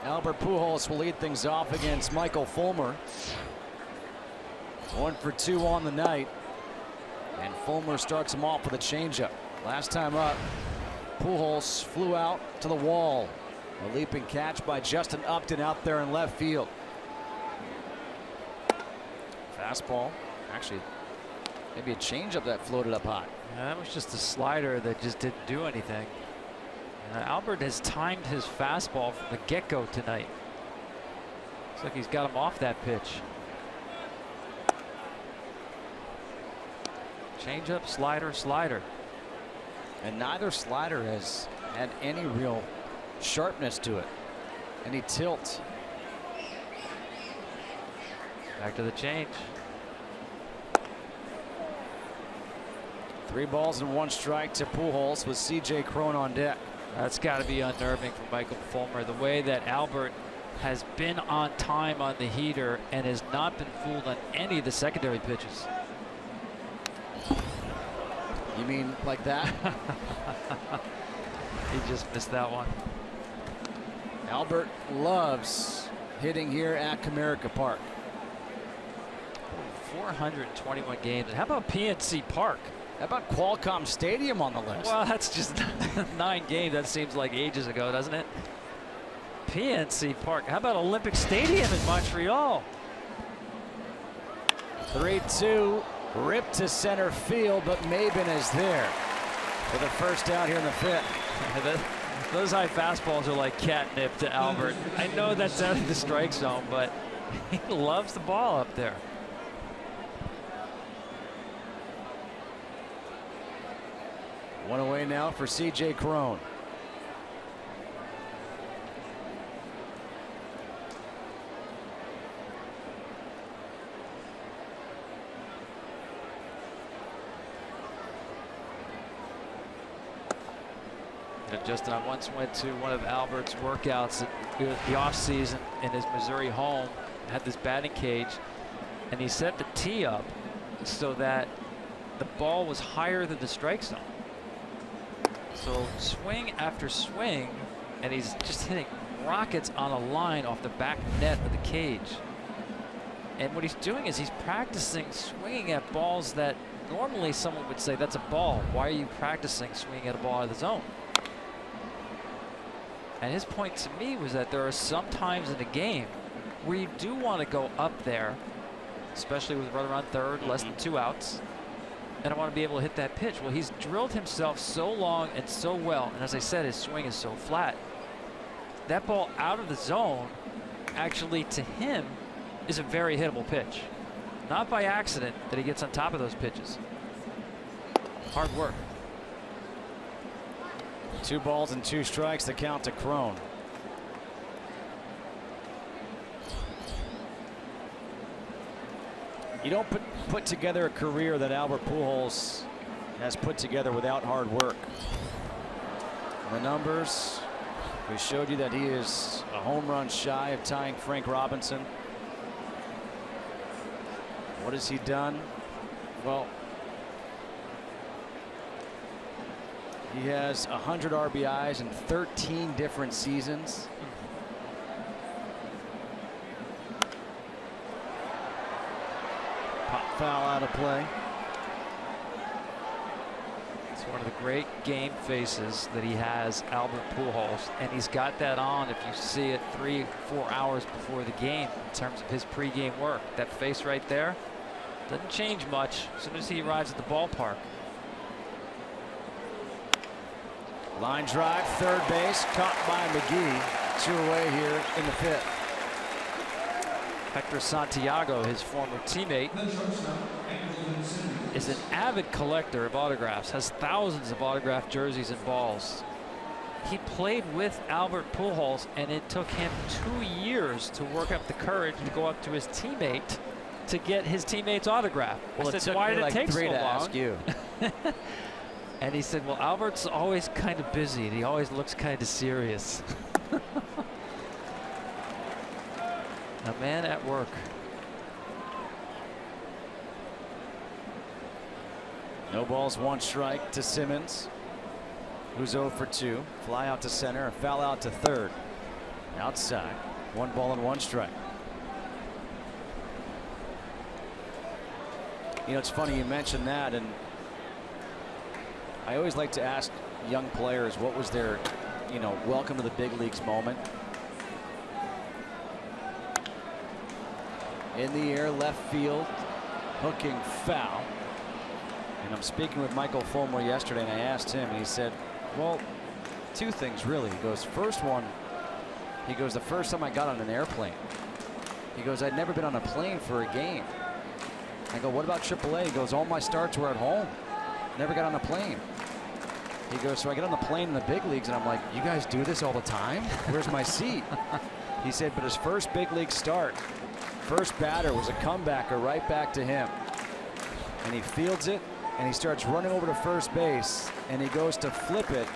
Speaker 1: Albert Pujols will lead things off against Michael Fulmer. 1 for 2 on the night. And Fulmer starts him off with a changeup. Last time up, Pujols flew out to the wall. A leaping catch by Justin Upton out there in left field. Fastball. Actually, maybe a changeup that floated up high.
Speaker 3: Yeah, that was just a slider that just didn't do anything. Albert has timed his fastball from the get-go tonight. Looks like he's got him off that pitch. Changeup, slider, slider.
Speaker 1: And neither slider has had any real sharpness to it. Any tilt.
Speaker 3: Back to the change.
Speaker 1: 3 balls and 1 strike to Pujols with C.J. Cron on deck.
Speaker 3: That's got to be unnerving for Michael Fulmer. The way that Albert has been on time on the heater and has not been fooled on any of the secondary pitches.
Speaker 1: You mean like that?
Speaker 3: He just missed that one.
Speaker 1: Albert loves hitting here at Comerica Park.
Speaker 3: 421 games. How about PNC Park?
Speaker 1: How about Qualcomm Stadium on the list?
Speaker 3: Well, that's just 9 games. That seems like ages ago, doesn't it? PNC Park. How about Olympic Stadium in Montreal?
Speaker 1: 3-2, ripped to center field, but Maben is there for the first out here in the 5th.
Speaker 3: Those high fastballs are like catnip to Albert. I know that's out of the strike zone, but he loves the ball up there.
Speaker 1: One away now for C.J. Cron.
Speaker 3: Justin, I once went to one of Albert's workouts at the off-season in his Missouri home, had this batting cage, and he set the tee up so that the ball was higher than the strike zone. So swing after swing, and he's just hitting rockets on a line off the back net of the cage. And what he's doing is he's practicing swinging at balls that normally someone would say, that's a ball. Why are you practicing swinging at a ball out of the zone? And his point to me was that there are some times in a game where you do want to go up there, especially with a runner on third, less than 2 outs, and I want to be able to hit that pitch. Well, he's drilled himself so long and so well, and as I said, his swing is so flat. That ball out of the zone, actually, to him, is a very hittable pitch. Not by accident that he gets on top of those pitches. Hard work.
Speaker 1: 2 balls and 2 strikes, the count to Crone. You don't put together a career that Albert Pujols has put together without hard work. The numbers, we showed you that he is a home run shy of tying Frank Robinson. What has he done? Well, he has 100 RBIs in 13 different seasons. Pop foul out of play.
Speaker 3: It's one of the great game faces that he has, Albert Pujols, and he's got that on if you see it 3-4 hours before the game in terms of his pregame work. That face right there doesn't change much as soon as he arrives at the ballpark.
Speaker 1: Line drive, third base, caught by McGee. 2 away here in the 5th.
Speaker 3: Hector Santiago, his former teammate, is an avid collector of autographs, has thousands of autographed jerseys and balls. He played with Albert Pujols, and it took him 2 years to work up the courage to go up to his teammate to get his teammate's autograph.
Speaker 1: Well,
Speaker 3: I said, why did it take so long?
Speaker 1: To ask you.
Speaker 3: And he said, well, Albert's always kind of busy, and he always looks kind of serious. A man at work.
Speaker 1: No balls, 1 strike to Simmons, who's 0 for 2. Fly out to center, a foul out to third. Outside, 1 ball and 1 strike. You know, it's funny you mentioned that, and I always like to ask young players what was their, welcome to the big leagues moment. In the air, left field, hooking foul. And I'm speaking with Michael Fulmer yesterday, and I asked him, and he said, well, 2 things really. He goes, first one, he goes, the first time I got on an airplane. He goes, I'd never been on a plane for a game. I go, what about AAA? He goes, all my starts were at home. Never got on a plane. He goes, so I get on the plane in the big leagues, and I'm like, you guys do this all the time? Where's my seat? He said, but his first big league start, first batter was a comebacker right back to him. And he fields it, and he starts running over to first base, and he goes to flip it,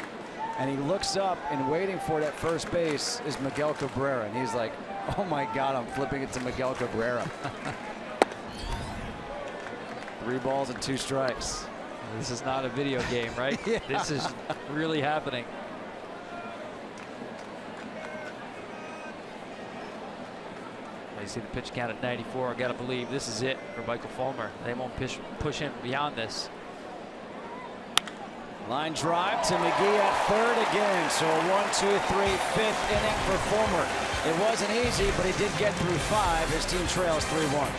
Speaker 1: and he looks up, and waiting for it at first base is Miguel Cabrera. And he's like, oh my God, I'm flipping it to Miguel Cabrera. 3 balls and 2 strikes.
Speaker 3: This is not a video game, right?
Speaker 1: Yeah.
Speaker 3: This is really happening. You see the pitch count at 94. I got to believe this is it for Michael Fulmer. They won't push him beyond this.
Speaker 1: Line drive to McGee at third again. So a 1-2-3 5th inning for Fulmer. It wasn't easy, but he did get through 5. His team trails 3-1.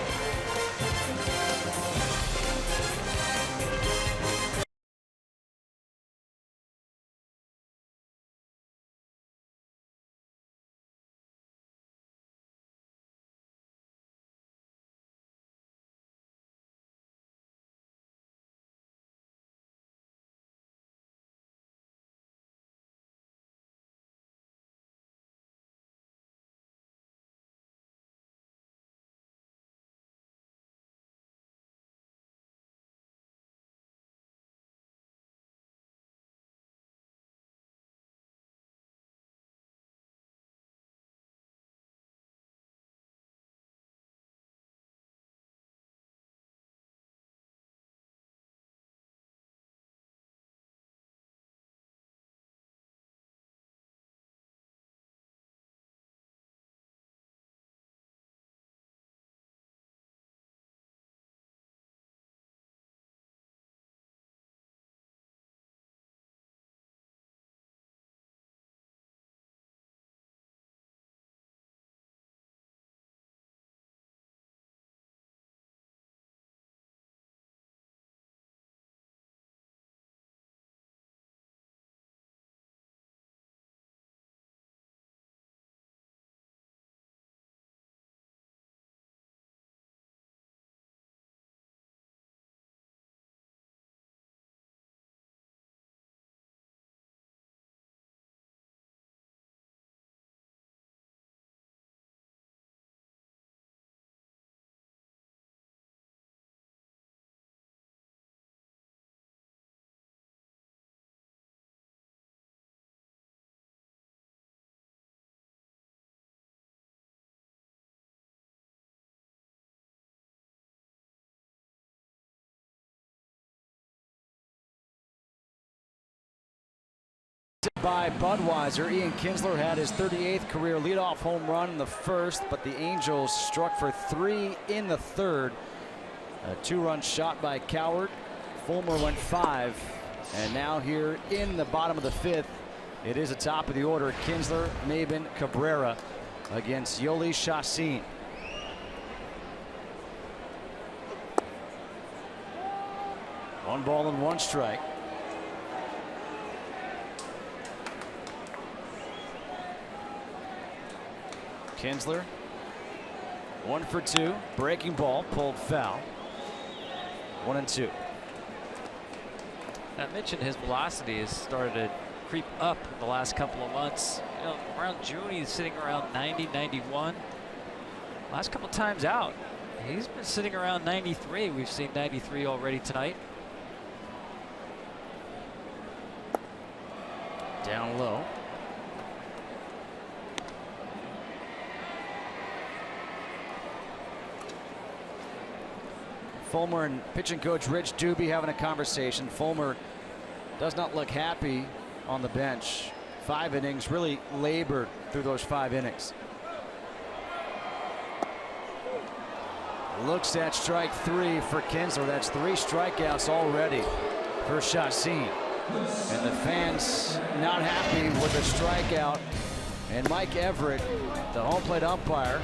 Speaker 1: by Budweiser. Ian Kinsler had his 38th career leadoff home run in the first, but the Angels struck for 3 in the third. A 2-run shot by Coward. Fulmer went 5, and now here in the bottom of the 5th, it is a top of the order. Kinsler, Maben, Cabrera against Yoli Chacin. One ball and 1 strike. Kinsler 1 for 2. Breaking ball pulled foul. 1-2.
Speaker 3: I mentioned his velocity has started to creep up in the last couple of months. You know, around June he's sitting around 90, 91. Last couple times out he's been sitting around 93. We've seen 93 already tonight.
Speaker 1: Down low. Fulmer and pitching coach Rich Doobie having a conversation. Fulmer does not look happy on the bench. 5 innings, really labored through those 5 innings. Looks at strike 3 for Kinsler. That's 3 strikeouts already for Chacin. And the fans not happy with the strikeout. And Mike Everett, the home plate umpire,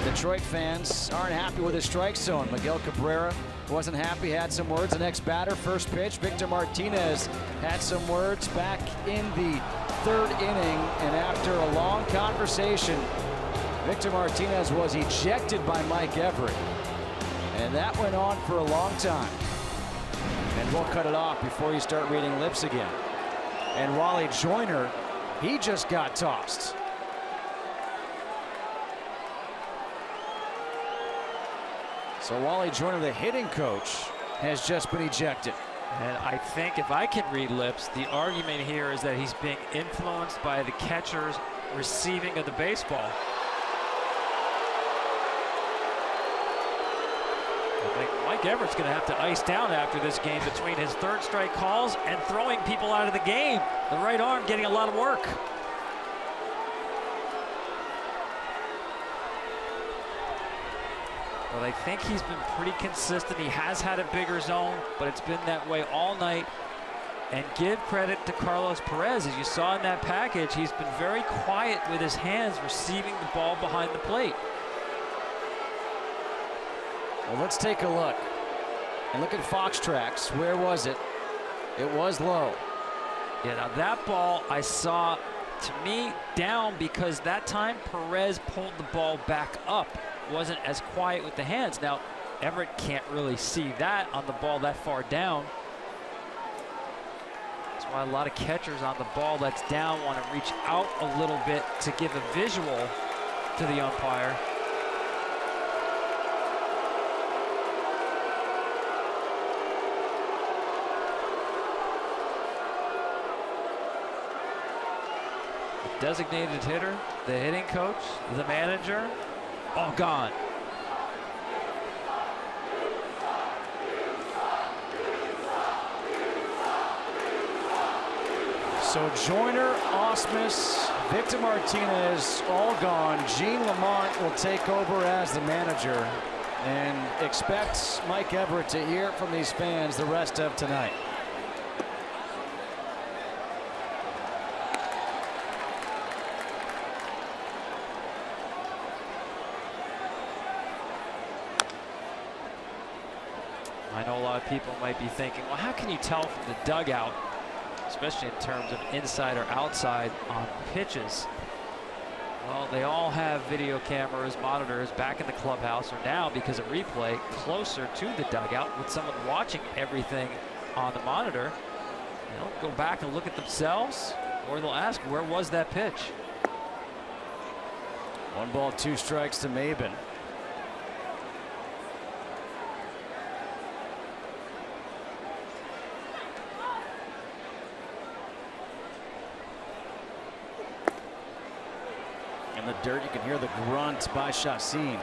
Speaker 1: the Detroit fans aren't happy with his strike zone. Miguel Cabrera wasn't happy, had some words. The next batter, first pitch, Victor Martinez had some words back in the 3rd inning. And after a long conversation, Victor Martinez was ejected by Mike Everett. And that went on for a long time. And we'll cut it off before you start reading lips again. And Wally Joyner, he just got tossed. So Wally Joyner, the hitting coach, has just been ejected.
Speaker 3: And I think if I can read lips, the argument here is that he's being influenced by the catcher's receiving of the baseball. I think Mike Everett's going to have to ice down after this game between his 3rd strike calls and throwing people out of the game. The right arm getting a lot of work. But I think he's been pretty consistent. He has had a bigger zone, but it's been that way all night. And give credit to Carlos Perez. As you saw in that package, he's been very quiet with his hands receiving the ball behind the plate.
Speaker 1: Well, let's take a look. And look at Fox Tracks. Where was it? It was low.
Speaker 3: Yeah, now that ball I saw, to me, down, because that time Perez pulled the ball back up. Wasn't as quiet with the hands. Now, Everett can't really see that on the ball that far down. That's why a lot of catchers on the ball that's down want to reach out a little bit to give a visual to the umpire. The designated hitter, the hitting coach, the manager, all gone.
Speaker 1: So Joyner, Ausmus, Victor Martinez, all gone. Gene Lamont will take over as the manager, and expect Mike Everett to hear from these fans the rest of tonight.
Speaker 3: I know a lot of people might be thinking, well, how can you tell from the dugout, especially in terms of inside or outside on pitches? Well, they all have video cameras, monitors back in the clubhouse, or now, because of replay, closer to the dugout with someone watching everything on the monitor. They'll go back and look at themselves, or they'll ask, where was that pitch?
Speaker 1: 1 ball, 2 strikes to Maben. In the dirt, you can hear the grunt by Chacin.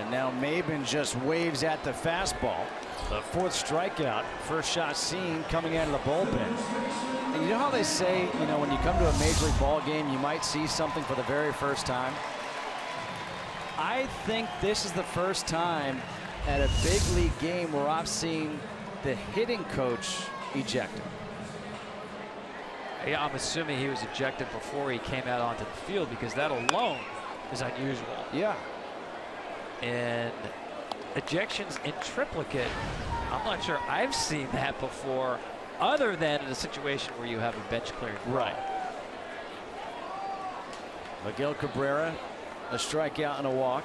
Speaker 1: And now Maben just waves at the fastball. The fourth strikeout, first shot seen coming out of the bullpen. And you know how they say, you know, when you come to a major league ball game, you might see something for the very first time. I think this is the first time at a big league game where I've seen the hitting coach ejected.
Speaker 3: Yeah, I'm assuming he was ejected before he came out onto the field, because that alone is unusual.
Speaker 1: Yeah.
Speaker 3: And ejections in triplicate, I'm not sure I've seen that before, other than in a situation where you have a bench clearing.
Speaker 1: Right. Miguel Cabrera, a strikeout and a walk.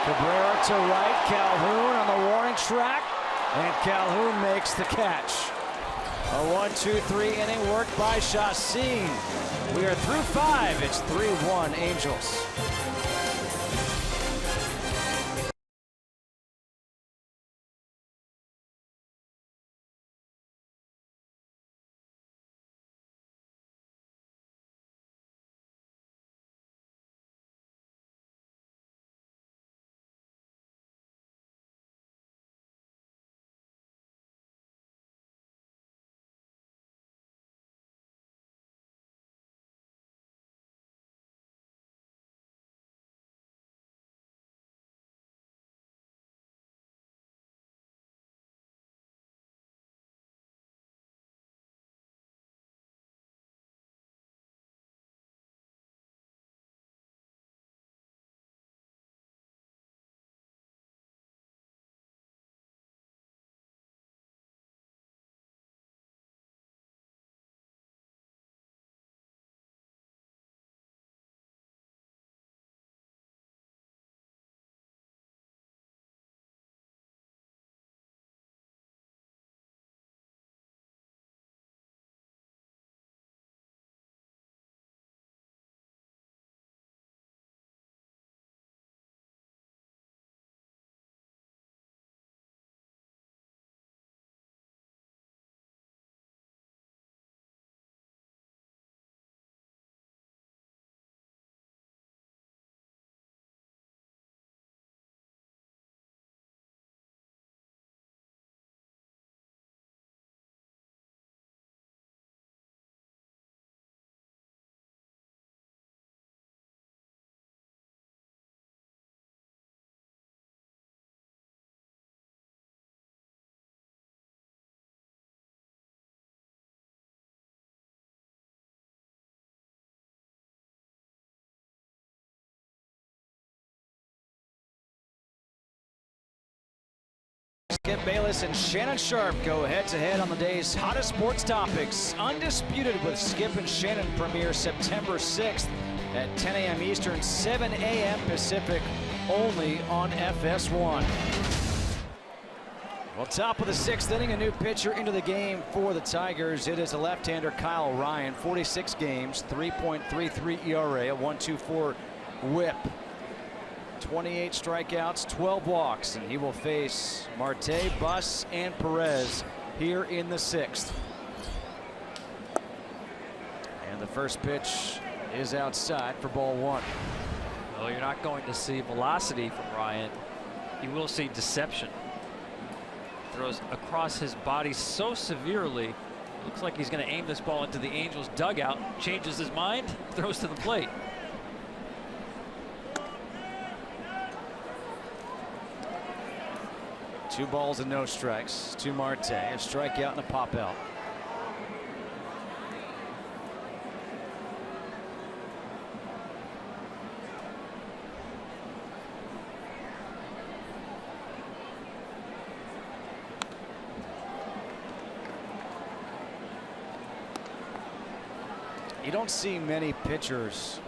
Speaker 1: Cabrera to right, Calhoun on the warning track, and Calhoun makes the catch. A 1-2-3 inning work by Chacin. We are through 5. It's 3-1 Angels. Skip Bayless and Shannon Sharp go head-to-head on the day's hottest sports topics. Undisputed with Skip and Shannon premiere September 6th at 10 a.m. Eastern, 7 a.m. Pacific, only on FS1. Well, top of the 6th inning, a new pitcher into the game for the Tigers. It is a left-hander, Kyle Ryan, 46 games, 3.33 ERA, a 1.24 whip. 28 strikeouts, 12 walks, and he will face Marte, Buss, and Perez here in the 6th. And the first pitch is outside for ball 1.
Speaker 3: Well, you're not going to see velocity from Ryan. You will see deception. Throws across his body so severely. Looks like he's going to aim this ball into the Angels dugout. Changes his mind, throws to the plate.
Speaker 1: Two balls and no strikes to Marte. A strikeout and a pop out. You don't see many pitchers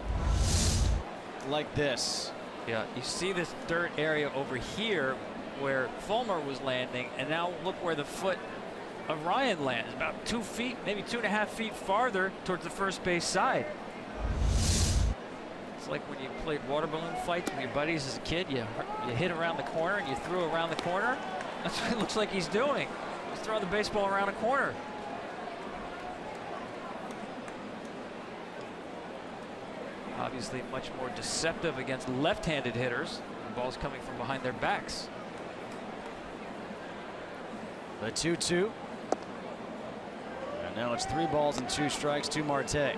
Speaker 1: like this.
Speaker 3: Yeah, you see this dirt area over here where Fulmer was landing, and now look where the foot of Ryan lands, about 2 feet, maybe 2.5 feet farther towards the first base side. It's like when you played water balloon fights with your buddies as a kid. You hit around the corner and you threw around the corner. That's what it looks like he's doing. He's throwing the baseball around a corner. obviously much more deceptive against left-handed hitters. The ball's coming from behind their backs.
Speaker 1: The 2-2. And now it's 3 balls and 2 strikes to Marte. I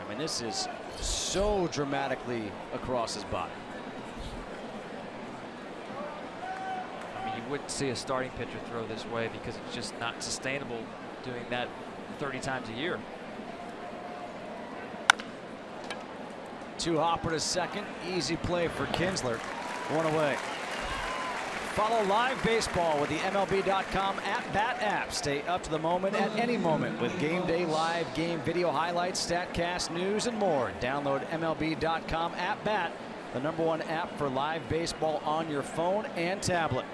Speaker 1: mean, this is so dramatically across his body.
Speaker 3: I mean, you wouldn't see a starting pitcher throw this way because it's just not sustainable doing that 30 times a year.
Speaker 1: 2-hopper to second. Easy play for Kinsler. 1 away. Follow live baseball with the MLB.com at-bat app. Stay up to the moment at any moment with game day live, game video highlights, StatCast, news, and more. Download MLB.com at-bat, the #1 app for live baseball on your phone and tablet.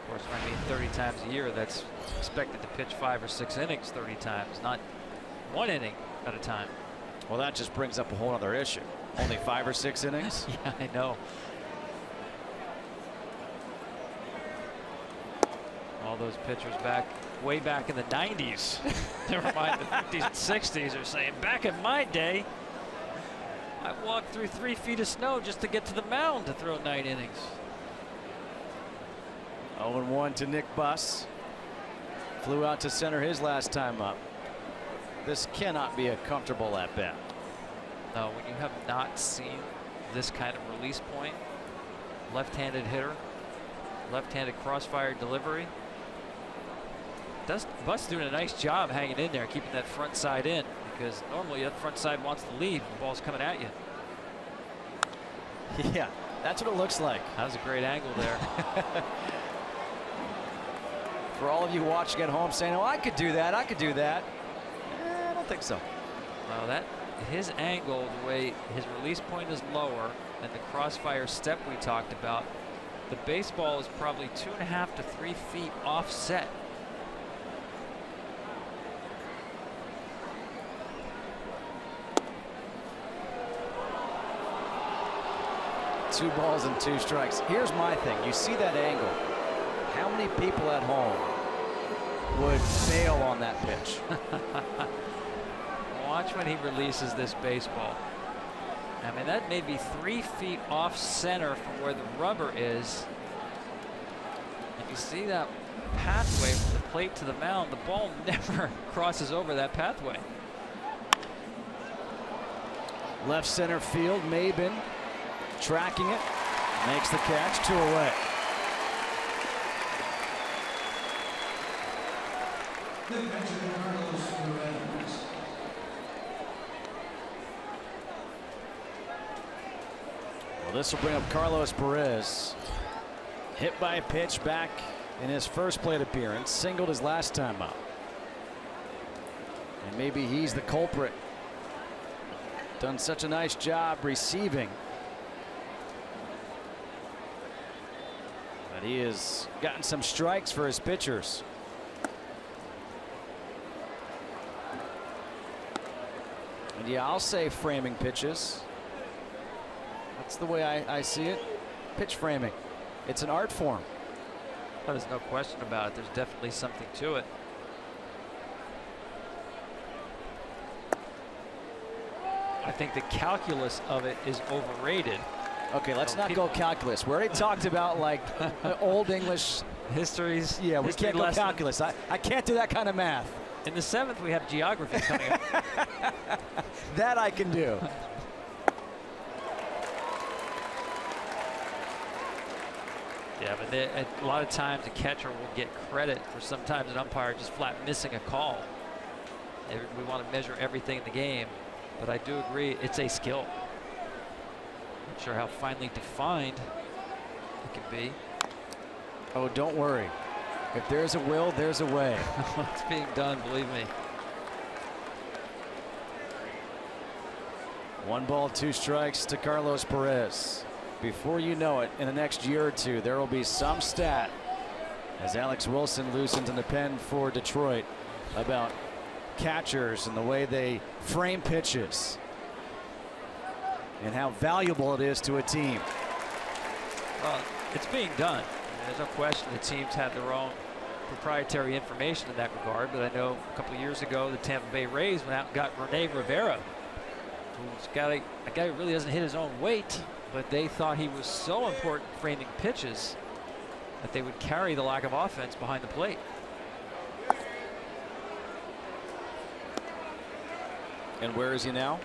Speaker 3: Of course, when I mean 30 times a year, that's expected to pitch 5 or 6 innings 30 times, not 1 inning at a time.
Speaker 1: Well, that just brings up a whole other issue. Only 5 or 6 innings?
Speaker 3: Yeah, I know. All those pitchers way back in the 90s, never mind the 50s and 60s, are saying, back in my day, I walked through 3 feet of snow just to get to the mound to throw 9 innings.
Speaker 1: 0-1 to Nick Buss. Flew out to center his last time up. This cannot be a comfortable at bat.
Speaker 3: No, when you have not seen this kind of release point, left-handed hitter, left-handed crossfire delivery, Buss doing a nice job hanging in there, keeping that front side in, because normally that front side wants to leave. The ball's coming at you.
Speaker 1: Yeah, that's what it looks like.
Speaker 3: That was a great angle there.
Speaker 1: For all of you watching at home saying, oh, I could do that, I could do that. I don't think so.
Speaker 3: Well, his angle, the way his release point is lower than the crossfire step we talked about, the baseball is probably 2.5 to 3 feet offset.
Speaker 1: Two balls and 2 strikes. Here's my thing. You see that angle. How many people at home would fail on that pitch?
Speaker 3: Watch when he releases this baseball. I mean, that may be 3 feet off center from where the rubber is. And you see that pathway from the plate to the mound. The ball never crosses over that pathway.
Speaker 1: Left center field, Mabin tracking it, makes the catch, 2 away. Well, this will bring up Carlos Perez. Hit by a pitch back in his first plate appearance, singled his last time out. And maybe he's the culprit. Done such a nice job receiving. But he has gotten some strikes for his pitchers. And yeah, I'll say framing pitches. That's the way I see it. Pitch framing. It's an art form.
Speaker 3: Well, there's no question about it. There's definitely something to it. I think the calculus of it is overrated.
Speaker 1: Okay, let's not go calculus. We already talked about like old English
Speaker 3: histories.
Speaker 1: Yeah, we can't go calculus. I can't do that kind of math.
Speaker 3: In the 7th, we have geography coming up.
Speaker 1: That I can do.
Speaker 3: Yeah, but a lot of times a catcher will get credit for sometimes an umpire just flat missing a call. We want to measure everything in the game, but I do agree it's a skill. Not sure how finely defined it can be.
Speaker 1: Oh, don't worry. If there's a will, there's a way.
Speaker 3: It's being done, believe me.
Speaker 1: 1 ball, 2 strikes to Carlos Perez. Before you know it, in the next year or two, there will be some stat as Alex Wilson loosens in the pen for Detroit about catchers and the way they frame pitches and how valuable it is to a team.
Speaker 3: Well, it's being done. There's no question the teams have their own proprietary information in that regard, but I know a couple of years ago the Tampa Bay Rays went out and got Rene Rivera, who's got a guy who really doesn't hit his own weight, but they thought he was so important framing pitches that they would carry the lack of offense behind the plate.
Speaker 1: And where is he now?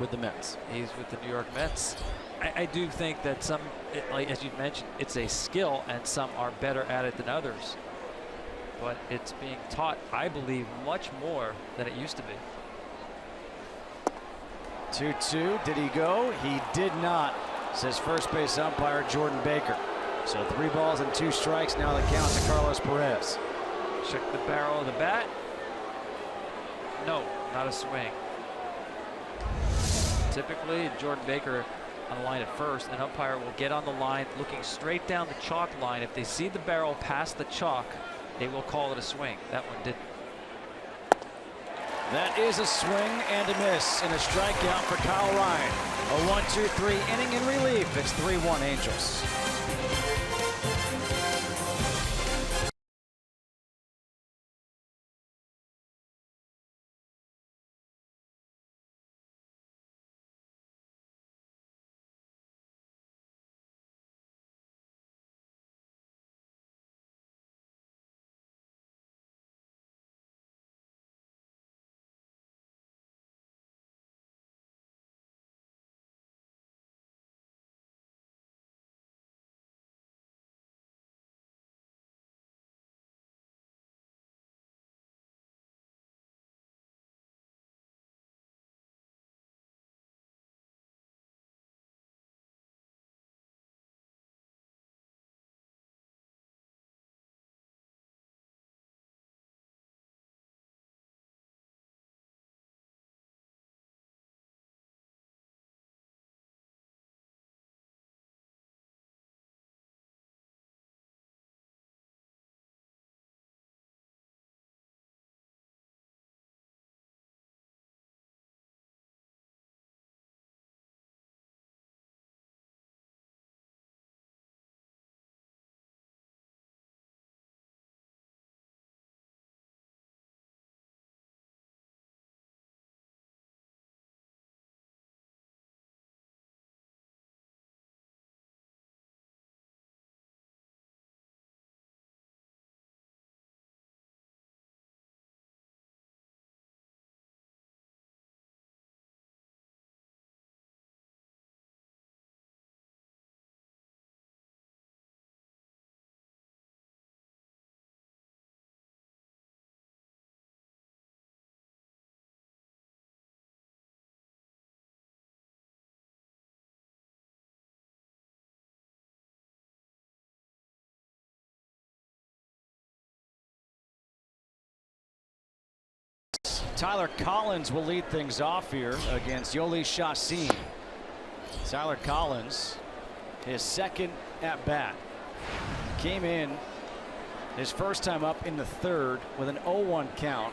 Speaker 1: With the Mets.
Speaker 3: He's with the New York Mets. I do think that some, like as you mentioned, it's a skill and some are better at it than others. But it's being taught, I believe, much more than it used to be.
Speaker 1: 2-2. Did he go? He did not, says first base umpire Jordan Baker. So 3 balls and 2 strikes. Now the count to Carlos Perez.
Speaker 3: Check the barrel of the bat. No, not a swing. Typically, Jordan Baker on the line at first, an umpire will get on the line looking straight down the chalk line. If they see the barrel past the chalk, they will call it a swing. That one didn't.
Speaker 1: That is a swing and a miss and a strikeout for Kyle Ryan. A 1-2-3 inning in relief. It's 3-1 Angels. Tyler Collins will lead things off here against Yoli Chacin. Tyler Collins, his second at bat, came in his first time up in the third with an 0-1 count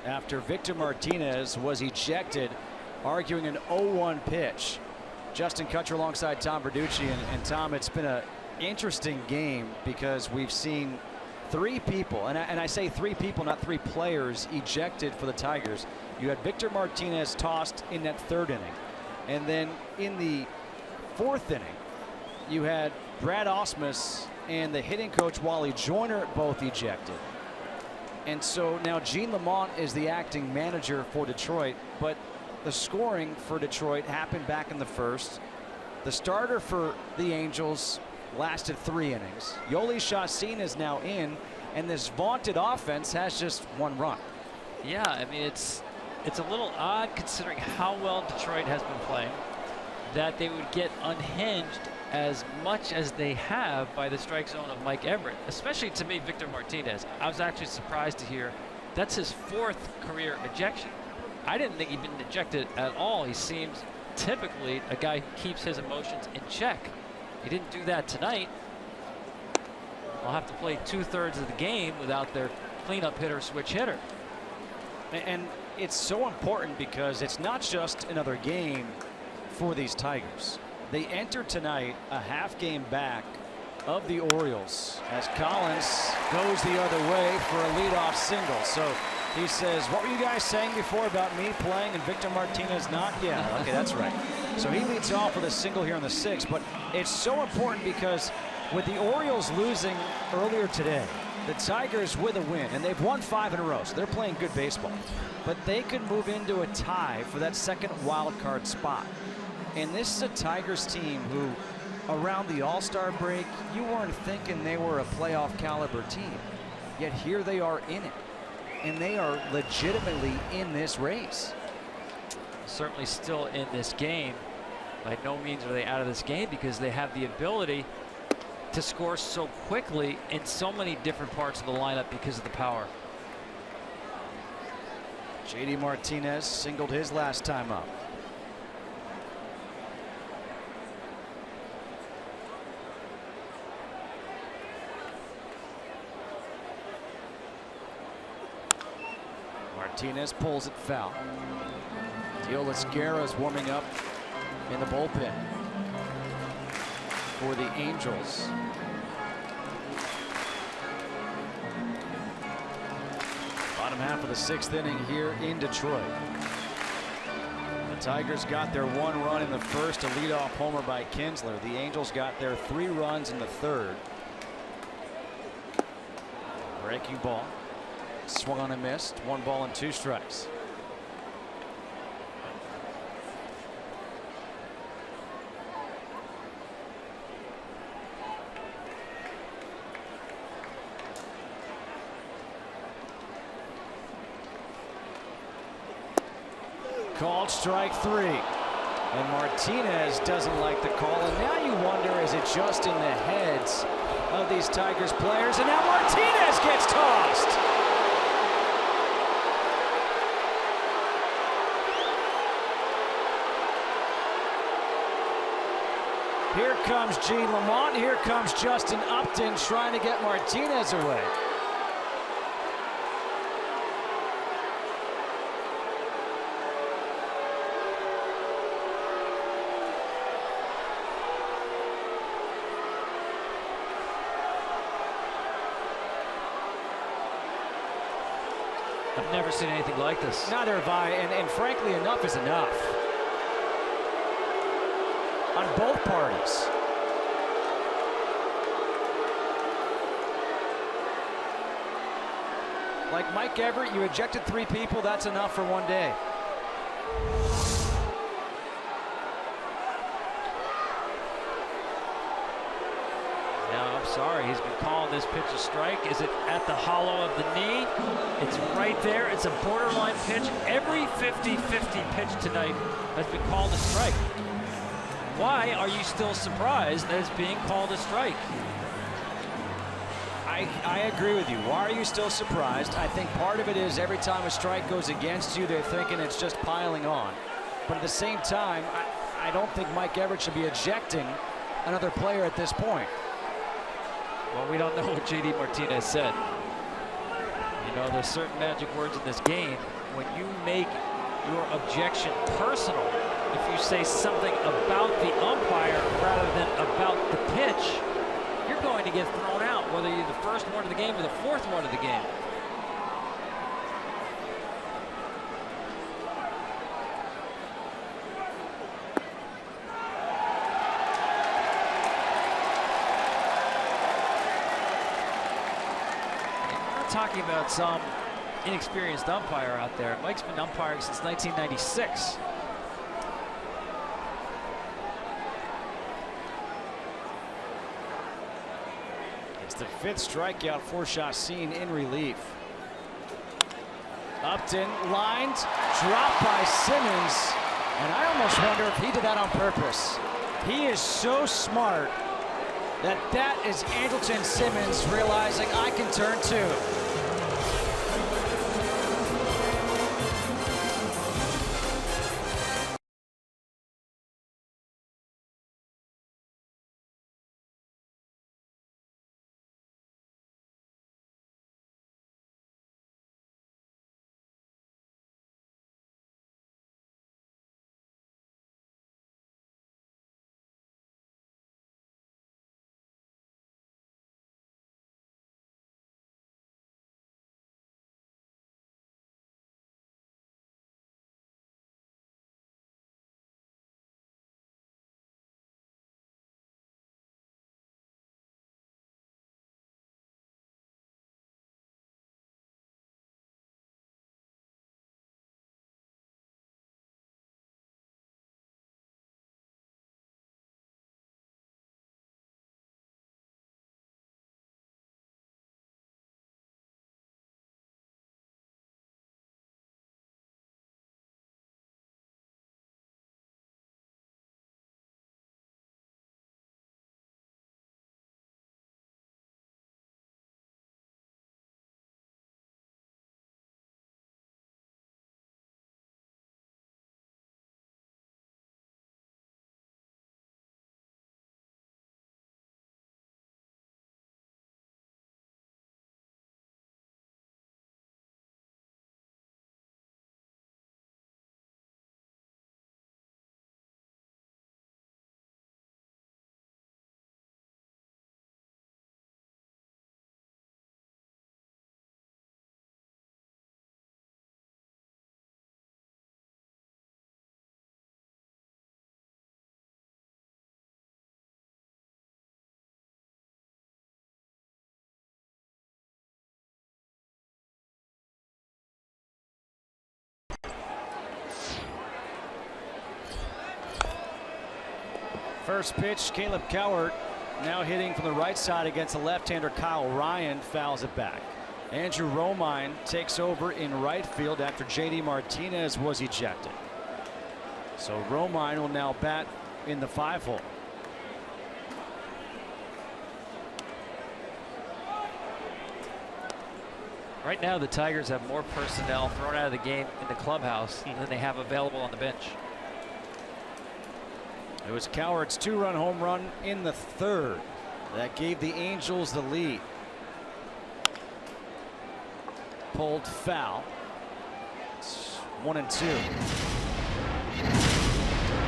Speaker 1: after Victor Martinez was ejected, arguing an 0-1 pitch. Justin Kutcher alongside Tom Verducci, and Tom, it's been an interesting game because we've seen 3 people, and I say 3 people, not 3 players, ejected for the Tigers. You had Victor Martinez tossed in that 3rd inning, and then in the 4th inning, you had Brad Ausmus and the hitting coach Wally Joyner both ejected. And so now Gene Lamont is the acting manager for Detroit, but the scoring for Detroit happened back in the 1st. The starter for the Angels lasted 3 innings. Yoli Chacin is now in, and this vaunted offense has just 1 run.
Speaker 3: Yeah, I mean, it's a little odd considering how well Detroit has been playing that they would get unhinged as much as they have by the strike zone of Mike Everett, especially to me, Victor Martinez. I was actually surprised to hear that's his 4th career ejection. I didn't think he'd been ejected at all. He seems typically a guy who keeps his emotions in check. He didn't do that tonight. They'll have to play 2/3 of the game without their cleanup hitter, switch hitter.
Speaker 1: And it's so important because it's not just another game for these Tigers. They enter tonight a half game back of the Orioles as Collins goes the other way for a leadoff single. So he says, what were you guys saying before about me playing and Victor Martinez not? Yeah, okay, that's right. So he leads off with a single here in the 6th. But it's so important because with the Orioles losing earlier today, the Tigers with a win, and they've won 5 in a row, so they're playing good baseball. But they could move into a tie for that second wild card spot. And this is a Tigers team who, around the All-Star break, you weren't thinking they were a playoff caliber team. Yet here they are in it. And they are legitimately in this race.
Speaker 3: Certainly still in this game. By no means are they out of this game because they have the ability to score so quickly in so many different parts of the lineup because of the power.
Speaker 1: JD Martinez singled his last time up. Martinez pulls it foul. Diolis Guerra's warming up in the bullpen for the Angels. Bottom half of the 6th inning here in Detroit. The Tigers got their 1 run in the 1st, a leadoff homer by Kinsler. The Angels got their 3 runs in the 3rd. Breaking ball. Swung on and missed. 1 ball and 2 strikes. Called strike 3. And Martinez doesn't like the call. And now you wonder, is it just in the heads of these Tigers players? And now Martinez gets tossed. Here comes Gene Lamont. Here comes Justin Upton trying to get Martinez away.
Speaker 3: I've never seen anything like this.
Speaker 1: Neither have I, and frankly, enough is enough. On both parties. Like Mike Everett, you ejected 3 people, that's enough for 1 day.
Speaker 3: No, I'm sorry. He's been calling this pitch a strike. Is it at the hollow of the knee? It's right there. It's a borderline pitch. Every 50-50 pitch tonight has been called a strike. Why are you still surprised that it's being called a strike?
Speaker 1: I agree with you. Why are you still surprised? I think part of it is every time a strike goes against you, they're thinking it's just piling on. But at the same time, I don't think Mike Everett should be ejecting another player at this point.
Speaker 3: Well, we don't know what JD Martinez said. You know, there's certain magic words in this game. When you make your objection personal, if you say something about the umpire rather than about the pitch, you're going to get thrown out, whether you're the first one of the game or the 4th one of the game. We're not talking about some inexperienced umpire out there. Mike's been umpiring since 1996.
Speaker 1: It's the 5th strikeout for Chacin in relief. Upton lined, dropped by Simmons, and I almost wonder if he did that on purpose. He is so smart that is Andrelton Simmons realizing I can turn 2. First pitch, Caleb Cowart now hitting from the right side against the left-hander Kyle Ryan, fouls it back. Andrew Romine takes over in right field after J.D. Martinez was ejected. So Romine will now bat in the 5-hole.
Speaker 3: Right now, the Tigers have more personnel thrown out of the game in the clubhouse than they have available on the bench.
Speaker 1: It was Cowart's 2-run home run in the 3rd that gave the Angels the lead. Pulled foul. It's 1-2.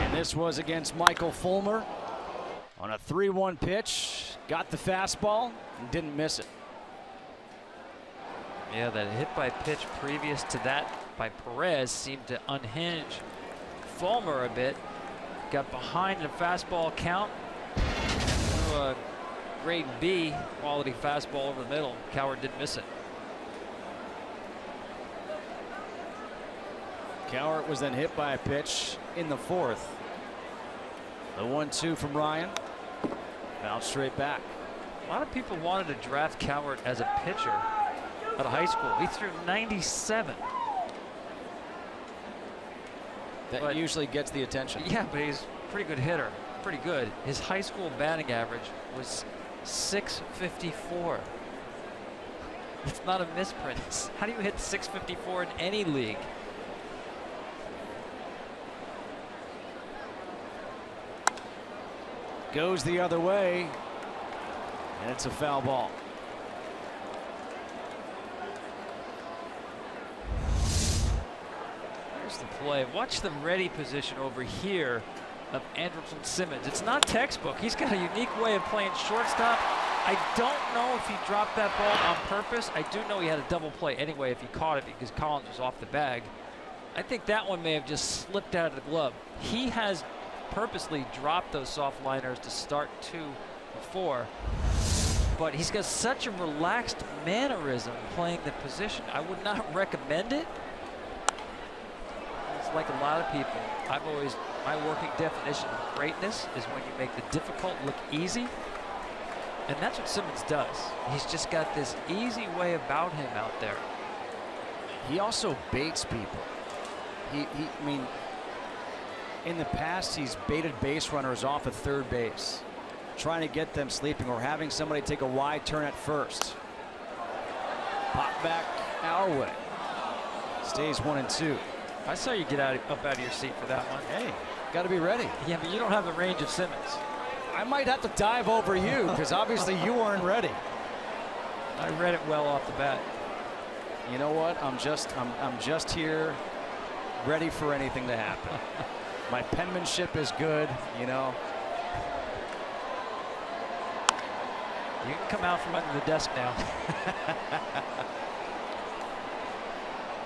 Speaker 1: And this was against Michael Fulmer on a 3-1 pitch. Got the fastball and didn't miss it.
Speaker 3: Yeah, that hit by pitch previous to that by Perez seemed to unhinge Fulmer a bit. Got behind the fastball count. Threw a grade B quality fastball over the middle. Cowart didn't miss it.
Speaker 1: Cowart was then hit by a pitch in the 4th. The 1-2 from Ryan. Fouled straight back.
Speaker 3: A lot of people wanted to draft Cowart as a pitcher out of high school. He threw 97.
Speaker 1: That usually gets the attention.
Speaker 3: Yeah, but he's a pretty good hitter. Pretty good. His high school batting average was .654. It's not a misprint. How do you hit .654 in any league?
Speaker 1: Goes the other way, and it's a foul ball.
Speaker 3: Here's the play. Watch the ready position over here of Andrelton Simmons. It's not textbook. He's got a unique way of playing shortstop. I don't know if he dropped that ball on purpose. I do know he had a double play anyway if he caught it because Collins was off the bag. I think that one may have just slipped out of the glove. He has purposely dropped those soft liners to start 2 before, but he's got such a relaxed mannerism playing the position. I would not recommend it. It's like a lot of people. My working definition of greatness is when you make the difficult look easy, and that's what Simmons does. He's just got this easy way about him out there.
Speaker 1: He also baits people. I mean, in the past, he's baited base runners off at third base, trying to get them sleeping or having somebody take a wide turn at first. Pop back our way. Stays 1-2.
Speaker 3: I saw you get up out of your seat for that one.
Speaker 1: Hey, got to be ready.
Speaker 3: Yeah, but you don't have the range of Simmons.
Speaker 1: I might have to dive over you because obviously you weren't ready.
Speaker 3: I read it well off the bat.
Speaker 1: You know what? I'm just here, ready for anything to happen. My penmanship is good, you know.
Speaker 3: You can come out from under the desk now.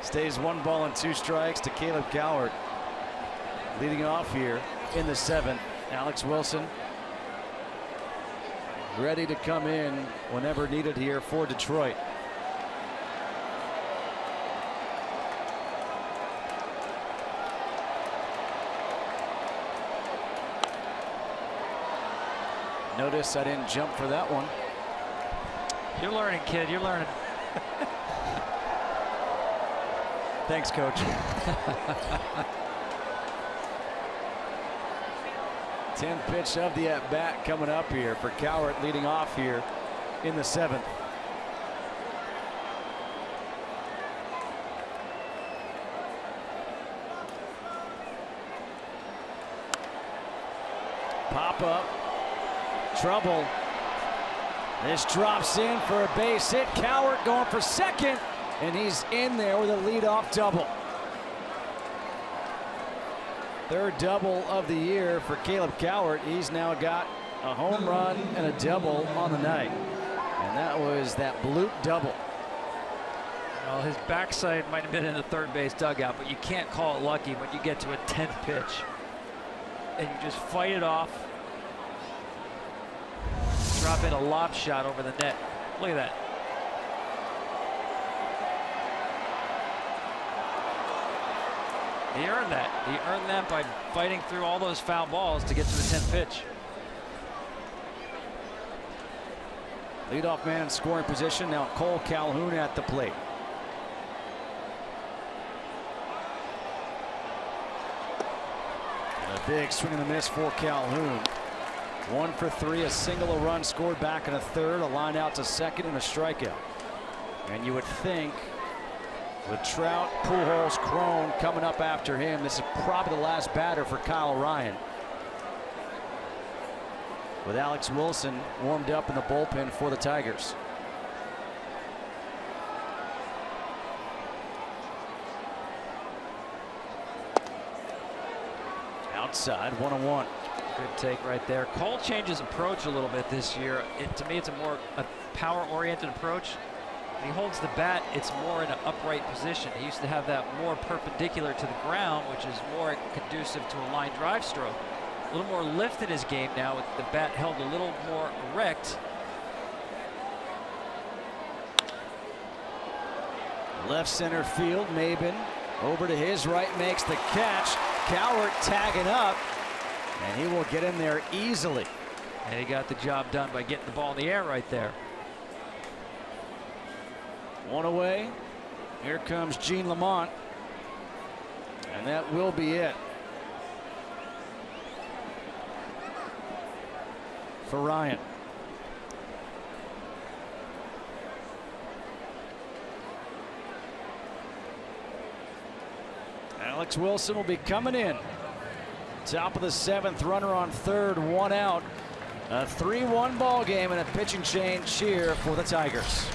Speaker 1: Stays 1 ball and 2 strikes to Caleb Cowart. Leading off here in the 7th, Alex Wilson ready to come in whenever needed here for Detroit. Notice I didn't jump for that one.
Speaker 3: You're learning, kid. You're learning.
Speaker 1: Thanks, Coach. 10th pitch of the at-bat coming up here for Cowart, leading off here in the 7th. Pop up. Trouble. This drops in for a base hit. Cowart going for second, and he's in there with a leadoff double. 3rd double of the year for Caleb Cowart. He's now got a home run and a double on the night, and that was that bloop double.
Speaker 3: Well, his backside might have been in the third base dugout, but you can't call it lucky when you get to a 10th pitch and you just fight it off. Drop in a lob shot over the net. Look at that. He earned that. He earned that by fighting through all those foul balls to get to the 10th pitch.
Speaker 1: Leadoff man in scoring position. Now Cole Calhoun at the plate. And a big swing and a miss for Calhoun. 1 for 3, a single, a run scored back in the third, a line out to second, and a strikeout. And you would think with Trout, Pujols, Cron coming up after him, this is probably the last batter for Kyle Ryan. With Alex Wilson warmed up in the bullpen for the Tigers. Outside, 1-1.
Speaker 3: Good take right there. Cole changes approach a little bit this year. To me, it's a power-oriented approach. When he holds the bat, it's more in an upright position. He used to have that more perpendicular to the ground, which is more conducive to a line drive stroke. A little more lift in his game now, with the bat held a little more erect.
Speaker 1: Left center field, Maben over to his right, makes the catch. Cowart tagging up, and he will get in there easily.
Speaker 3: And he got the job done by getting the ball in the air right there.
Speaker 1: 1 away. Here comes Gene Lamont, and that will be it for Ryan. Alex Wilson will be coming in. Top of the 7th, runner on third, 1 out. A 3-1 ball game and a pitching change here for the Tigers.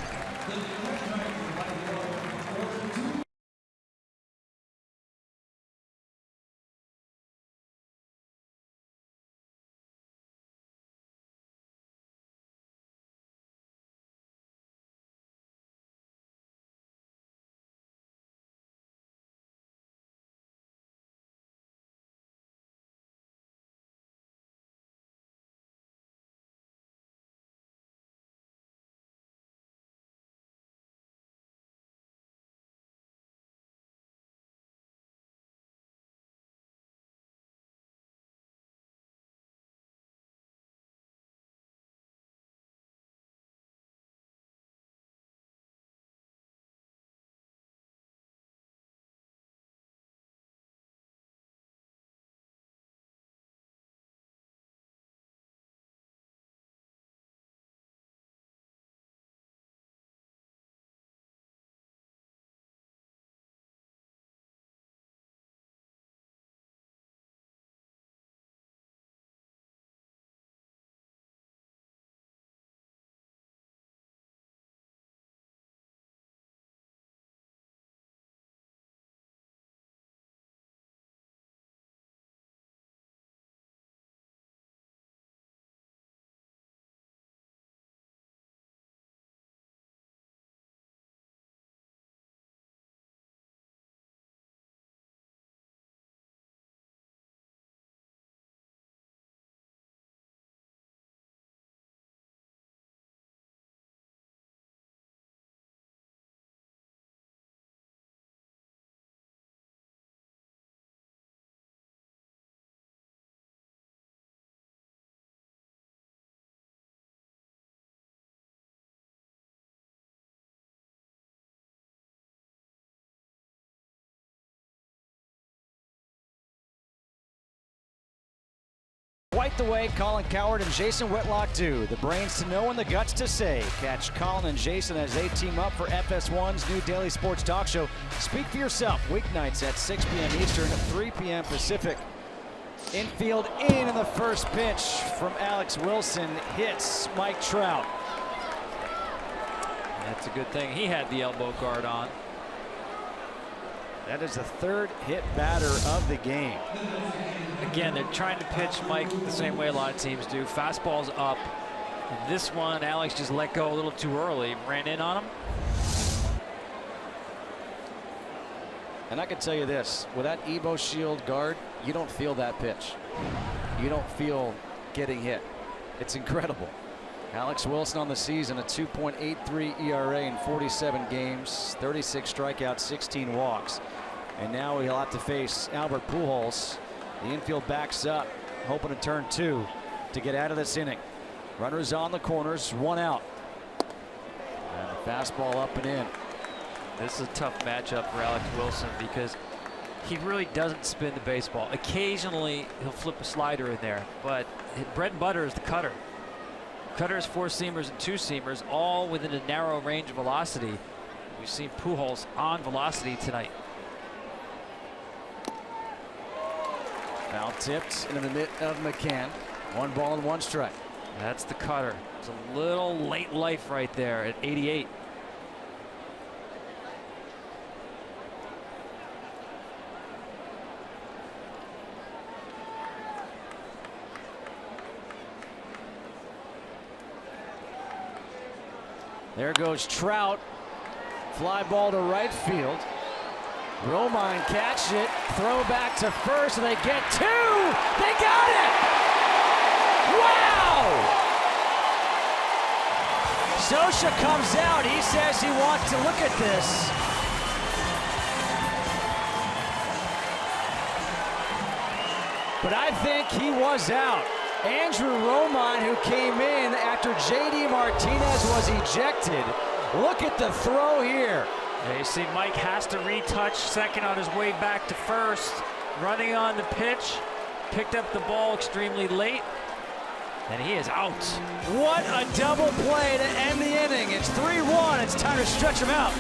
Speaker 1: Quite the way Colin Cowart and Jason Whitlock do. The brains to know and the guts to say. Catch Colin and Jason as they team up for FS1's new daily sports talk show. Speak for yourself. Weeknights at 6 p.m. Eastern, 3 p.m. Pacific. Infield in the first pitch from Alex Wilson hits Mike Trout.
Speaker 3: That's a good thing he had the elbow guard on.
Speaker 1: That is the 3rd hit batter of the game.
Speaker 3: Again, they're trying to pitch Mike the same way a lot of teams do. Fastball's up. And this one, Alex just let go a little too early. Ran in on him.
Speaker 1: And I can tell you this, with that Evo Shield guard, you don't feel that pitch. You don't feel getting hit. It's incredible. Alex Wilson on the season, a 2.83 ERA in 47 games, 36 strikeouts, 16 walks. And now he'll have to face Albert Pujols. The infield backs up, hoping to turn 2 to get out of this inning. Runners on the corners, 1 out. Fastball up and in.
Speaker 3: This is a tough matchup for Alex Wilson because he really doesn't spin the baseball. Occasionally, he'll flip a slider in there, but his bread and butter is the cutter. Cutter is 4-seamers and 2-seamers, all within a narrow range of velocity. We've seen Pujols on velocity tonight.
Speaker 1: Foul tipped into the mitt of McCann. 1 ball and 1 strike.
Speaker 3: That's the cutter. It's a little late life right there at 88.
Speaker 1: There goes Trout. Fly ball to right field. Romine catch it. Throw back to first, and they get 2. They got it! Wow! Scioscia comes out. He says he wants to look at this. But I think he was out. Andrew Romine, who came in after J.D. Martinez was ejected. Look at the throw here.
Speaker 3: Yeah, you see Mike has to retouch second on his way back to first. Running on the pitch. Picked up the ball extremely late. And he is out.
Speaker 1: What a double play to end the inning. It's 3-1. It's time to stretch him out.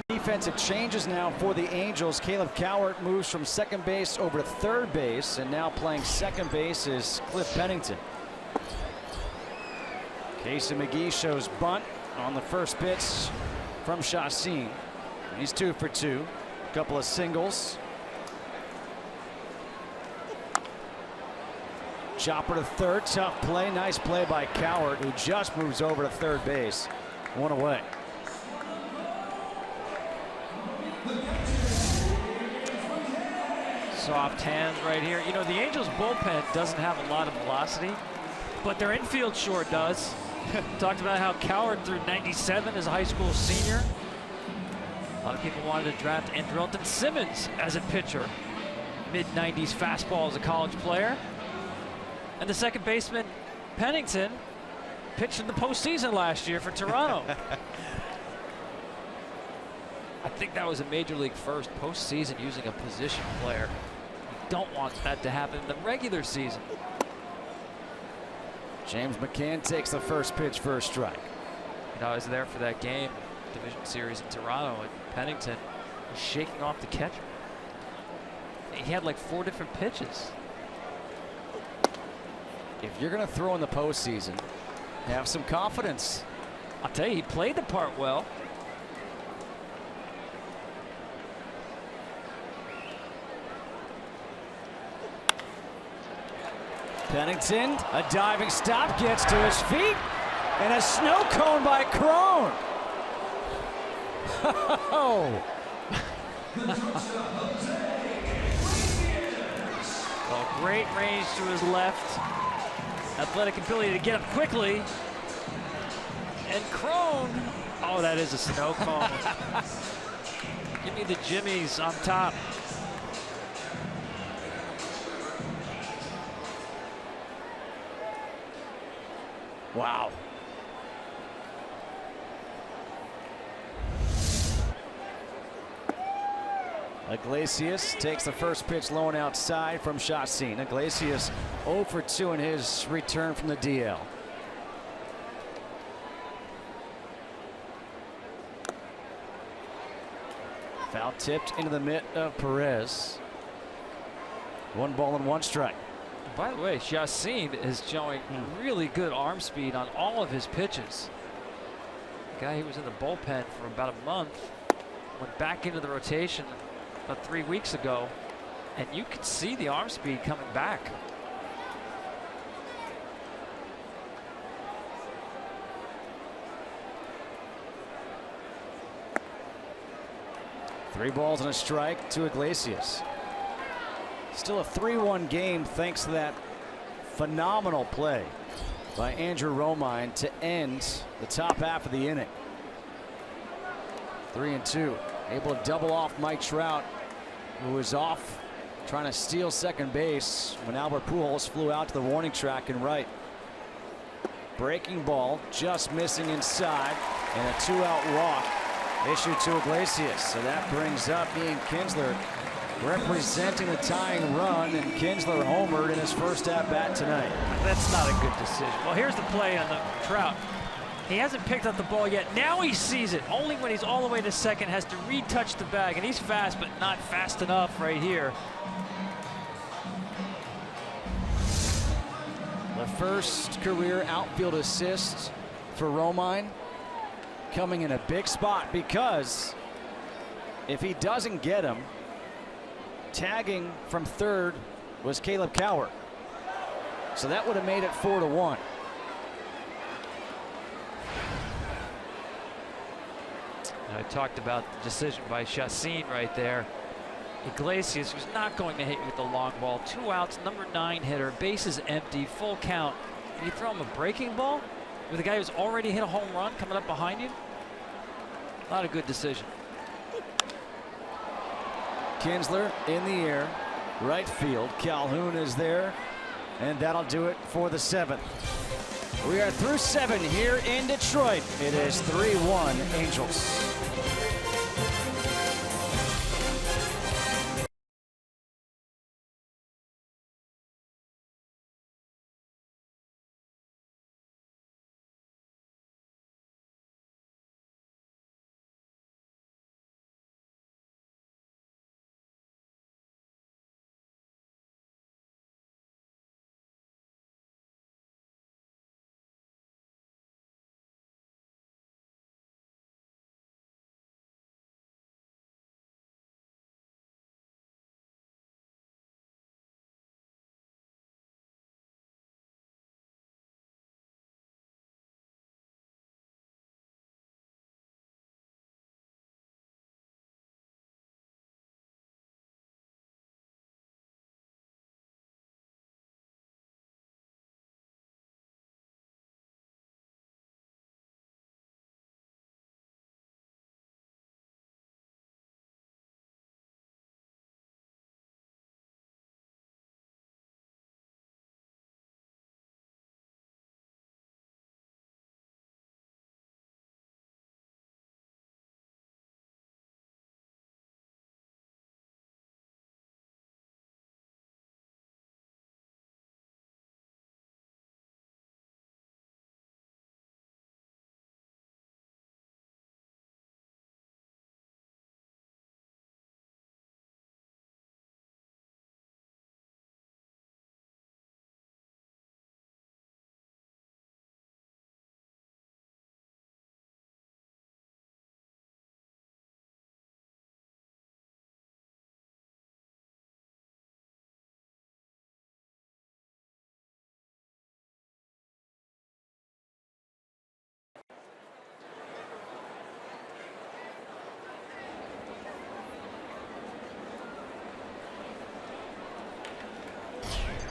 Speaker 1: Defensive changes now for the Angels. Caleb Cowart moves from second base over to third base, and now playing second base is Cliff Pennington. Casey McGee shows bunt on the first pitch from Chacin. He's 2 for 2. A couple of singles. Chopper to third. Tough play. Nice play by Cowart, who just moves over to third base. 1 away.
Speaker 3: Soft hands right here. You know, the Angels bullpen doesn't have a lot of velocity, but their infield sure does. Talked about how Cowart threw 97 as a high school senior. A lot of people wanted to draft Andrelton Simmons as a pitcher. Mid-90s fastball as a college player. And the second baseman, Pennington, pitched in the postseason last year for Toronto. I think that was a major league first postseason using a position player. You don't want that to happen in the regular season.
Speaker 1: James McCann takes the first pitch for a strike.
Speaker 3: You know, I was there for that game, division series in Toronto, and Pennington was shaking off the catcher. He had like 4 different pitches.
Speaker 1: If you're going to throw in the postseason, have some confidence.
Speaker 3: I'll tell you, he played the part well.
Speaker 1: Pennington, a diving stop, gets to his feet, and a snow cone by Crone. Oh.
Speaker 3: Well, great range to his left. Athletic ability to get up quickly. And Crone, oh, that is a snow cone. Give me the jimmies on top.
Speaker 1: Wow. Iglesias takes the first pitch low and outside from Chacin. Iglesias 0 for 2 in his return from the DL. Foul tipped into the mitt of Perez. 1 ball and 1 strike.
Speaker 3: By the way, Chacin is showing really good arm speed on all of his pitches. The guy who was in the bullpen for about a month went back into the rotation about 3 weeks ago, and you could see the arm speed coming back.
Speaker 1: Three balls and a strike to Iglesias. Still a 3-1 game thanks to that phenomenal play by Andrew Romine to end the top half of the inning. 3-2. Able to double off Mike Trout, who was off trying to steal second base when Albert Pujols flew out to the warning track and right. Breaking ball just missing inside, and a 2-out walk issued to Iglesias. So that brings up Ian Kinsler representing the tying run, and Kinsler homered in his first at-bat tonight.
Speaker 3: That's not a good decision. Well, here's the play on the Trout. He hasn't picked up the ball yet. Now he sees it. Only when he's all the way to second, has to retouch the bag, and he's fast, but not fast enough right here.
Speaker 1: The first career outfield assist for Romine, coming in a big spot, because if he doesn't get him, tagging from third was Caleb Cowher. So that would have made it 4-1.
Speaker 3: I talked about the decision by Chacin right there. Iglesias was not going to hit you with the long ball. 2 outs, number 9 hitter, bases empty, full count. And you throw him a breaking ball with a guy who's already hit a home run coming up behind you? Not a good decision.
Speaker 1: Kinsler in the air, right field. Calhoun is there, and that'll do it for the 7th. We are through 7 here in Detroit. It is 3-1 Angels.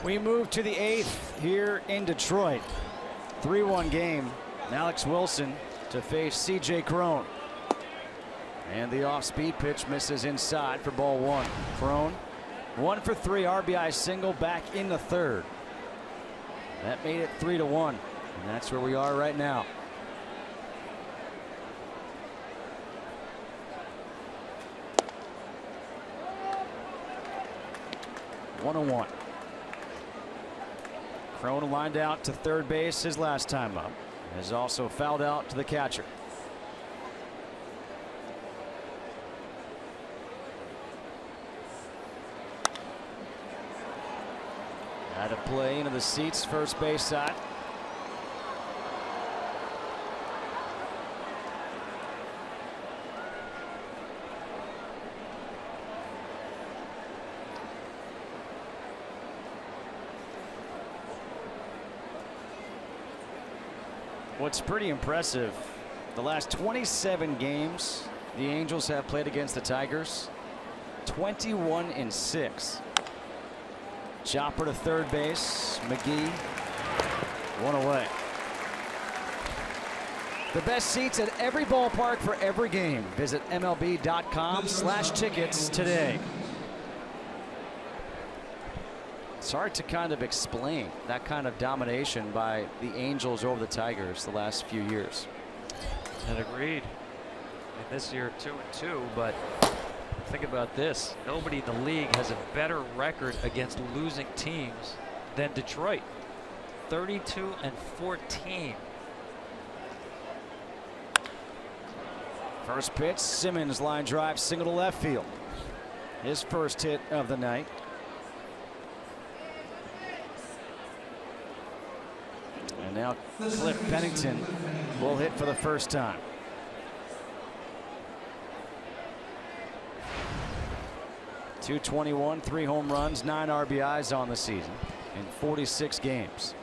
Speaker 1: We move to the 8th here in Detroit. 3-1 game. Alex Wilson to face C.J. Cron. And the off-speed pitch misses inside for ball 1. Cron 1 for 3 RBI single back in the 3rd. That made it 3-1, and that's where we are right now. One and one. Cron lined out to third base his last time up. Has also fouled out to the catcher. Had a play into the seats, first base side. What's pretty impressive, the last 27 games the Angels have played against the Tigers, 21-6. Chopper to third base. McGee, one away. The best seats at every ballpark for every game. Visit MLB.com/tickets today. It's hard to kind of explain that kind of domination by the Angels over the Tigers the last few years.
Speaker 3: And agreed. And this year 2-2, but think about this. Nobody in the league has a better record against losing teams than Detroit. 32-14.
Speaker 1: First pitch, Simmons line drive single to left field. His first hit of the night. And now Cliff Pennington will hit for the first time. .221, 3 home runs, 9 RBIs on the season in 46 games.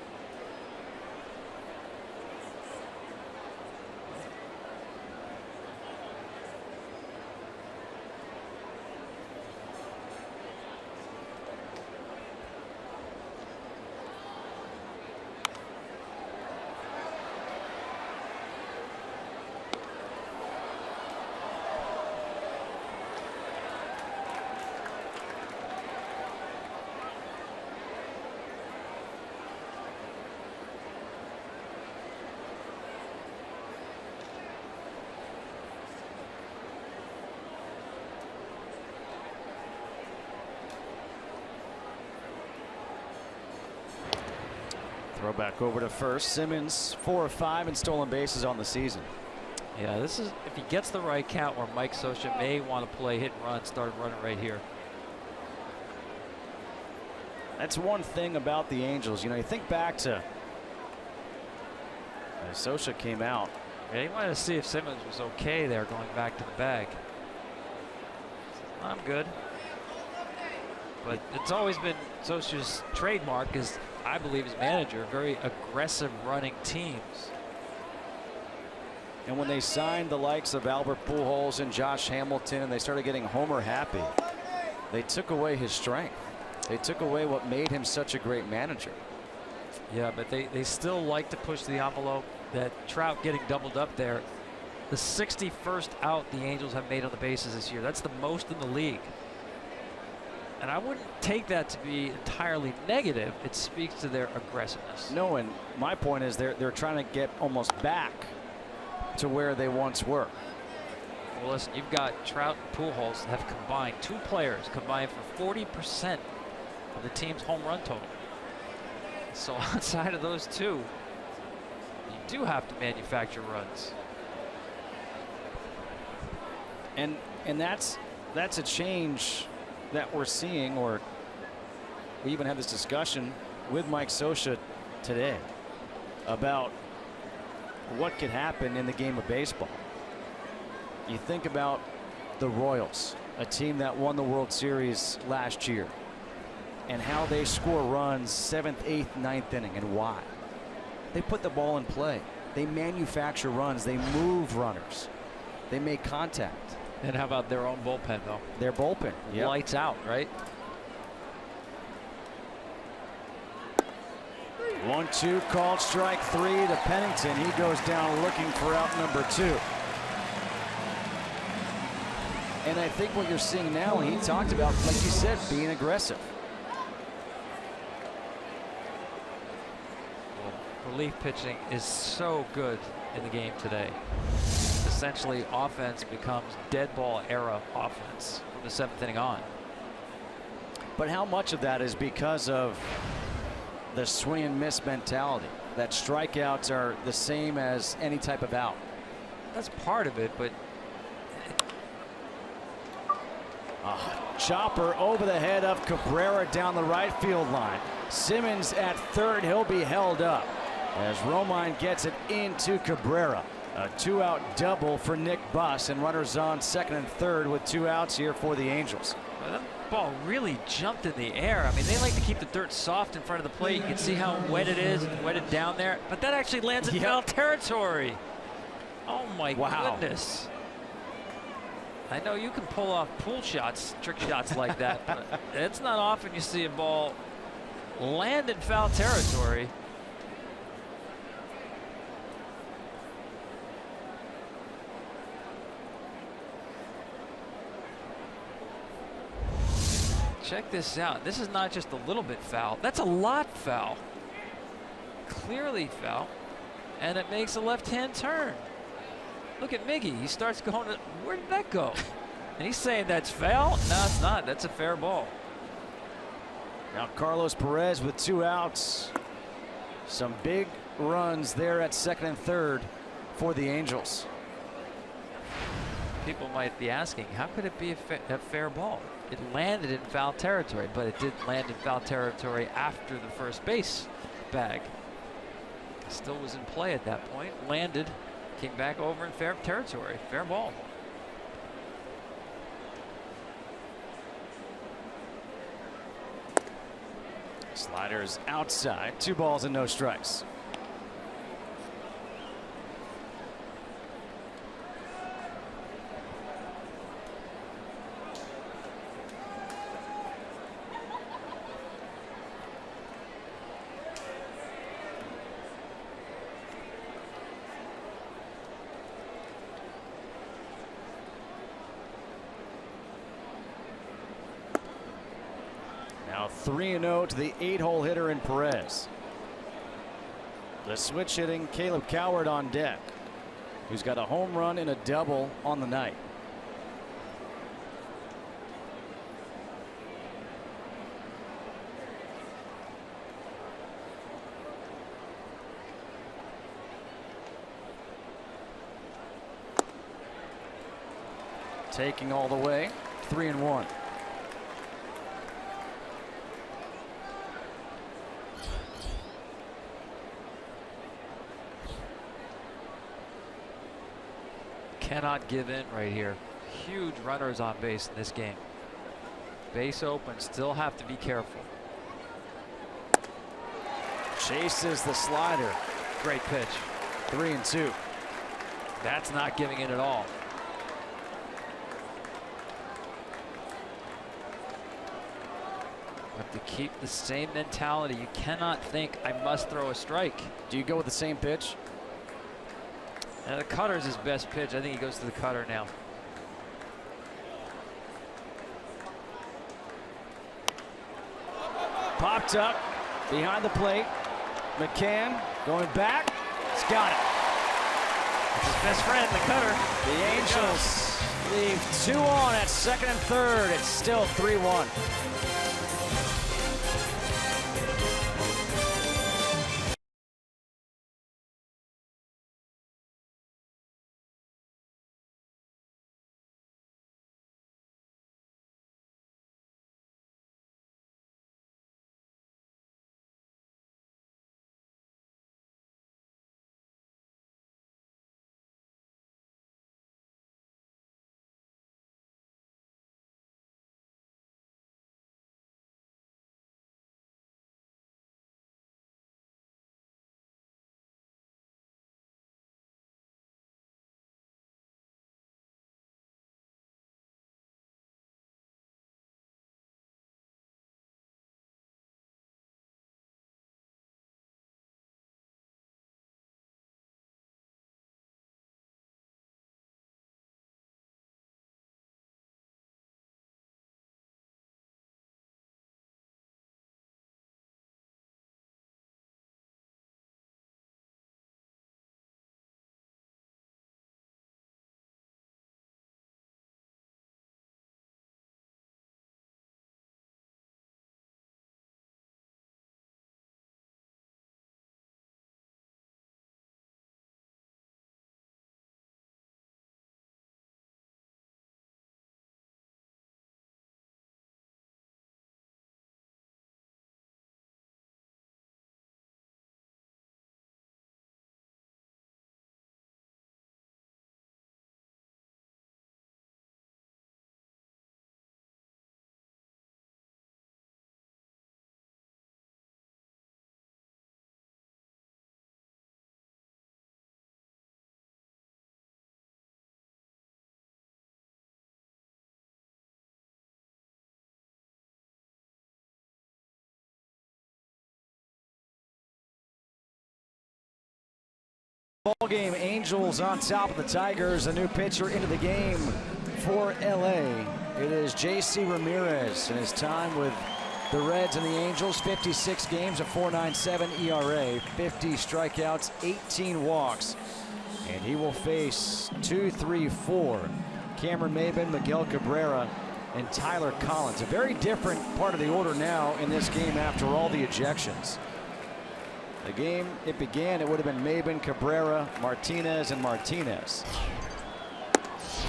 Speaker 1: Throw back over to first. Simmons 4 of 5 in stolen bases on the season.
Speaker 3: Yeah, this is if he gets the right count where Mike Scioscia may want to play hit and run, start running right here.
Speaker 1: That's one thing about the Angels. You know, you think back to Scioscia came out.
Speaker 3: Yeah, he wanted to see if Simmons was okay there going back to the bag. I'm good. But it's always been Scioscia's trademark, is I believe his manager, very aggressive running teams.
Speaker 1: And when they signed the likes of Albert Pujols and Josh Hamilton and they started getting Homer happy, they took away his strength. They took away what made him such a great manager.
Speaker 3: Yeah, but they still like to push the envelope. That Trout getting doubled up there, the 61st out the Angels have made on the bases this year. That's the most in the league. And I wouldn't take that to be entirely negative. It speaks to their aggressiveness.
Speaker 1: No, and my point is they're trying to get almost back to where they once were.
Speaker 3: Well, listen, you've got Trout and Pujols have combined, 2 players combined for 40% of the team's home run total. So outside of those 2, you do have to manufacture runs.
Speaker 1: And that's a change that we're seeing, or we even had this discussion with Mike Scioscia today about what could happen in the game of baseball. You think about the Royals, a team that won the World Series last year, and how they score runs 7th, 8th, 9th inning, and why. They put the ball in play. They manufacture runs. They move runners. They make contact.
Speaker 3: And how about their own bullpen, though?
Speaker 1: Their bullpen. Yep.
Speaker 3: Lights out, right?
Speaker 1: 1-2 called, strike 3 to Pennington. He goes down looking for out number 2. And I think what you're seeing now, and he talked about, like you said, being aggressive.
Speaker 3: Relief pitching is so good in the game today. Essentially, offense becomes dead ball era offense from the 7th inning on.
Speaker 1: But how much of that is because of the swing and miss mentality, that strikeouts are the same as any type of out?
Speaker 3: That's part of it, but
Speaker 1: chopper over the head of Cabrera down the right field line. Simmons at third. He'll be held up as Romine gets it into Cabrera. A 2-out double for Nick Buss, and runners on second and third with 2 outs here for the Angels.
Speaker 3: well, that ball really jumped in the air. I mean, they like to keep the dirt soft in front of the plate. You can see how wet it is, wetted down there, but that actually lands in foul territory. Oh my goodness. I know you can pull off pool shots, trick shots like that, but it's not often you see a ball land in foul territory. Check this out. This is not just a little bit foul. That's a lot foul. Clearly foul. And it makes a left-hand turn. Look at Miggy. He starts going to, where did that go? And he's saying that's foul? No, it's not. That's a fair ball.
Speaker 1: Now Carlos Perez with 2 outs. Some big runs there at second and third for the Angels.
Speaker 3: People might be asking, how could it be a fair ball? It landed in foul territory, but it didn't land in foul territory after the first base bag. Still was in play at that point. Landed, came back over in fair territory. Fair ball.
Speaker 1: Sliders outside. 2 balls and no strikes. Now 3-0 to the 8-hole hitter in Perez. The switch hitting Caleb Coward on deck, who's got a home run and a double on the night. Taking all the way, 3-1.
Speaker 3: Cannot give in right here. Huge runners on base in this game. Base open, still have to be careful.
Speaker 1: Chases the slider.
Speaker 3: Great pitch.
Speaker 1: 3-2.
Speaker 3: That's not giving in at all. But to keep the same mentality, you cannot think I must throw a strike.
Speaker 1: Do you go with the same pitch?
Speaker 3: And the cutter's his best pitch. I think he goes to the cutter now.
Speaker 1: Popped up behind the plate. McCann going back. He's got it.
Speaker 3: It's his best friend, the cutter.
Speaker 1: The Angels leave 2 on at second and third. It's still 3-1. Ball game, Angels on top of the Tigers. A new pitcher into the game for LA. It is J.C. Ramirez in his time with the Reds and the Angels. 56 games, a 4.97 ERA, 50 strikeouts, 18 walks. And he will face 2, 3, 4. Cameron Maybin, Miguel Cabrera, and Tyler Collins. A very different part of the order now in this game after all the ejections. The game, it began, it would have been Maybin, Cabrera, Martinez, and Martinez.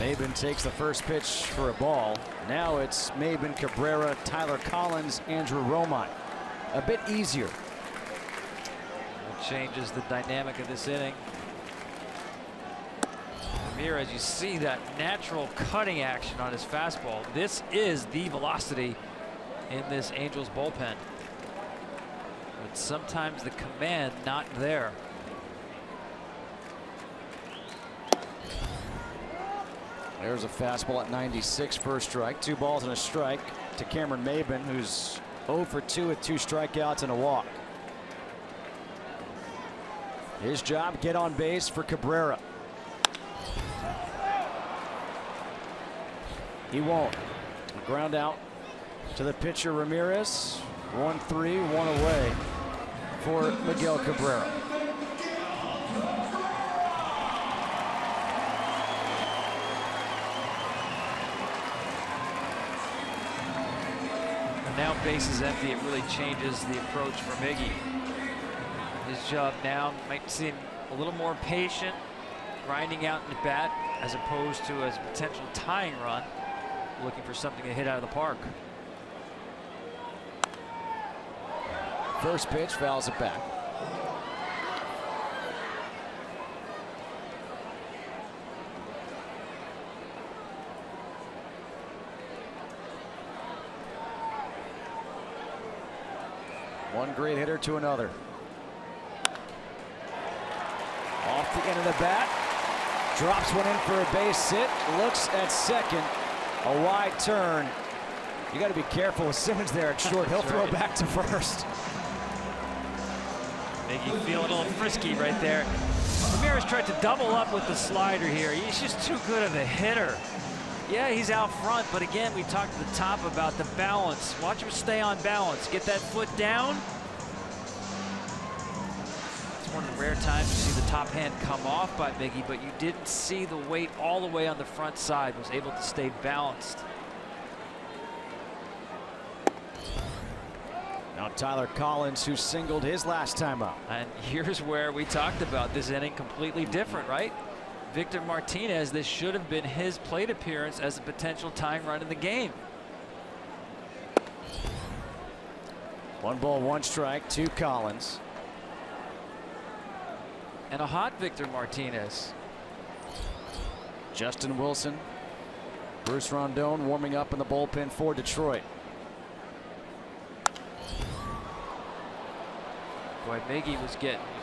Speaker 1: Maybin takes the first pitch for a ball. Now it's Maybin, Cabrera, Tyler Collins, Andrew Romine. A bit easier.
Speaker 3: It changes the dynamic of this inning. Ramirez, you see that natural cutting action on his fastball. This is the velocity in this Angels bullpen. But sometimes the command not there.
Speaker 1: There's a fastball at 96 for a strike. 2 balls and a strike to Cameron Maybin, who's 0 for 2 with 2 strikeouts and a walk. His job, get on base for Cabrera. He won't. A ground out to the pitcher Ramirez. 1-3, 1 away for Miguel Cabrera.
Speaker 3: And now base is empty. It really changes the approach for Miggy. His job now might seem a little more patient, grinding out in the bat as opposed to a potential tying run, looking for something to hit out of the park.
Speaker 1: First pitch, fouls it back. One great hitter to another. Off the end of the bat. Drops one in for a base hit. Looks at second. A wide turn. You got to be careful with Simmons there at short. He'll throw back to first.
Speaker 3: Miggy feeling a little frisky right there. Ramirez tried to double up with the slider here. He's just too good of a hitter. Yeah, he's out front, but again, we talked at the top about the balance. Watch him stay on balance. Get that foot down. It's one of the rare times you see the top hand come off by Miggy, but you didn't see the weight all the way on the front side. Was able to stay balanced.
Speaker 1: Now Tyler Collins, who singled his last time up.
Speaker 3: And here's where we talked about this inning completely different, right? Victor Martinez, this should have been his plate appearance as a potential tying run in the game.
Speaker 1: 1 ball, 1 strike to Collins.
Speaker 3: And a hot Victor Martinez.
Speaker 1: Justin Wilson, Bruce Rondon warming up in the bullpen for Detroit.
Speaker 3: Boy, Miggy was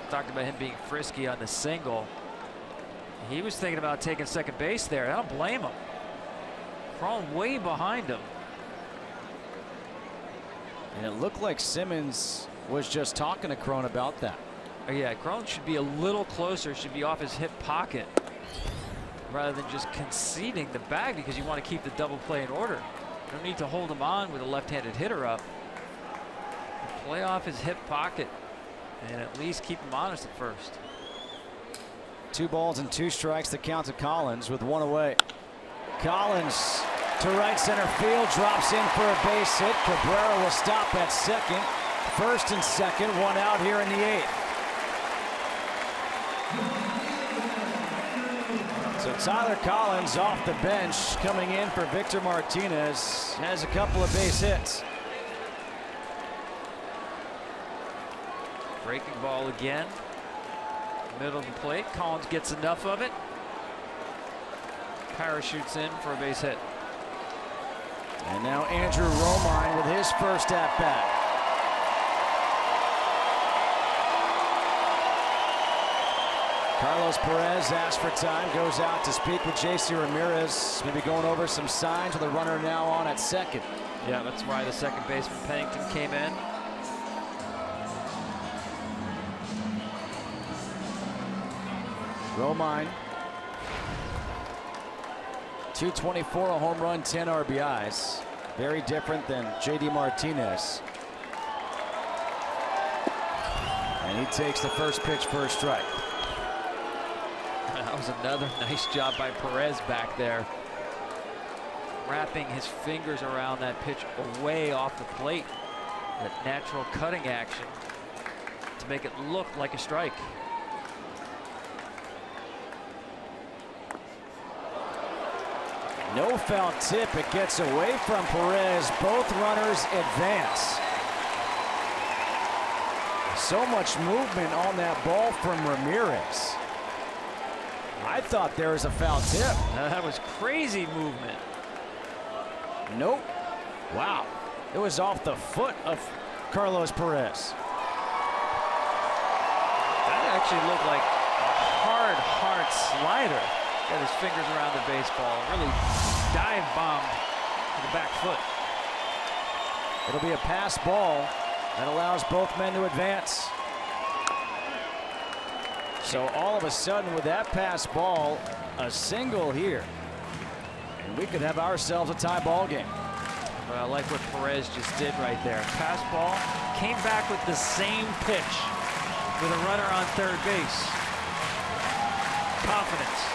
Speaker 3: talked about him being frisky on the single. He was thinking about taking second base there. I don't blame him. Crawling way behind him.
Speaker 1: And it looked like Simmons was just talking to Cron about that.
Speaker 3: Oh, yeah, Cron should be a little closer, should be off his hip pocket rather than just conceding the bag, because you want to keep the double play in order. No need to hold him on with a left-handed hitter up. Play off his hip pocket and at least keep him honest at first.
Speaker 1: 2 balls and 2 strikes to count to Collins with 1 away. Collins to right center field, drops in for a base hit. Cabrera will stop at second. First and second, 1 out here in the 8th. So Tyler Collins off the bench, coming in for Victor Martinez, has a couple of base hits.
Speaker 3: Breaking ball again. Middle of the plate. Collins gets enough of it. Parachutes in for a base hit.
Speaker 1: And now Andrew Romine with his first at bat. Carlos Perez asks for time, goes out to speak with J.C. Ramirez, maybe going over some signs with a runner now on at second.
Speaker 3: Yeah, that's why the second baseman Pennington came in.
Speaker 4: Romine, 224, a home run, 10 RBIs. Very different than JD Martinez. And he takes the first pitch for a strike.
Speaker 3: That was another nice job by Perez back there, wrapping his fingers around that pitch away off the plate. That natural cutting action to make it look like a strike.
Speaker 4: No foul tip. It gets away from Perez. Both runners advance. So much movement on that ball from Ramirez. I thought there was a foul tip.
Speaker 3: That was crazy movement.
Speaker 4: Nope. Wow. It was off the foot of Carlos Perez.
Speaker 3: That actually looked like a hard slider. Got his fingers around the baseball. Really dive bombed to the back foot.
Speaker 4: It'll be a pass ball that allows both men to advance. So all of a sudden with that pass ball, a single here. And we could have ourselves a tie ball game.
Speaker 3: Well, I like what Perez just did right there. Pass ball, came back with the same pitch with a runner on third base. Confidence.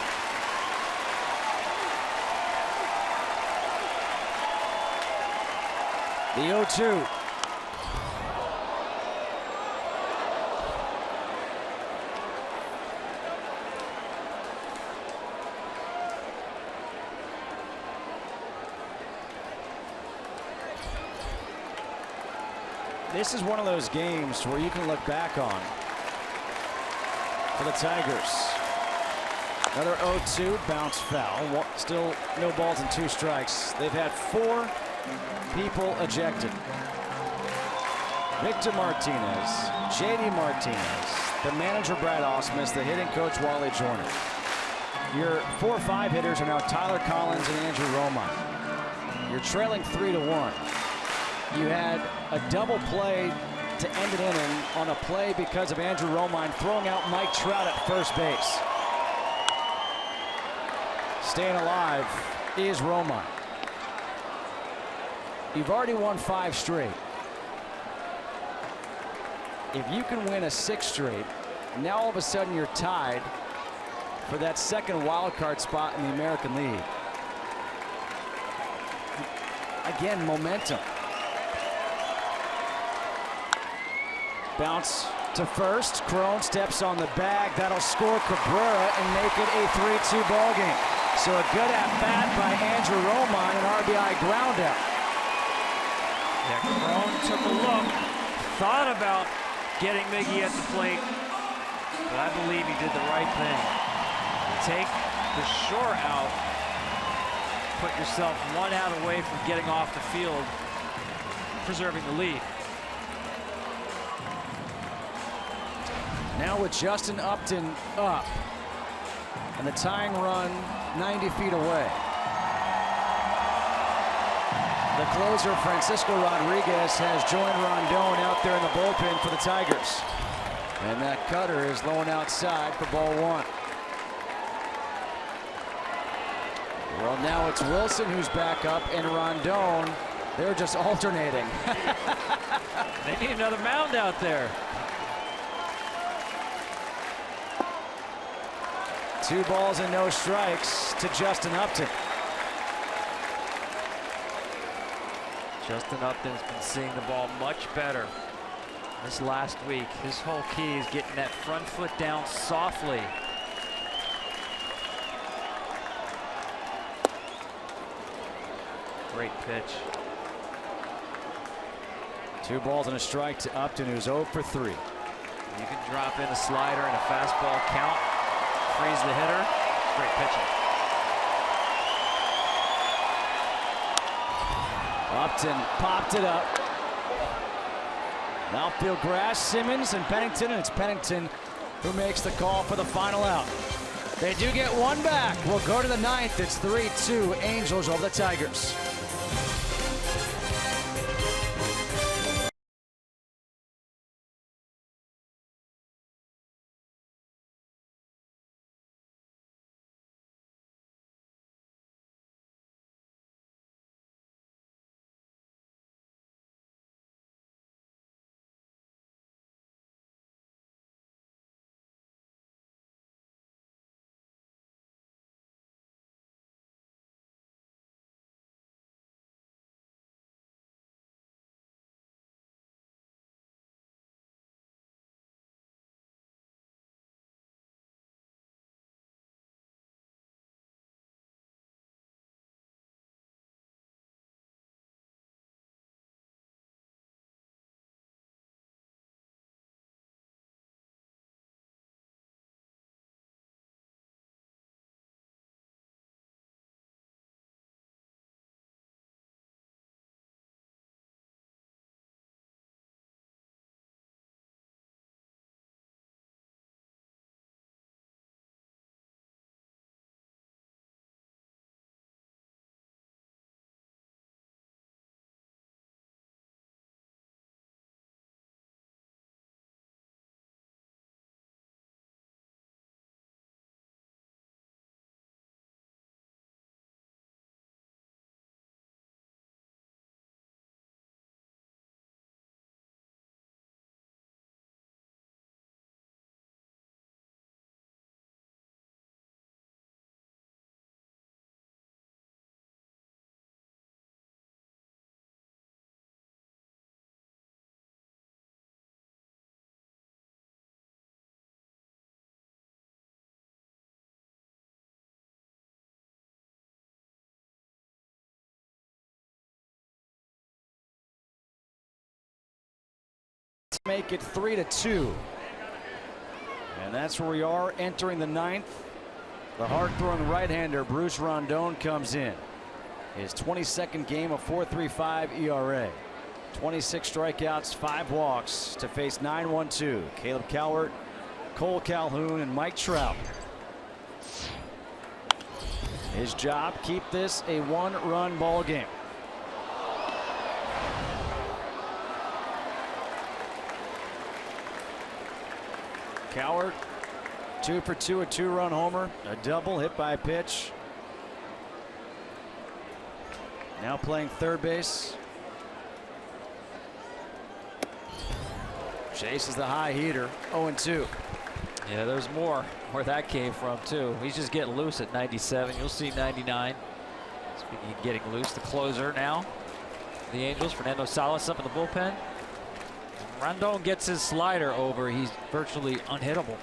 Speaker 4: The 0-2. This is one of those games where you can look back on for the Tigers. Another 0-2 bounce foul. Still no balls and 2 strikes. They've had 4 people ejected. Victor Martinez, JD Martinez, the manager Brad Ausmus, the hitting coach Wally Joyner. Your 4 or 5 hitters are now Tyler Collins and Andrew Romine. You're trailing 3-1. You had a double play to end an inning on a play because of Andrew Romine throwing out Mike Trout at first base. Staying alive is Romine. You've already won 5 straight. If you can win a 6th straight, now all of a sudden you're tied for that second wild card spot in the American League. Again, momentum. Bounce to first. Crone steps on the bag. That'll score Cabrera and make it a 3-2 ball game. So a good at-bat by Andrew Romine, an RBI ground out.
Speaker 3: Yeah, Crone took a look, thought about getting Miggy at the plate, but I believe he did the right thing. Take the shore out, put yourself 1 out away from getting off the field, preserving the lead.
Speaker 4: Now with Justin Upton up and the tying run 90 feet away. The closer, Francisco Rodriguez, has joined Rondon out there in the bullpen for the Tigers. And that cutter is low and outside for ball 1. Well, now it's Wilson who's back up, and Rondon, they're just alternating.
Speaker 3: They need another mound out there.
Speaker 4: 2 balls and no strikes to Justin Upton.
Speaker 3: Justin Upton's been seeing the ball much better this last week. His whole key is getting that front foot down softly. Great pitch.
Speaker 4: 2 balls and a strike to Upton, who's 0 for 3.
Speaker 3: You can drop in a slider and a fastball count, freeze the hitter. Great pitching.
Speaker 4: Upton popped it up. Outfield grass, Simmons and Pennington, and it's Pennington who makes the call for the final out. They do get 1 back. We'll go to the 9th. It's 3-2 Angels over the Tigers. Make it 3-2. And that's where we are entering the ninth. The hard-throwing right-hander Bruce Rondon comes in. His 22nd game, a 4.35 ERA. 26 strikeouts, 5 walks to face 9-1-2. Caleb Cowart, Cole Calhoun, and Mike Trout. His job, keep this a one-run ball game. Cowart, 2 for 2, a 2-run homer, a double hit by a pitch. Now playing third base. Chases the high heater, 0-2.
Speaker 3: Yeah, there's more where that came from, too. He's just getting loose at 97. You'll see 99. Speaking of getting loose, the closer now. The Angels, Fernando Salas up in the bullpen. Rondon gets his slider over. He's virtually unhittable.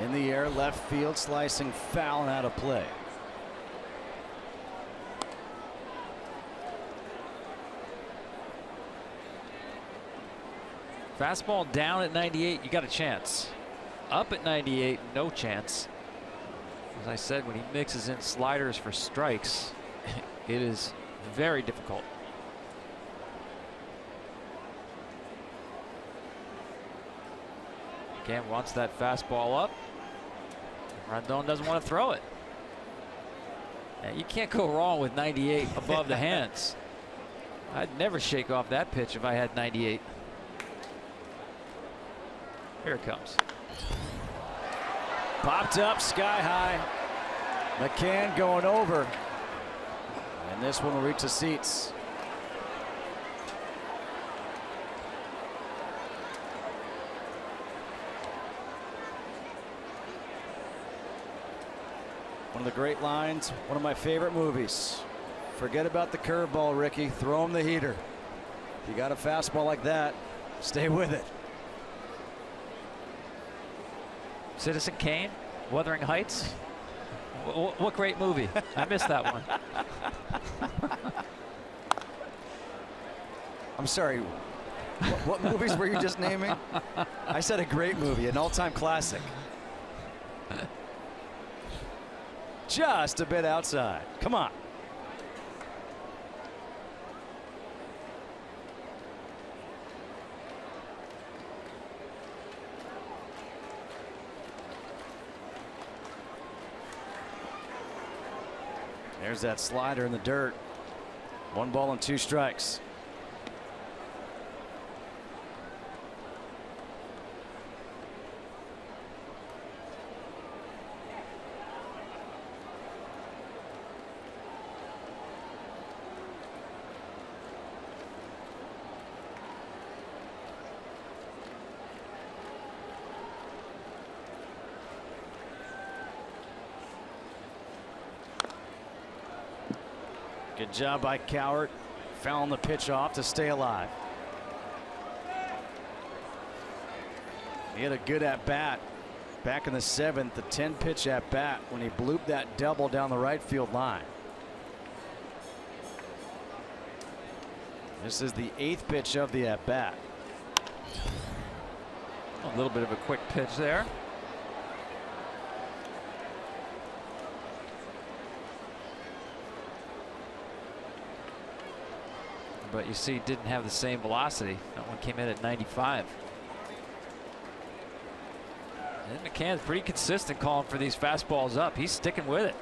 Speaker 4: In the air, left field, slicing foul and out of play.
Speaker 3: Fastball down at 98, you got a chance. Up at 98, no chance. As I said, when he mixes in sliders for strikes, it is very difficult. Again, wants that fastball up. Rondon doesn't want to throw it. Now, you can't go wrong with 98 above the hands. I'd never shake off that pitch if I had 98. Here it comes.
Speaker 4: Popped up sky high. McCann going over. And this one will reach the seats. One of the great lines, one of my favorite movies. Forget about the curveball, Ricky. Throw him the heater. If you got a fastball like that, stay with it.
Speaker 3: Citizen Kane, Wuthering Heights. What great movie. I missed that one.
Speaker 4: I'm sorry. What movies were you just naming? I said a great movie, an all-time classic. Just a bit outside. Come on. There's that slider in the dirt. 1 ball and 2 strikes. Good job by Cowart. Fouling the pitch off to stay alive. He had a good at bat back in the 7th, the 10-pitch at bat when he blooped that double down the right field line. This is the 8th pitch of the at bat.
Speaker 3: A little bit of a quick pitch there. But you see, didn't have the same velocity. That one came in at 95. And McCann's pretty consistent calling for these fastballs up. He's sticking with it.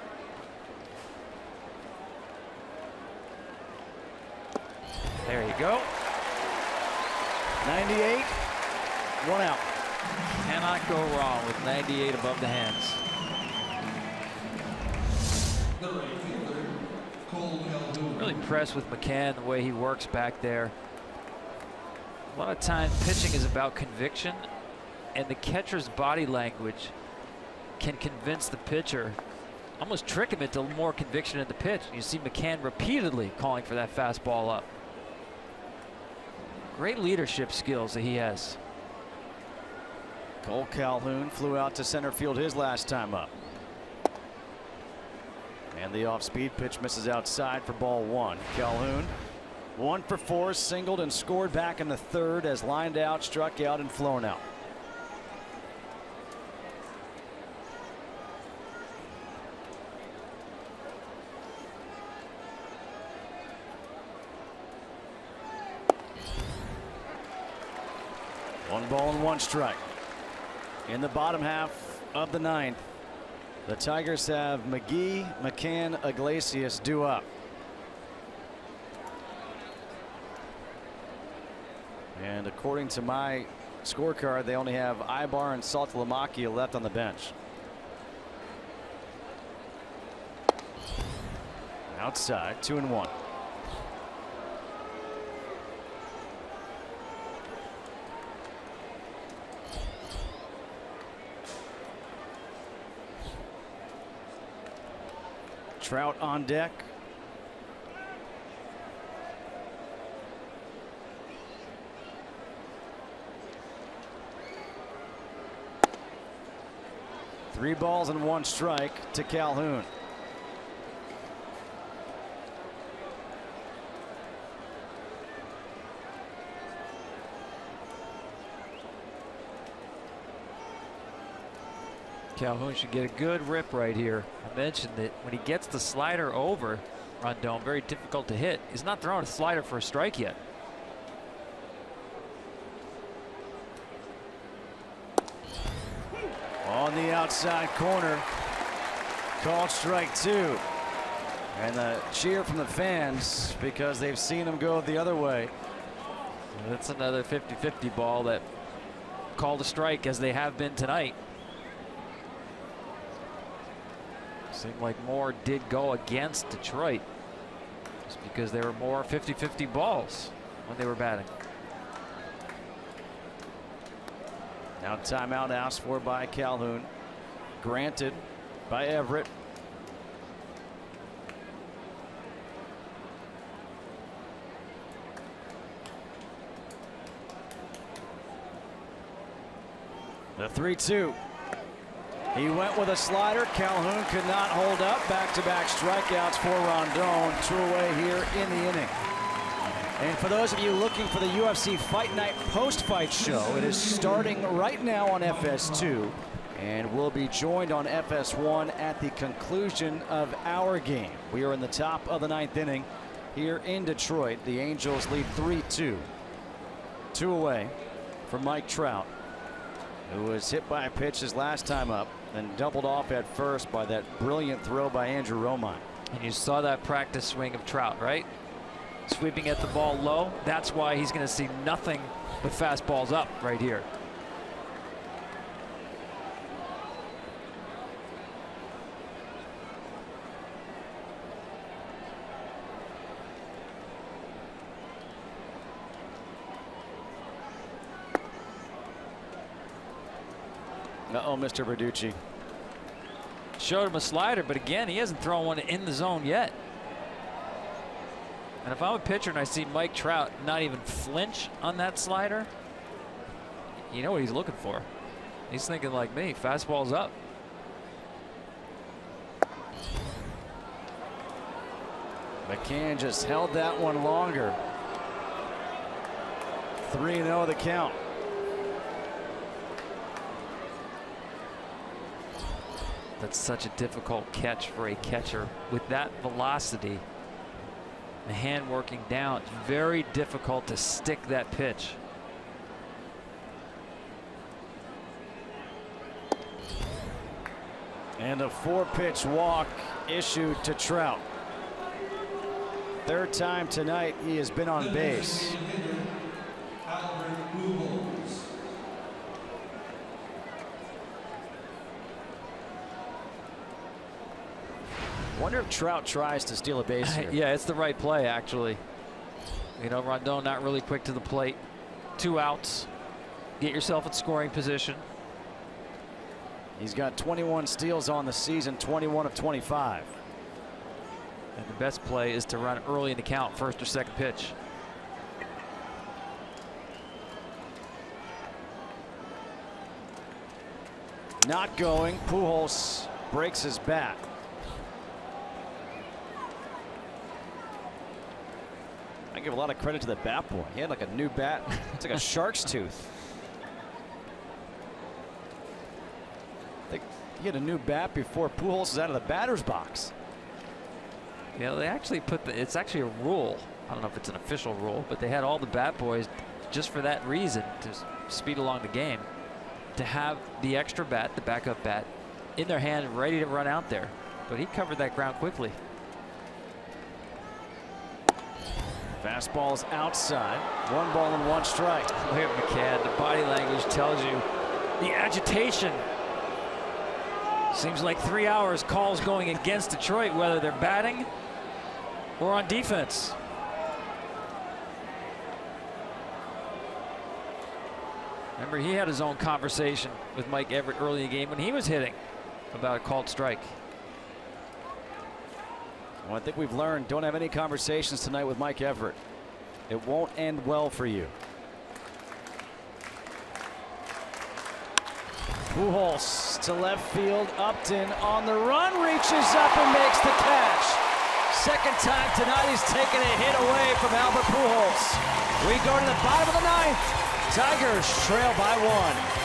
Speaker 3: There you go.
Speaker 4: 98, 1 out.
Speaker 3: Cannot go wrong with 98 above the hands. Really impressed with McCann, the way he works back there. A lot of times pitching is about conviction, and the catcher's body language can convince the pitcher, almost trick him into more conviction in the pitch. You see McCann repeatedly calling for that fastball up. Great leadership skills that he has.
Speaker 4: Cole Calhoun flew out to center field his last time up. And the off-speed pitch misses outside for ball 1. Calhoun 1 for 4, singled and scored back in the third as lined out, struck out, and flown out. One ball and one strike. In the bottom half of the ninth, the Tigers have McGee, McCann, Iglesias due up. And according to my scorecard, they only have Ibar and Saltalamacchia left on the bench. Outside, 2-1. Trout on deck. Three balls and one strike to Calhoun.
Speaker 3: Calhoun should get a good rip right here. I mentioned that when he gets the slider over Rondon, very difficult to hit. He's not throwing a slider for a strike yet.
Speaker 4: On the outside corner, called strike two. And the cheer from the fans because they've seen him go the other way.
Speaker 3: That's another 50-50 ball that called a strike, as they have been tonight. Seemed like more did go against Detroit just because there were more 50-50 balls when they were batting.
Speaker 4: Now timeout asked for by Calhoun, granted by Everett. The 3-2. He went with a slider. Calhoun could not hold up. Back-to-back strikeouts for Rondon. 2 away here in the inning. And for those of you looking for the UFC Fight Night post-fight show, it is starting right now on FS2 and will be joined on FS1 at the conclusion of our game. We are in the top of the ninth inning here in Detroit. The Angels lead 3-2. 2 away from Mike Trout, who was hit by a pitch his last time up, then doubled off at first by that brilliant throw by Andrew Romine.
Speaker 3: And you saw that practice swing of Trout, right? Sweeping at the ball low. That's why he's going to see nothing but fastballs up right here.
Speaker 4: Uh-oh, Mr. Verducci.
Speaker 3: Showed him a slider, but again, he hasn't thrown one in the zone yet. And if I'm a pitcher and I see Mike Trout not even flinch on that slider, you know what he's looking for. He's thinking like me, fastball's up.
Speaker 4: McCann just held that one longer. 3-0 the count.
Speaker 3: That's such a difficult catch for a catcher. With that velocity, the hand working down, it's very difficult to stick that pitch.
Speaker 4: And a 4-pitch walk issued to Trout. Third time tonight he has been on base. Wonder if Trout tries to steal a base here.
Speaker 3: Yeah, it's the right play, actually. You know, Rondon not really quick to the plate. 2 outs. Get yourself in scoring position.
Speaker 4: He's got 21 steals on the season, 21 of 25.
Speaker 3: And the best play is to run early in the count, first or second pitch.
Speaker 4: Not going. Pujols breaks his bat. I give a lot of credit to the bat boy. He had like a new bat. It's like a shark's tooth. I think he had a new bat before Pujols was out of the batter's box.
Speaker 3: Yeah, they actually put it's actually a rule. I don't know if it's an official rule, but they had all the bat boys just for that reason, to speed along the game, to have the extra bat, the backup bat, in their hand ready to run out there. But he covered that ground quickly.
Speaker 4: Fastball's outside. 1 ball and 1 strike.
Speaker 3: Look at McCann. The body language tells you the agitation. Seems like 3 hours calls going against Detroit, whether they're batting or on defense. Remember, he had his own conversation with Mike Everett early in the game when he was hitting about a called strike.
Speaker 4: Well, I think we've learned, don't have any conversations tonight with Mike Everett. It won't end well for you. Pujols to left field. Upton on the run, reaches up and makes the catch. Second time tonight he's taken a hit away from Albert Pujols. We go to the bottom of the 9th. Tigers trail by 1.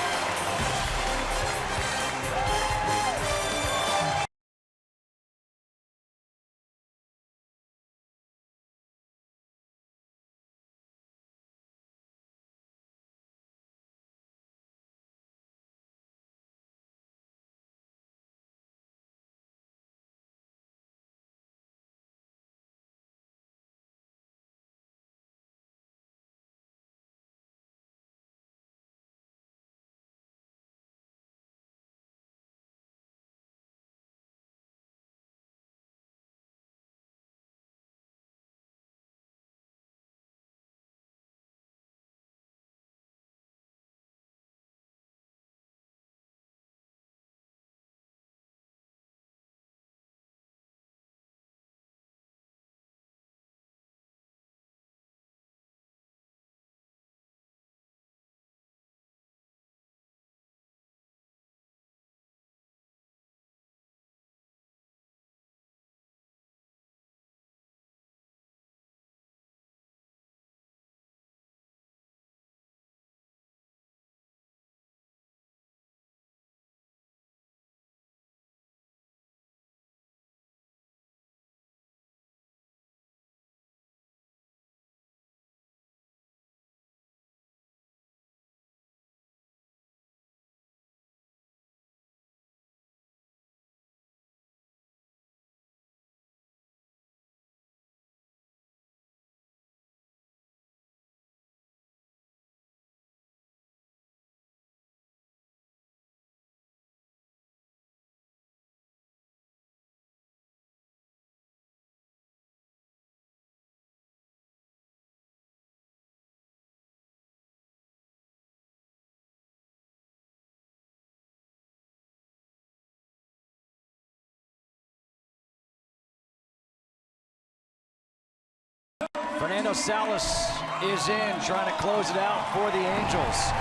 Speaker 4: Fernando Salas is in, trying to close it out for the Angels.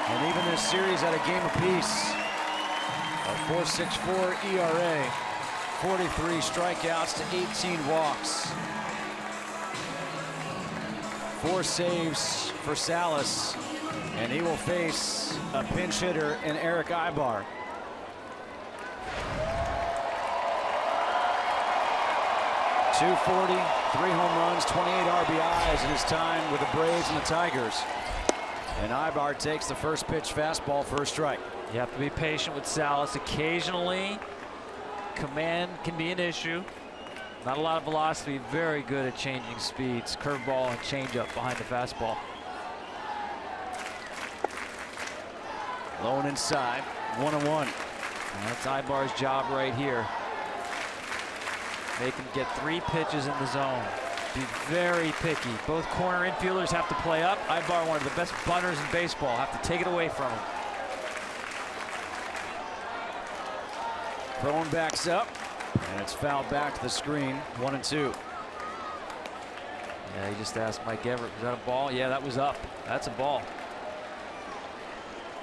Speaker 4: And even this series at a game apiece. A 4.64 ERA, 43 strikeouts to 18 walks. 4 saves for Salas, and he will face a pinch hitter in Eric Ibar. .240, 3 home runs, 28 RBIs in his time with the Braves and the Tigers. And Ibar takes the first pitch fastball for a strike.
Speaker 3: You have to be patient with Salas. Occasionally, command can be an issue. Not a lot of velocity, very good at changing speeds. Curveball and changeup behind the fastball.
Speaker 4: Low and inside, 1-1.
Speaker 3: That's Ibar's job right here. They can get 3 pitches in the zone. Be very picky. Both corner infielders have to play up. Ibar, one of the best bunters in baseball, have to take it away from him.
Speaker 4: Thrown backs up, and it's fouled back to the screen. 1-2.
Speaker 3: Yeah, he just asked Mike Everett, was that a ball? Yeah, that was up. That's a ball.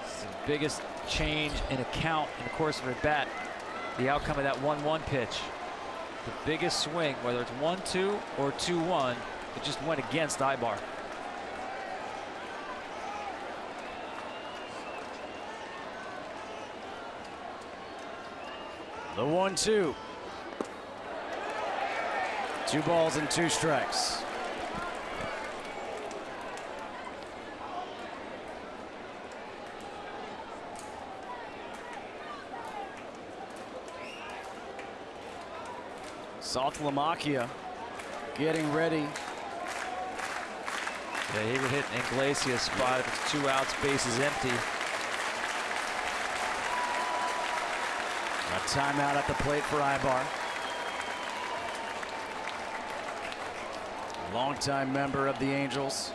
Speaker 3: It's the biggest change in a count in the course of a bat. The outcome of that 1-1 pitch. The biggest swing, whether it's 1-2 or 2-1, It just went against Ibar.
Speaker 4: The 1-2. 2 balls and 2 strikes. Saltalamacchia getting ready.
Speaker 3: Yeah, he would hit an Iglesias spot if it's 2 outs, bases empty.
Speaker 4: A timeout at the plate for Ibar. Longtime member of the Angels.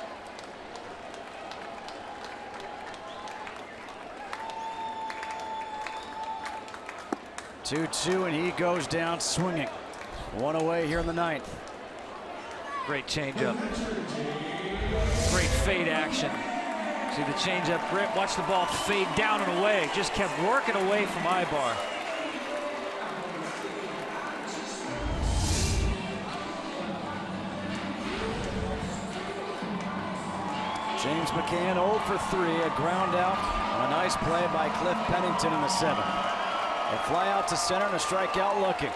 Speaker 4: Two, and he goes down swinging. 1 away here in the 9th.
Speaker 3: Great changeup. Great fade action. See the changeup grip. Watch the ball fade down and away. Just kept working away from Ibar.
Speaker 4: James McCann 0 for 3, a ground out on a nice play by Cliff Pennington in the 7th. A fly out to center and a strikeout looking.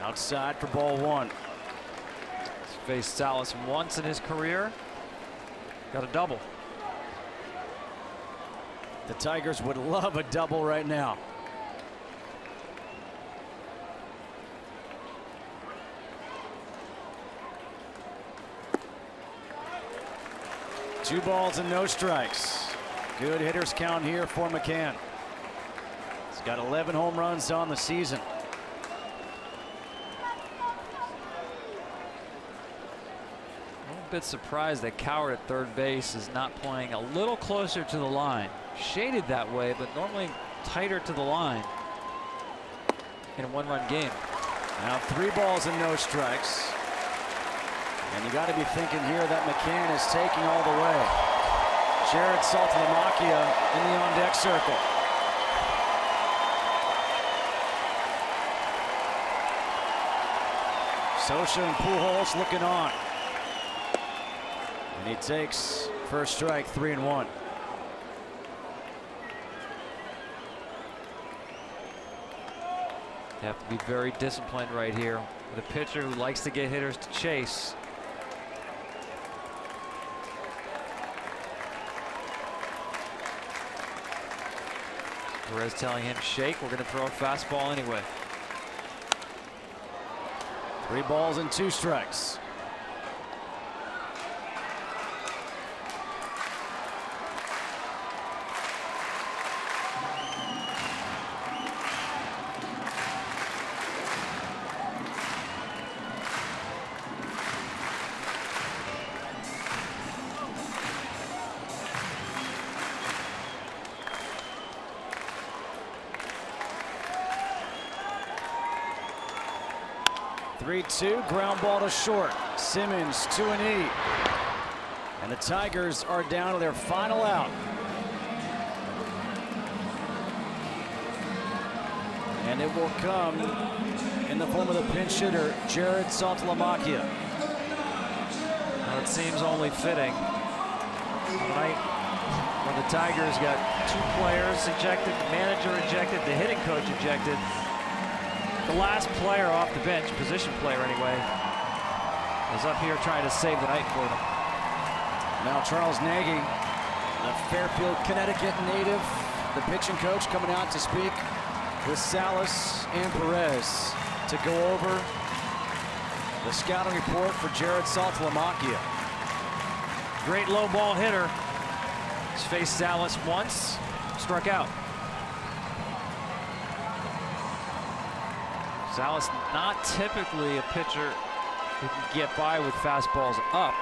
Speaker 4: Outside for ball 1.
Speaker 3: He's faced Salas once in his career. Got a double.
Speaker 4: The Tigers would love a double right now. Two balls and no strikes. Good hitters count here for McCann. He's got 11 home runs on the season.
Speaker 3: A bit surprised that Coward at third base is not playing a little closer to the line. Shaded that way, but normally tighter to the line in a 1-run game.
Speaker 4: Now 3 balls and no strikes. And you got to be thinking here that McCann is taking all the way. Jared Saltalamacchia in the on-deck circle. Socha and Pujols looking on. And he takes first strike, 3-1.
Speaker 3: You have to be very disciplined right here with a pitcher who likes to get hitters to chase. Perez telling him, shake, we're going to throw a fastball anyway.
Speaker 4: 3 balls and 2 strikes. Two, ground ball to short. Simmons to an E. And the Tigers are down to their final out. And it will come in the form of the pinch hitter, Jared Saltalamacchia.
Speaker 3: Well, it seems only fitting. Tonight, when the Tigers got 2 players ejected, the manager ejected, the hitting coach ejected. The last player off the bench, position player anyway, is up here trying to save the night for them.
Speaker 4: Now Charles Nagy, the Fairfield, Connecticut native, the pitching coach, coming out to speak with Salas and Perez to go over the scouting report for Jared Saltalamacchia.
Speaker 3: Great low ball hitter. He's faced Salas once, struck out. Salas not typically a pitcher who can get by with fastballs up,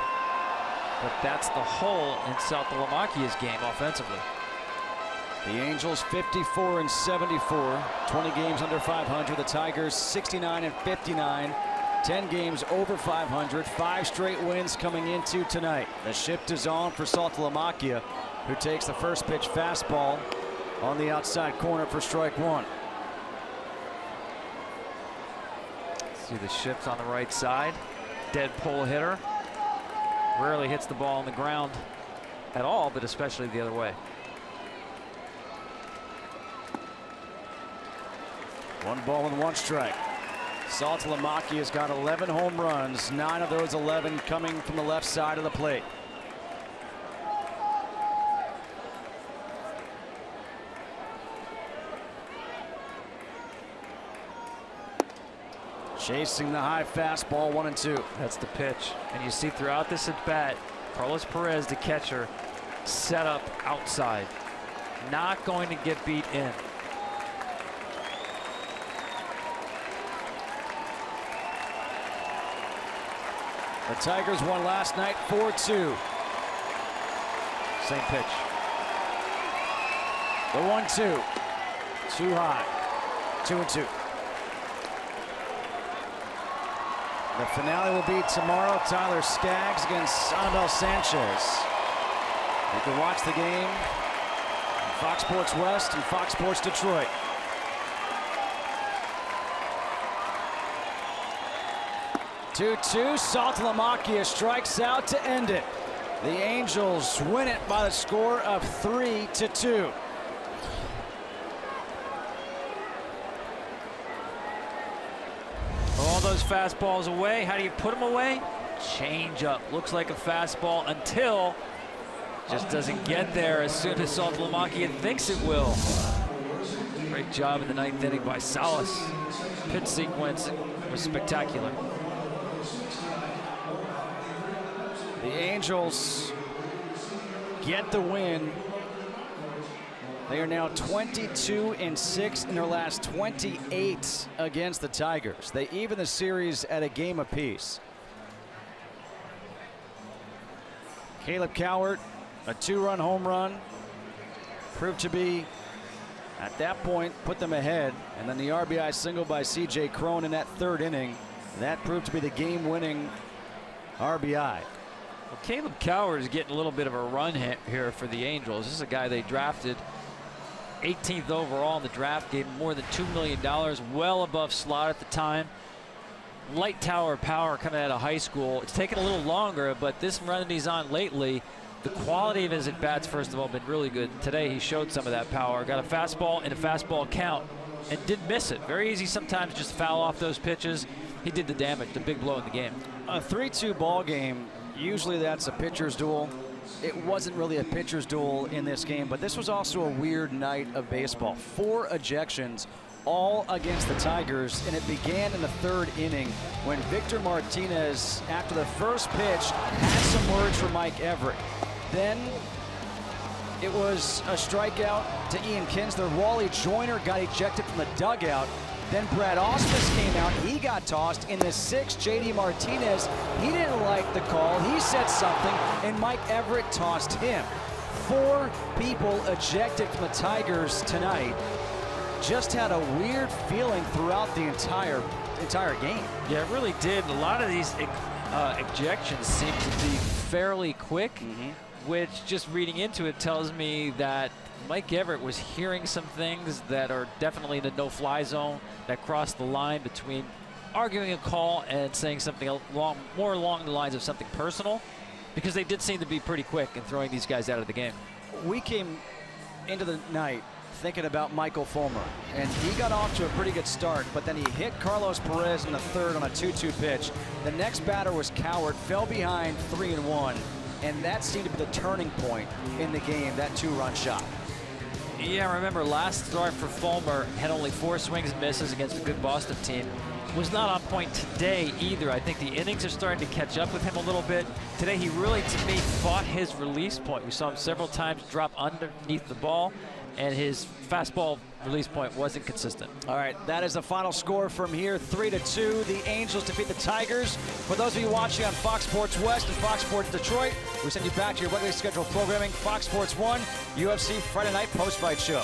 Speaker 3: but that's the hole in Saltalamacchia's game offensively.
Speaker 4: The Angels 54 and 74, 20 games under 500. The Tigers 69 and 59, 10 games over 500, 5 straight wins coming into tonight. The shift is on for Saltalamacchia, who takes the first pitch fastball on the outside corner for strike one.
Speaker 3: See the shift on the right side. Dead pull hitter. Rarely hits the ball on the ground at all, but especially the other way.
Speaker 4: 1 ball and 1 strike. Saltalamacchia has got 11 home runs, 9 of those 11 coming from the left side of the plate. Chasing the high fastball, 1-2.
Speaker 3: That's the pitch. And you see throughout this at bat, Carlos Perez, the catcher, set up outside. Not going to get beat in.
Speaker 4: The Tigers won last night 4-2.
Speaker 3: Same pitch.
Speaker 4: The 1-2. Too high. 2-2. The finale will be tomorrow. Tyler Skaggs against Anibal Sanchez. You can watch the game on Fox Sports West and Fox Sports Detroit. Two-two. Saltalamacchia strikes out to end it. The Angels win it by the score of 3-2.
Speaker 3: All those fastballs away. How do you put them away? Change up. Looks like a fastball until just doesn't get there as soon as Saltalamacchia thinks it will. Great job in the 9th inning by Salas. Pitch sequence was spectacular.
Speaker 4: The Angels get the win. They are now 22-6 in their last 28 against the Tigers. They even the series at a game apiece. Caleb Cowart, a 2-run home run, proved to be, at that point, put them ahead. And then the RBI single by C.J. Cron in that 3rd inning. That proved to be the game-winning RBI.
Speaker 3: Well, Caleb Cowart is getting a little bit of a run here for the Angels. This is a guy they drafted 18th overall in the draft, gave him more than $2 million, well above slot at the time. Light tower power coming out of high school. It's taken a little longer, but this run that he's on lately, the quality of his at-bats, first of all, been really good. Today he showed some of that power. Got a fastball and a fastball count and didn't miss it. Very easy sometimes just foul off those pitches. He did the damage, the big blow in the game.
Speaker 4: A 3-2 ball game, usually that's a pitcher's duel. It wasn't really a pitcher's duel in this game, but this was also a weird night of baseball. 4 ejections, all against the Tigers, and it began in the 3rd inning when Victor Martinez, after the first pitch, had some words for Mike Everett. Then it was a strikeout to Ian Kinsler. Wally Joyner got ejected from the dugout. Then Brad Ausmus came out. He got tossed. In the 6th, J.D. Martinez, he didn't like the call. He said something, and Mike Everett tossed him. 4 people ejected from the Tigers tonight. Just had a weird feeling throughout the entire game.
Speaker 3: Yeah, it really did. A lot of these ejections seem to be fairly quick, which just reading into it tells me that Mike Everett was hearing some things that are definitely in the no-fly zone that cross the line between arguing a call and saying something more along the lines of something personal, because they did seem to be pretty quick in throwing these guys out of the game.
Speaker 4: We came into the night thinking about Michael Fulmer, and he got off to a pretty good start, but then he hit Carlos Perez in the 3rd on a 2-2 pitch. The next batter was Cowart, fell behind 3-1, and that seemed to be the turning point in the game, that 2-run shot.
Speaker 3: Yeah, remember last start for Fulmer had only 4 swings and misses against a good Boston team. Was not on point today either. I think the innings are starting to catch up with him a little bit. Today he really, to me, fought his release point. We saw him several times drop underneath the ball, and his fastball release point wasn't consistent.
Speaker 4: All right, that is the final score from here, 3-2. The Angels defeat the Tigers. For those of you watching on Fox Sports West and Fox Sports Detroit, we send you back to your regularly scheduled programming, Fox Sports 1, UFC Friday Night Post-Fight Show.